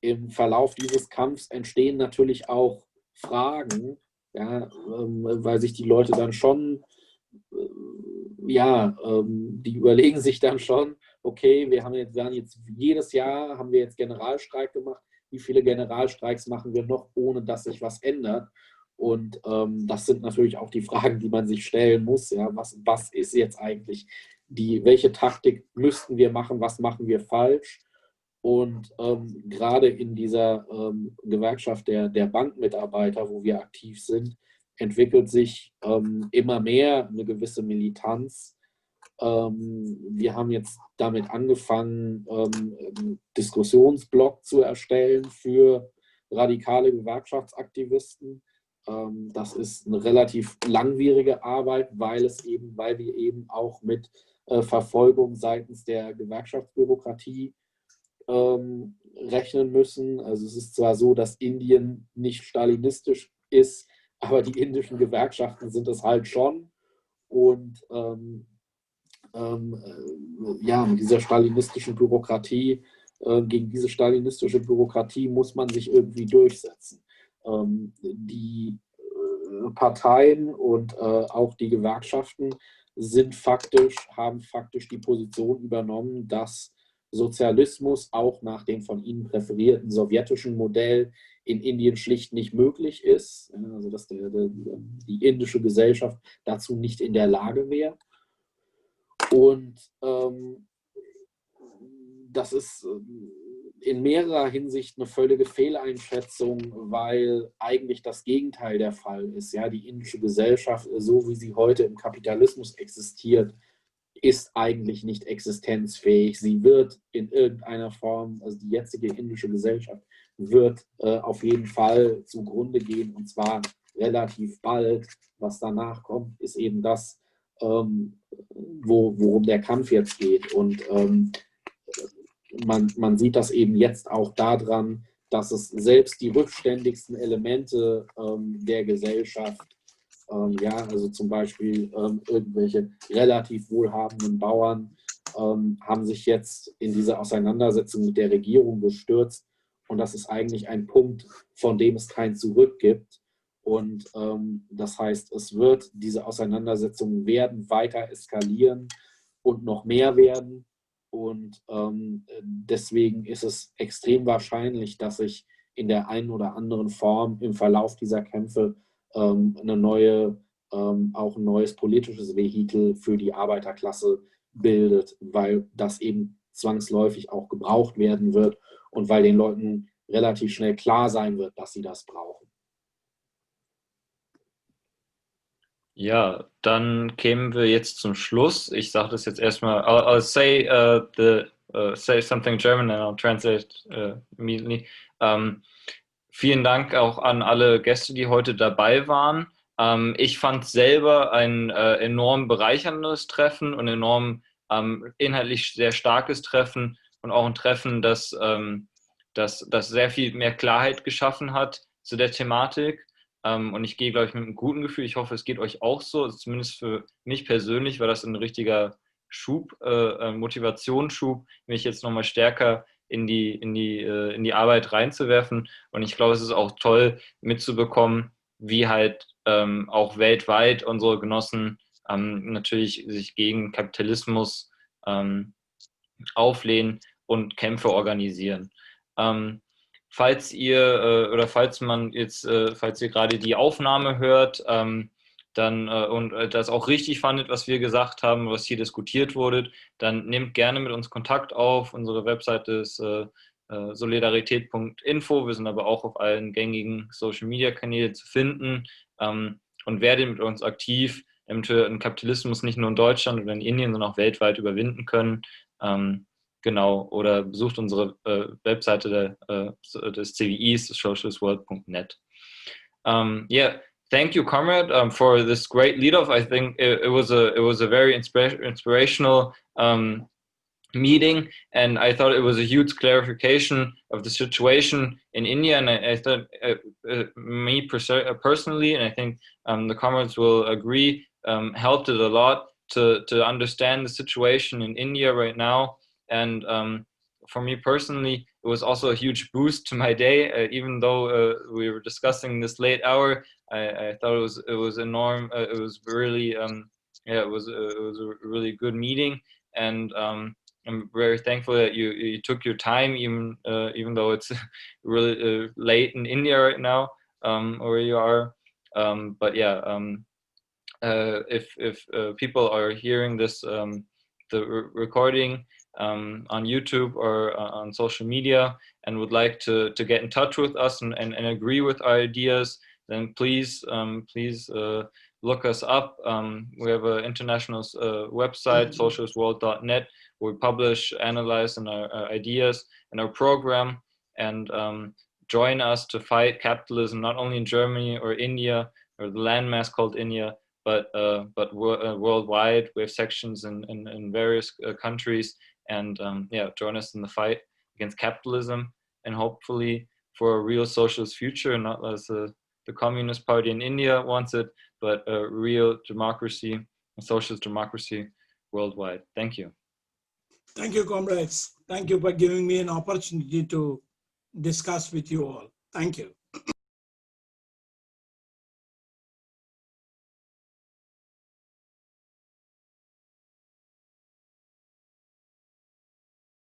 im Verlauf dieses Kampfs entstehen natürlich auch Fragen, ja, weil sich die Leute dann schon, die überlegen sich dann schon, okay, jedes Jahr haben wir jetzt Generalstreik gemacht, wie viele Generalstreiks machen wir noch, ohne dass sich was ändert? Und das sind natürlich auch die Fragen, die man sich stellen muss. Ja, was ist jetzt eigentlich welche Taktik müssten wir machen, was machen wir falsch? Und gerade in dieser Gewerkschaft der Bankmitarbeiter, wo wir aktiv sind, entwickelt sich immer mehr eine gewisse Militanz. Wir haben jetzt damit angefangen, einen Diskussionsblog zu erstellen für radikale Gewerkschaftsaktivisten. Das ist eine relativ langwierige Arbeit, weil wir eben auch mit Verfolgung seitens der Gewerkschaftsbürokratie rechnen müssen. Also es ist zwar so, dass Indien nicht stalinistisch ist, aber die indischen Gewerkschaften sind es halt schon. Und mit dieser stalinistischen Bürokratie, gegen diese stalinistische Bürokratie muss man sich irgendwie durchsetzen. Die Parteien und auch die Gewerkschaften haben faktisch die Position übernommen, dass Sozialismus auch nach dem von Ihnen präferierten sowjetischen Modell in Indien schlicht nicht möglich ist, also dass die indische Gesellschaft dazu nicht in der Lage wäre. Und das ist in mehrerer Hinsicht eine völlige Fehleinschätzung, weil eigentlich das Gegenteil der Fall ist. Ja, die indische Gesellschaft, so wie sie heute im Kapitalismus existiert, ist eigentlich nicht existenzfähig. Sie wird in irgendeiner Form, also die jetzige indische Gesellschaft, wird auf jeden Fall zugrunde gehen, und zwar relativ bald. Was danach kommt, ist eben das, worum der Kampf jetzt geht. Und man sieht das eben jetzt auch daran, dass es selbst die rückständigsten Elemente der Gesellschaft, ja, also zum Beispiel irgendwelche relativ wohlhabenden Bauern, haben sich jetzt in diese Auseinandersetzung mit der Regierung gestürzt. Und das ist eigentlich ein Punkt, von dem es kein Zurück gibt. Und das heißt, diese Auseinandersetzungen werden weiter eskalieren und noch mehr werden. Und deswegen ist es extrem wahrscheinlich, dass sich in der einen oder anderen Form im Verlauf dieser Kämpfe auch ein neues politisches Vehikel für die Arbeiterklasse bildet, weil das eben zwangsläufig auch gebraucht werden wird und weil den Leuten relativ schnell klar sein wird, dass sie das brauchen. Ja, dann kämen wir jetzt zum Schluss. Ich sage das jetzt erstmal. I'll say say something German and I'll translate immediately. Vielen Dank auch an alle Gäste, die heute dabei waren. Ich fand selber ein enorm bereicherndes Treffen und enorm inhaltlich sehr starkes Treffen und auch ein Treffen, das sehr viel mehr Klarheit geschaffen hat zu der Thematik. Und ich gehe, glaube ich, mit einem guten Gefühl. Ich hoffe, es geht euch auch so. Also zumindest für mich persönlich war das ein richtiger Schub, Motivationsschub, mich jetzt nochmal stärker in die Arbeit reinzuwerfen. Und ich glaube, es ist auch toll mitzubekommen, wie halt auch weltweit unsere Genossen natürlich sich gegen Kapitalismus auflehnen und Kämpfe organisieren. Falls ihr falls ihr gerade die Aufnahme hört, dann und das auch richtig fandet, was wir gesagt haben, was hier diskutiert wurde, dann nehmt gerne mit uns Kontakt auf. Unsere Webseite ist solidarität.info. Wir sind aber auch auf allen gängigen Social-Media-Kanälen zu finden, und werdet mit uns aktiv, damit wir den Kapitalismus nicht nur in Deutschland oder in Indien, sondern auch weltweit überwinden können. Genau, oder besucht unsere Webseite des CWIs, socialistworld.net. Yeah, thank you, Comrade, for this great lead-off. I think it was a very inspirational meeting, and I thought it was a huge clarification of the situation in India. And I thought, me personally, and I think the comrades will agree, helped it a lot to understand the situation in India right now. And for me personally, it was also a huge boost to my day. Even though we were discussing this late hour, I thought it was enormous. It was really, it was a really good meeting, and I'm very thankful that you took your time, even though it's really late in India right now, where you are. But yeah, if people are hearing this, the recording on YouTube or on social media, and would like to get in touch with us and agree with our ideas, then please look us up. We have an international website, socialistworld.net, where we publish, analyze our ideas and our program, and join us to fight capitalism, not only in Germany or India or the landmass called India, but worldwide. We have sections in various countries, and yeah, join us in the fight against capitalism, and hopefully for a real socialist future, not as the Communist Party in India wants it, but a real democracy, a socialist democracy worldwide. Thank you. Thank you, comrades. Thank you for giving me an opportunity to discuss with you all. Thank you.